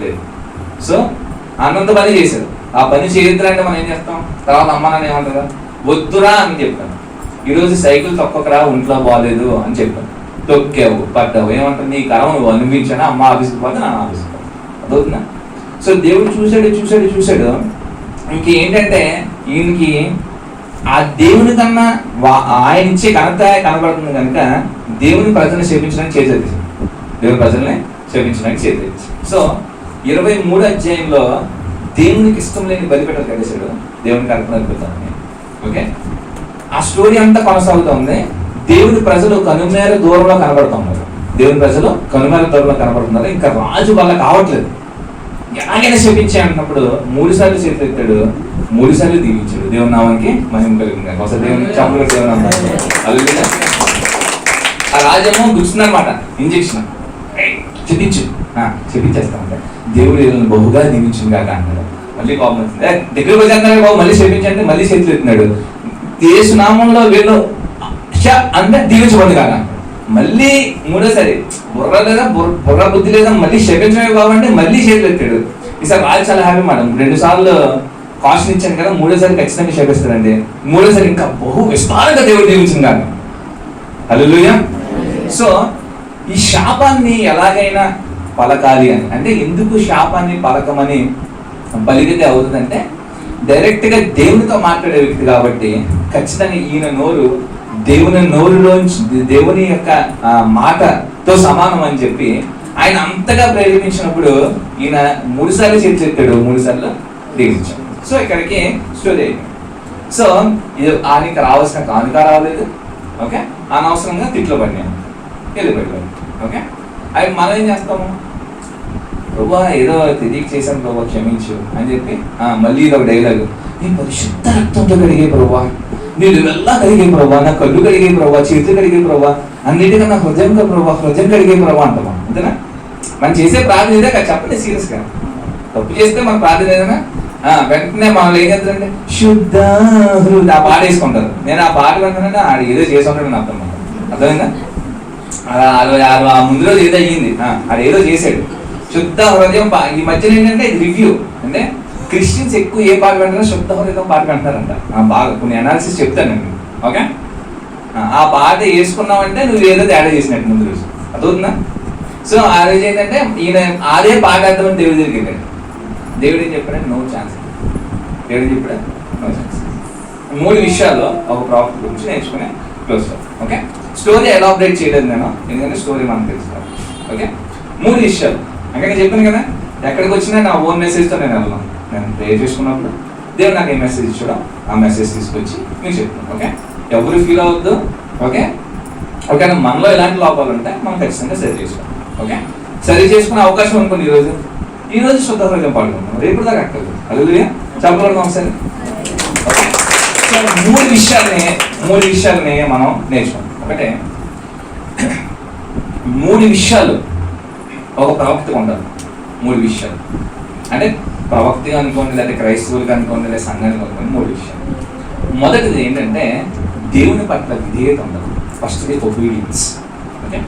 లేదు. సో అన్నంత పని చేశాడు. ఆ పని చేయొద్దురంటే మనం ఏం చేస్తాం, తర్వాత అమ్మ నాన్న ఏమంటారు, వద్దురా అని చెప్పాను. ఈరోజు సైకిల్ తొక్కకరా, ఒంట్లో బాగాలేదు అని చెప్పాను, తొక్కావు పడ్డావు, ఏమంటారు నీ కరం నువ్వు అనిపించాను, అమ్మ ఆఫీస్కి పోతే నాన్న ఆఫీస్కి పోతే. అదవుతుందా? సో దేవుడు చూశాడు. ఇంకేంటంటే ఈయనకి ఆ దేవుని కన్నా ఆయన ఇచ్చే ఘనత కనబడుతుంది కనుక దేవుని ప్రజల్ని శపించడానికి చేసేది, దేవుని ప్రజల్ని శపించడానికి చేతి. సో 23 అధ్యాయంలో దేవునికి ఇష్టం లేని బలిపీఠం కలిసాడు, దేవునికి అర్పణ అర్పితాన్ని. ఓకే, ఆ స్టోరీ అంతా కొనసాగుతుంది. దేవుని ప్రజలు కనుమేర దూరంలో కనబడుతున్నారు, దేవుని ప్రజలు కనుమేర దూరంలో కనబడుతున్నారు. ఇంకా రాజు వల్ల కావట్లేదు, ఎలాగైనా శపించే అంటున్నప్పుడు 3 సార్లు చేతులు ఎత్తాడు, 3 సార్లు దీవించాడు. దేవుని నామానికి మహిమ కలిగింది. ఒకసారి దేవుని చంపలు దేవుని అల్లుగా ఆ రాజేమో గుర్తుందనమాట, ఇంజక్షన్ చెప్పించు చెప్పించేస్తామంటే దేవుడు వీళ్ళని బహుగా దీవించింది కాక అంటాడు. మళ్ళీ కోపం వచ్చింది, దగ్గరకు వచ్చేస్తున్నాడు బాబు, మళ్ళీ చెప్పించంటే మళ్ళీ చేతులు ఎత్తున్నాడు. యేసు నామంలో వీళ్ళు అంటే దీవించబడి కాక మళ్ళీ మూడోసారి బుర్ర బుద్ధి లేదా మళ్ళీ శపించమే కావాలంటే మళ్ళీ చేతులు ఎత్తాడు. ఈసారి రాజు చాలా హ్యాపీ మేడం, 2 సార్లు కాషన్ ఇచ్చాను కదా, 3ఓసారి ఖచ్చితంగా శపిస్తాడండి. 3ఓసారి ఇంకా బహు విస్తారంగా దేవుడు దీవించింది కాక. హల్లెలూయా. సో ఈ శాపాన్ని ఎలాగైనా పలకాలి అని, అంటే ఎందుకు శాపాన్ని పలకమని పలికితే అవుతుందంటే డైరెక్ట్ గా దేవునితో మాట్లాడే వ్యక్తి కాబట్టి ఖచ్చితంగా ఈయన నోరు దేవుని నోరులోంచి దేవుని యొక్క మాటతో సమానం అని చెప్పి ఆయన అంతగా ప్రేరేపించినప్పుడు ఈయన 3 సార్లు చేతులు ఎత్తాడు, 3 సార్లు దీవించాడు. సో ఇక్కడికి స్టోరీ అయింది. సో ఇది ఆయనకి రావాల్సిన కానుక రాలేదు. ఓకే, అనవసరంగా తిట్లు పడినాను, వెళ్ళిపోయాడు. ఓకే, అవి మనం ఏం చేస్తాము, ప్రభా ఏదో తెలియక చేశాను ప్రభా క్షమించు అని చెప్పి మళ్ళీ ఇది ఒక డైలాగ్, నీ పరిశుద్ధ రక్తంతో కడిగే ప్రభా, నీళ్ళు వెళ్ళా కడిగే ప్రభా, నా కళ్ళు కడిగే ప్రభా, చేతులు కడిగే ప్రభా, అన్నిటిగా నా హృదయం ప్రభా, హృదయం కడిగే ప్రభా అంటామా. అంతేనా మనం చేసే ప్రార్థన ఇదే కదా, చెప్పండి సీరియస్ గా. తప్పు చేస్తే మన ప్రార్థన ఏదైనా వెంటనే మనం ఏం చేస్తారంటే శుద్ధ హృదయ ఆ పాట వేసుకుంటారు. నేను ఆ పాట వెంటనే ఆడు ఏదో చేసి ఉంటాడు అర్థం, అర్థమైందా. ముందు రోజు ఏదో అయ్యింది, ఆడు ఏదో చేశాడు. శుద్ధ హృదయం ఈ మధ్యన ఏంటంటే ఇది రివ్యూ, అంటే క్రిస్టియన్స్ ఎక్కువ ఏ పాట వింటారో శుద్ధ హృదయం పాట వింటారంట. బాగా కొన్ని అనాలిసిస్ చెప్తాను నేను. ఓకే, ఆ పాట వేసుకున్నావంటే నువ్వు ఏదో తేడా చేసినట్టు ముందు రోజు, అదవుతుందా. సో ఆ రోజు ఏంటంటే ఈయన అదే పాట అర్థమని దేవుడి దగ్గరికి వెళ్ళాడు. దేవుడు ఏం చెప్పాడంటే నో ఛాన్స్. దేవుడు ఏం చెప్పాడు, నో ఛాన్స్. 3 విషయాల్లో ఒక ప్రాఫిట్ గురించి నేర్చుకునే క్లోజ్. ఓకే, స్టోరీ ఎలాబరేట్ చేయలేదు నేను, ఎందుకంటే స్టోరీ మనకు తెలుసుకోవాలి. ఓకే, 3 విషయాలు అంటే నేను చెప్పాను కదా, ఎక్కడికి వచ్చినా నా ఓన్ మెసేజ్తో నేను వెళ్ళాను. నేను ప్రే చేసుకున్నప్పుడు దేవుడు నాకు ఏ మెసేజ్ ఇచ్చాడో ఆ మెసేజ్ తీసుకొచ్చి మీకు చెప్తాను. ఓకే, ఎవరు ఫీల్ అవ్వద్దు. ఓకే, ఓకేనా, మనలో ఎలాంటి లోపాలు ఉంటాయి మనం ఖచ్చితంగా సరి చేసుకోవాలి. ఓకే, సరి చేసుకునే అవకాశం అనుకోండి. ఈ రోజు శుద్ధ హృదయం పాడుకుంటాం, రేపు దాకా అక్కర్లేదు. హల్లెలూయా, చెప్పగలుగుతాం ఒకసారి. ఓకే, 3 విషయాలని మనం నేర్చుకుంటాం. ఒకటే 3 విషయాలు ఒక ప్రవక్తకు ఉంటారు. 3 విషయాలు అంటే ప్రవక్తగా అనుకోండి, లేదా క్రైస్తవులుగా అనుకోండి, లేదా సంఘానికి అనుకోండి. 3 విషయాలు. మొదటిది ఏంటంటే దేవుని పట్ల విధేయత ఉండదు. ఫస్ట్ది ఒబీడియన్స్. ఓకే,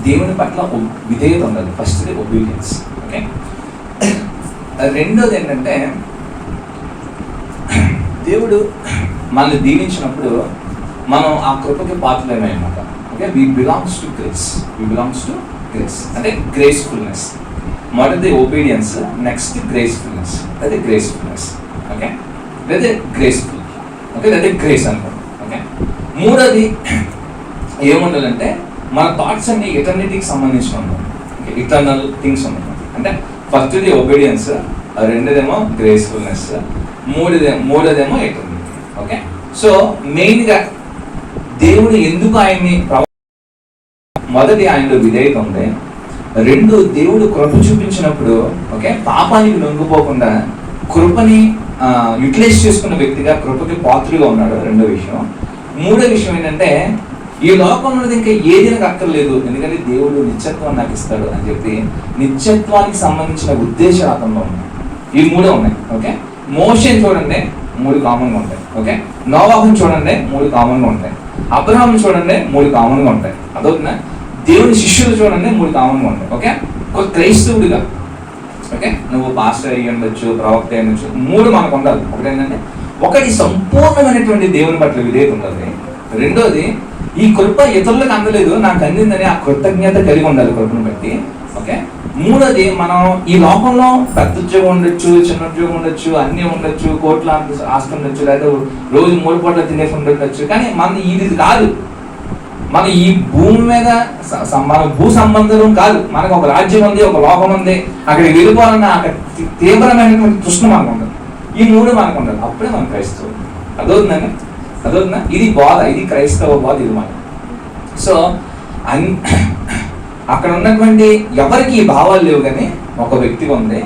దేవుని పట్ల విధేయత ఉండదు. ఫస్ట్ది ఒబీడియన్స్. ఓకే, రెండోది ఏంటంటే దేవుడు మనల్ని దీవించినప్పుడు మనం ఆ కృపకి పాత్రలేమే అన్నమాట. Okay, we belongs to grace. అంటే గ్రేస్ఫుల్నెస్. మొదటిది ఒబీడియన్స్, నెక్స్ట్ గ్రేస్ఫుల్నెస్. అదే గ్రేస్ఫుల్నెస్. ఓకే, లేదా గ్రేస్ఫుల్. ఓకే, లేదా గ్రేస్ అనుకోండి. ఓకే, మూడోది ఏముండాలంటే మన థాట్స్ అన్ని ఎటర్నిటీకి సంబంధించిన ఉన్నాయి. ఓకే, ఇటర్నల్ థింగ్స్ ఉన్నాయి. అంటే ఫస్ట్ది ఒబీడియన్స్, రెండోదేమో గ్రేస్ఫుల్నెస్, మూడోదేమో ఎటర్నిటీ. ఓకే, సో మెయిన్గా దేవుడు ఎందుకు ఆయన్ని మొదటి ఆయనలో విధేయత ఉంది. 2 దేవుడు కృప చూపించినప్పుడు ఓకే పాపానికి లొంగిపోకుండా కృపని యూటిలైజ్ చేసుకున్న వ్యక్తిగా కృపకి పాత్రగా ఉన్నాడు. 2వ విషయం. 3వ విషయం ఏంటంటే ఈ లోకంలో ఇంకా ఏది నాకు అక్కర్లేదు, ఎందుకంటే దేవుడు నిత్యత్వాన్ని నాకు ఇస్తాడు అని చెప్పి నిత్యత్వానికి సంబంధించిన ఉద్దేశాలు అతనిలో ఉన్నాయి. ఈ 3 ఉన్నాయి. ఓకే, మోషన్ చూడండి 3 కామన్గా ఉంటాయి. ఓకే, నోవాహుని చూడండి 3 కామన్గా ఉంటాయి. అబ్రహాం చూడండి 3 కామన్గా ఉంటాయి. అదవుతుందా. దేవుని శిష్యులు చూడండి 3 కామన్గా ఉంటాయి. ఓకే, ఒక క్రైస్తవుడిగా ఓకే నువ్వు పాస్టర్ అయ్యి ఉండొచ్చు, ప్రవక్త అయ్యి ఉండొచ్చు. 3 మనకు ఉండాలి. ఒకటి సంపూర్ణమైనటువంటి దేవుని పట్ల విధేయత ఉండాలి. రెండోది ఈ కృప ఇతరులకు అందలేదు, నాకు అందిందని ఆ కృతజ్ఞత కలిగి ఉండాలి కృపను బట్టి. ఓకే, మూడోది మనం ఈ లోకంలో పెద్ద ఉద్యోగం ఉండొచ్చు, చిన్న ఉద్యోగం ఉండొచ్చు, అన్నీ ఉండొచ్చు, కోట్ల ఆస్తి ఉండొచ్చు, లేదా రోజు 3 పూటలు తినేసి ఉండొచ్చు. కానీ మన ఇది కాదు. మన ఈ భూమి మీద మన భూ సంబంధం కాదు, మనకు ఒక రాజ్యం ఉంది, ఒక లోకం ఉంది, అక్కడికి వెళ్ళిపోవాలన్న అక్కడ తీవ్రమైనటువంటి తృష్ణ మనకు ఉండదు. ఈ మూడు మనకు ఉండదు, అప్పుడే మనం క్రైస్తవులు. అదవుతుందండి, అదవుతుందా? ఇది బోధ, ఇది క్రైస్తవ బోధ, ఇది మాట. సో అక్కడ ఉన్నటువంటి ఎవరికి ఈ భావాలు లేవు, కానీ ఒక వ్యక్తి ఉంది,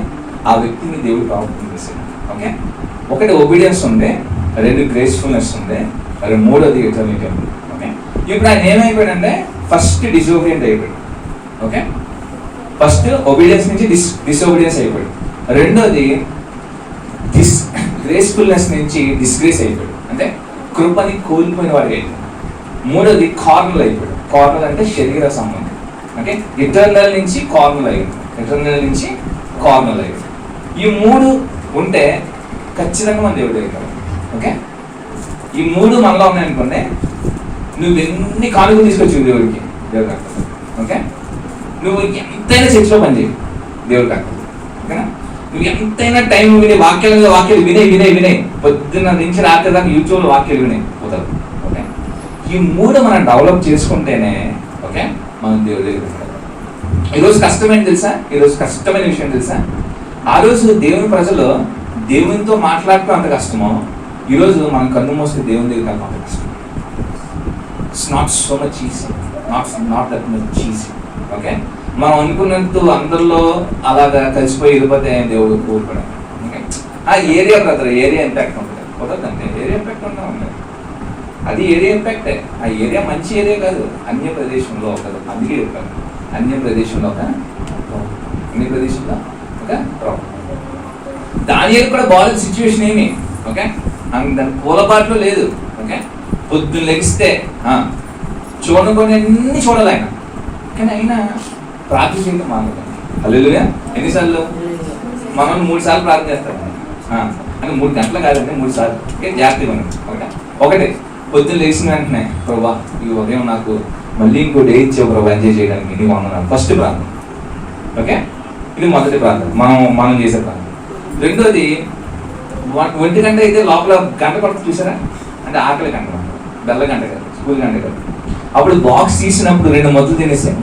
ఆ వ్యక్తిని దేవుడు ప్రాముఖ్యం చేశాడు. ఓకే, ఒకటి ఒబీడియన్స్ ఉంది, రెండు గ్రేస్ఫుల్నెస్ ఉంది, మరి మూడోది ఎటర్నిటీ ఉంది. ఓకే, ఇప్పుడు ఆయన ఏమైపోయాడంటే ఫస్ట్ డిసోబీడియంట్ అయిపోయాడు. ఓకే, ఫస్ట్ ఒబీడియన్స్ నుంచి డిసోబీడియన్స్ అయిపోయాడు. రెండోది గ్రేస్ఫుల్నెస్ నుంచి డిస్గ్రేస్ అయిపోయాడు, అంటే కృపని కోల్పోయిన వాడికి అయిపోయాడు. మూడోది కార్నల్ అయిపోయాడు. కార్నల్ అంటే శరీర సంబంధం. ఓకే, ఇటర్నల్ నుంచి కార్నల్ అయ్యాడు, ఇటర్నల్ నుంచి కార్నల్ అయ్యాడు. ఈ మూడు ఉంటే ఖచ్చితంగా మన దేవుడు అవుతాడు. ఓకే, ఈ మూడు మనలో ఉన్నాయనుకోండి, నువ్వు ఎన్ని కానుకలు తీసుకొచ్చి దేవుడికి, దేవుడికి అక్కడ. ఓకే, నువ్వు ఎంతైనా చర్చిలో పనిచేయి, దేవుడికి అక్కడ. ఓకేనా, నువ్వు ఎంతైనా టైం వినే వాక్యాల మీద వాక్యాలు వినే పొద్దున్న నుంచి రాత్రి దాకా యూట్యూబ్లో వాక్యాలు వినే పోతారు. ఓకే, ఈ మూడు మనం డెవలప్ చేసుకుంటేనే ఓకే మనం దేవుడి దగ్గర. ఈరోజు కష్టమేంటి తెలుసా? ఈరోజు కష్టమైన విషయం తెలుసా? ఆ రోజు దేవుని ప్రజలు దేవునితో మాట్లాడటం అంత కష్టమో, ఈరోజు మనం కన్ను మోస్తే దేవుని దగ్గర అంత కష్టం. It's not so much easy, not that much easy. Okay, మనం అనుకున్నట్టు అందరిలో అలాగా కలిసిపోయి వెళ్ళిపోతే దేవుడు కోరుకోవడం. ఓకే, ఆ ఏరియా బ్రదర్, ఏరియా ఇంపాక్ట్ ఉంటుంది, కుదరదంటే ఏరియా ఇంపాక్ట్ ఉంటా ఉంటుంది. అది ఏరియా ఇంపాక్టే. ఆ ఏరియా మంచి ఏరియా కాదు, అన్య ప్రదేశంలో ఒక, అందుకే చెప్పాను అన్య ప్రదేశంలో ఒక, అన్య ప్రదేశంలో ఒక ప్రాబ్లం. దాని కూడా బాగాలేదు సిచ్యువేషన్ ఏమి. ఓకే, దాని పూలబాట్లో లేదు. ఓకే, పొద్దున్న లెగిస్తే చూడకొని అన్ని చూడాలి ఆయన, కానీ అయినా ప్రార్థన చేయడం మానదు. హల్లెలూయా. ఎన్నిసార్లు మనం 3 సార్లు ప్రార్థన చేస్తాం, అంటే 3 గంటలు కాదండి, 3 సార్లు. ఓకే, జాగ్రత్తగా మనం ఒకటి పొద్దున్న లేచిన వెంటనే ప్రభా ఈ ఉదయం నాకు మళ్ళీ ఇంకో డే ఇచ్చే ప్రభా ఎంజాయ్ చేయడానికి నీ వందనాలు. ఫస్ట్ ప్రార్థన. ఓకే, ఇది మొదటి ప్రార్థన, మనం చేసే ప్రార్థన. రెండోది 1 గంట అయితే లోపల గంట పడుతుంది చూసారా, అంటే ఆకలి గంట, బెల్ల గంట కాదు, స్కూల్ గంట కాదు. అప్పుడు బాక్స్ తీసినప్పుడు 2 మొదలు తినేసి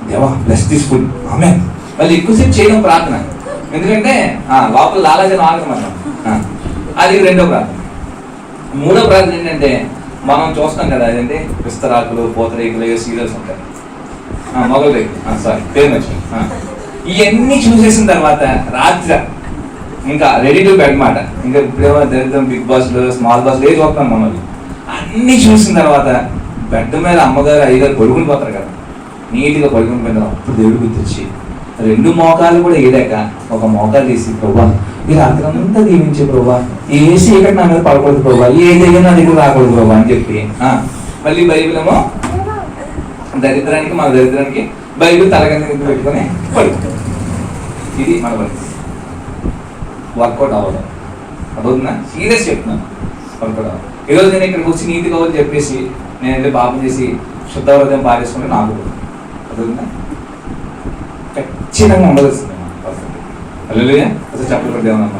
దేవా బ్లెస్ దిస్ ఫుడ్ ఆమె, మళ్ళీ ఎక్కువసేపు చేయడం ప్రార్థన. ఎందుకంటే లోపల లాలాజలం ఆగమన్నాం. అది రెండో ప్రార్థన. మూడో ప్రార్థన ఏంటంటే మనం చూస్తాం కదా, అదేంటి విస్తరాకులు, పూతరేకులు, సీరియల్స్ ఉంటాయి, మొగలు రేకులు, సారీ పేరు వచ్చింది. ఇవన్నీ చూసేసిన తర్వాత రాత్రి ఇంకా రెడీ టు బెడ్ మాట. ఇంకా ఇప్పుడేమో దరిద్రం బిగ్ బాస్లు, స్మాల్ బాస్లు ఏది చూస్తాం మమ్మల్ని. అన్నీ చూసిన తర్వాత బెడ్ మీద అమ్మగారు అయ్యగారు పడుకుని పోతారు కదా, నీట్గా పడుకుని పోయిన అప్పుడు దేవుడు గుర్తొచ్చి 2 మోకాలు కూడా ఏదాక ఒక మోకాలు తీసి ప్రభా ఈ రాత్రి అంతా దీవించే ప్రభా, ఏసీ ఇక్కడ నా మీద పడకూడదు ప్రభా, ఏ దగ్గర నా దగ్గర రాకూడదు ప్రభా అని చెప్పి మళ్ళీ బైబిల్ ఏమో దరిద్రానికి, మన దరిద్రానికి బైబిల్ తలగంట పెట్టుకొని పడుతుంది. ఇది మన పరిస్థితి. వర్కౌట్ అవ్వదు, అదవుతుందా? సీరియస్ చెప్తున్నాను, వర్కౌట్ అవ్వదు. ఈరోజు నేను ఇక్కడికి వచ్చి నీతి కావాలి చెప్పేసి నేను వెళ్ళి పాపం చేసి శుద్ధ హృదయం పారేసుకుంటే నాకు అదవుతుందా? ఖచ్చితంగా ఉండవలసింది. హల్లెలూయా. అసలు చెప్పకూడదేమన్నా.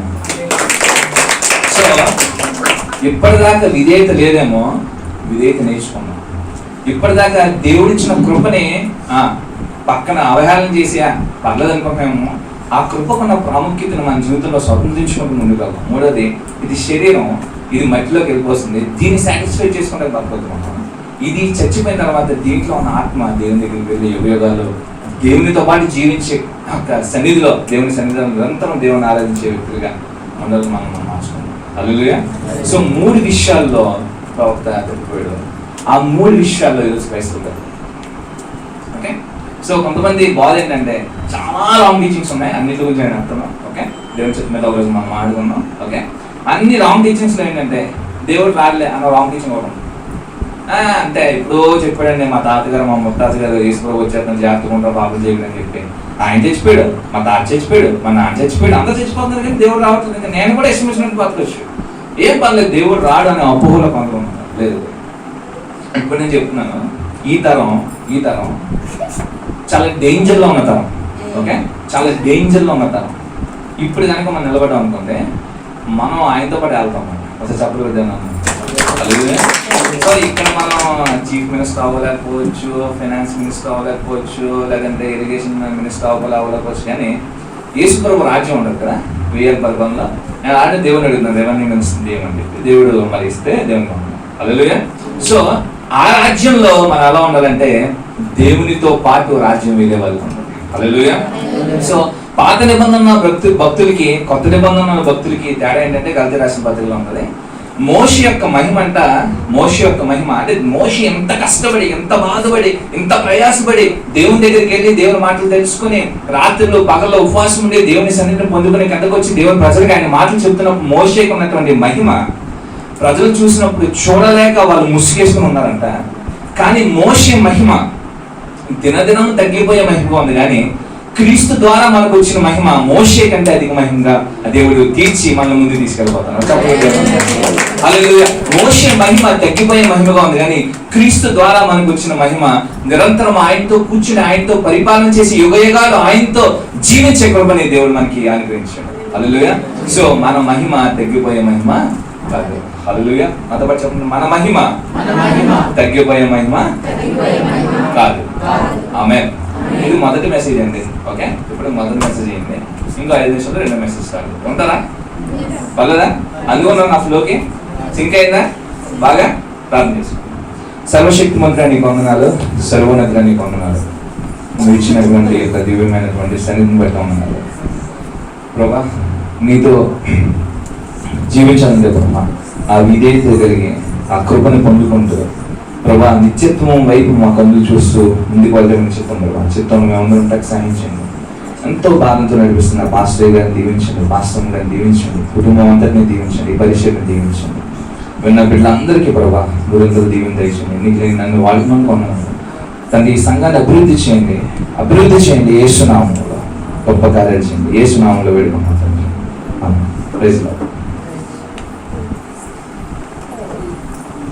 సో ఇప్పటిదాకా విధేయత లేదేమో, విధేయత నేర్చుకున్నాం. ఇప్పటిదాకా దేవుడిచ్చిన కృపని పక్కన అవహేళన చేసి పర్లేదు అనుకుంటామేమో, ఆ కృపకున్న ప్రాముఖ్యతను మన జీవితంలో స్వతంత్రించుకుంటూ ముందుకు వెళ్తాం. మూడోది, ఇది శరీరం, ఇది మట్టిలోకి వెళ్ళిపోతుంది, దీన్ని సాటిస్ఫై చేసుకుంటే తప్పవుతున్నాం. ఇది చచ్చిపోయిన తర్వాత దీంట్లో ఉన్న ఆత్మ దేవుని దగ్గరికి వెళ్ళి యుగయుగాలు దేవునితో పాటు జీవించే సన్నిధిలో, దేవుని సన్నిధిలో నిరంతరం దేవుని ఆరాధించే వ్యక్తులుగా ఉండాలని మనం మార్చుకుంటాం. హల్లెలూయా. సో 3 విషయాల్లో ప్రవక్త తప్పిపోయాడు. ఆ 3 విషయాల్లో ఈరోజు క్రైస్తవులు. ఓకే, సో కొంతమంది బాధ ఏంటంటే చాలా రాంగ్ టీచింగ్స్ ఉన్నాయి, అన్నిటి గురించి నేను అంటున్నాను. ఓకే, దేవుని చెప్పి మీద ఒకరోజు మనం మాట్లాడుకున్నాం. ఓకే, అన్ని రాంగ్ టీచింగ్స్లో ఏంటంటే దేవుడు రాలే అన్న రాంగ్ టీచింగ్ ఒకటి. అంటే ఇప్పుడు చెప్పాడండి మా తాతగారు, మా ముత్తాతగారు ఈశ్వరు వచ్చేస్తాను జాగ్రత్తగా ఉంటారు పాపం చేయడం అని చెప్పి ఆయన చచ్చిపోయాడు, మా తాత చచ్చిపోయాడు, మా నాన్న చచ్చిపోయాడు, అందరూ చచ్చిపోతున్నారు, కానీ దేవుడు రావట్లేదు. ఇంకా నేను కూడా ఎస్టిమేషన్ బతకొచ్చు, ఏం పర్లేదు, దేవుడు రాడు అనే అపోహలో కొంతమంది లేదు. ఇప్పుడు నేను చెప్తున్నాను, ఈ తరం చాలా డేంజర్లో ఉన్న తరం. ఓకే, చాలా డేంజర్లో ఉన్న తరం. ఇప్పుడు కనుక మనం నిలబడ్డాం అనుకుంటే మనం ఆయనతో పాటు వెళ్తాం. అసలు చెప్పలేదు. సో ఇక్కడ మనం చీఫ్ మినిస్టర్ అవ్వలేకపోవచ్చు, ఫైనాన్స్ మినిస్టర్ అవ్వలేకపోవచ్చు, లేదంటే ఇరిగేషన్ మినిస్టర్ అవ్వలేకపోవచ్చు, కానీ యేసుప్రభు రాజ్యం ఉండదు కదా వేయాల పరిపాలనలో. అంటే దేవుని అడుగుతున్నాను, రెవెన్యూ మినిస్టర్ ఏమని చెప్పి దేవుడు మరి ఇస్తే దేవుని హల్లెలూయా. సో ఆ రాజ్యంలో మనం ఎలా ఉండాలంటే దేవునితో పాటు రాజ్యం వేరే వాళ్ళు ఉండాలి. హల్లెలూయా. సో పాత నిబంధన భక్తులకి కొత్త నిబంధన భక్తులకి తేడా ఏంటంటే గలతీ రాసిన పత్రికలో ఉంటుంది. మోషే యొక్క మహిమ అంటే మోషే ఎంత కష్టపడి, ఎంత బాధపడి, ఎంత ప్రయాసపడి దేవుని దగ్గరికి వెళ్ళి దేవుని మాటలు తెలుసుకుని రాత్రులు పగల్లో ఉపవాసం ఉండి దేవుని సన్నిధిని పొందుకుని కిందకు వచ్చి దేవుని ప్రజలకు ఆయన మాటలు చెప్తున్నప్పుడు మోషేకి ఉన్నటువంటి మహిమ ప్రజలు చూసినప్పుడు చూడలేక వాళ్ళు ముసుగేసుకుని ఉన్నారంట. కానీ మోషే మహిమ దినదినం తగ్గిపోయే మహిమగా ఉంది, కానీ క్రీస్తు ద్వారా మనకు వచ్చిన మహిమ మోషే కంటే అధిక మహిమగా దేవుడు తీర్చి మన ముందు తీసుకెళ్ళిపోతాను. హల్లెలూయా. మోషే మహిమ తగ్గిపోయే మహిమగా ఉంది, కానీ క్రీస్తు ద్వారా మనకు వచ్చిన మహిమ నిరంతరం ఆయనతో కూర్చుని ఆయనతో పరిపాలన చేసి యుగయుగాలు ఆయనతో జీవించే కృపని దేవుడు మనకి అనుగ్రహించాడు. హల్లెలూయా. సో మన మహిమ తగ్గిపోయే మహిమ కాదు. హల్లెలూయా. అంతపై చెప్పండి, మన మహిమ తగ్గిపోయే మహిమ కాదు. ఆమేన్. ఇది మొదటి మెసేజ్ అండి. ఓకే, ఇప్పుడు మొదటి మెసేజ్ ఏంటి? ఇంకో 5 నిమిషాలు 2 మెసేజ్ స్టార్ట్. ఉంటారా? పర్లేదా? అందుకున్నా నా ఫ్లోకి సింక్ అయిందా? బాగా ప్రార్థన చేసుకోండి. సర్వశక్తి మంత్రి నీకు వందనాలు, సర్వోన్నతుడా నీకు వందనాలు. నువ్వు ఇచ్చినటువంటి యొక్క దివ్యమైనటువంటి సన్నిధిని బట్టి వందనాలు ప్రభా. నీతో జీవించాలంటే ప్రభా ఆ విధేయత కలిగి ఆ కృపను పొందుకుంటూ ప్రభా నిత్యత్వం వైపు మా కన్నులు చూస్తూ ముందుకు వెళ్ళమని చిత్తం ప్రభా. చిత్తం మేమందరం టక్ సాధించండి. ఎంతో బాధతో నడిపిస్తున్న పాస్టర్ గారిని దీవించండి, పాస్టర్ గారిని దీవించండి, కుటుంబం అంతటిని దీవించండి, పరిచయని దీవించండి. విన్న బిడ్డలందరికీ ప్రభా గురందరూ దీవెన దయచేయండి. నీకు నన్ను వాడుకున్నాను కొన్నాను తండ్రి. ఈ సంఘాన్ని అభివృద్ధి చేయండి. యేసు నామములో గొప్ప కార్యాలు చేయండి. యేసు నామములో వేడుకున్నాను తండ్రి. Praise lord.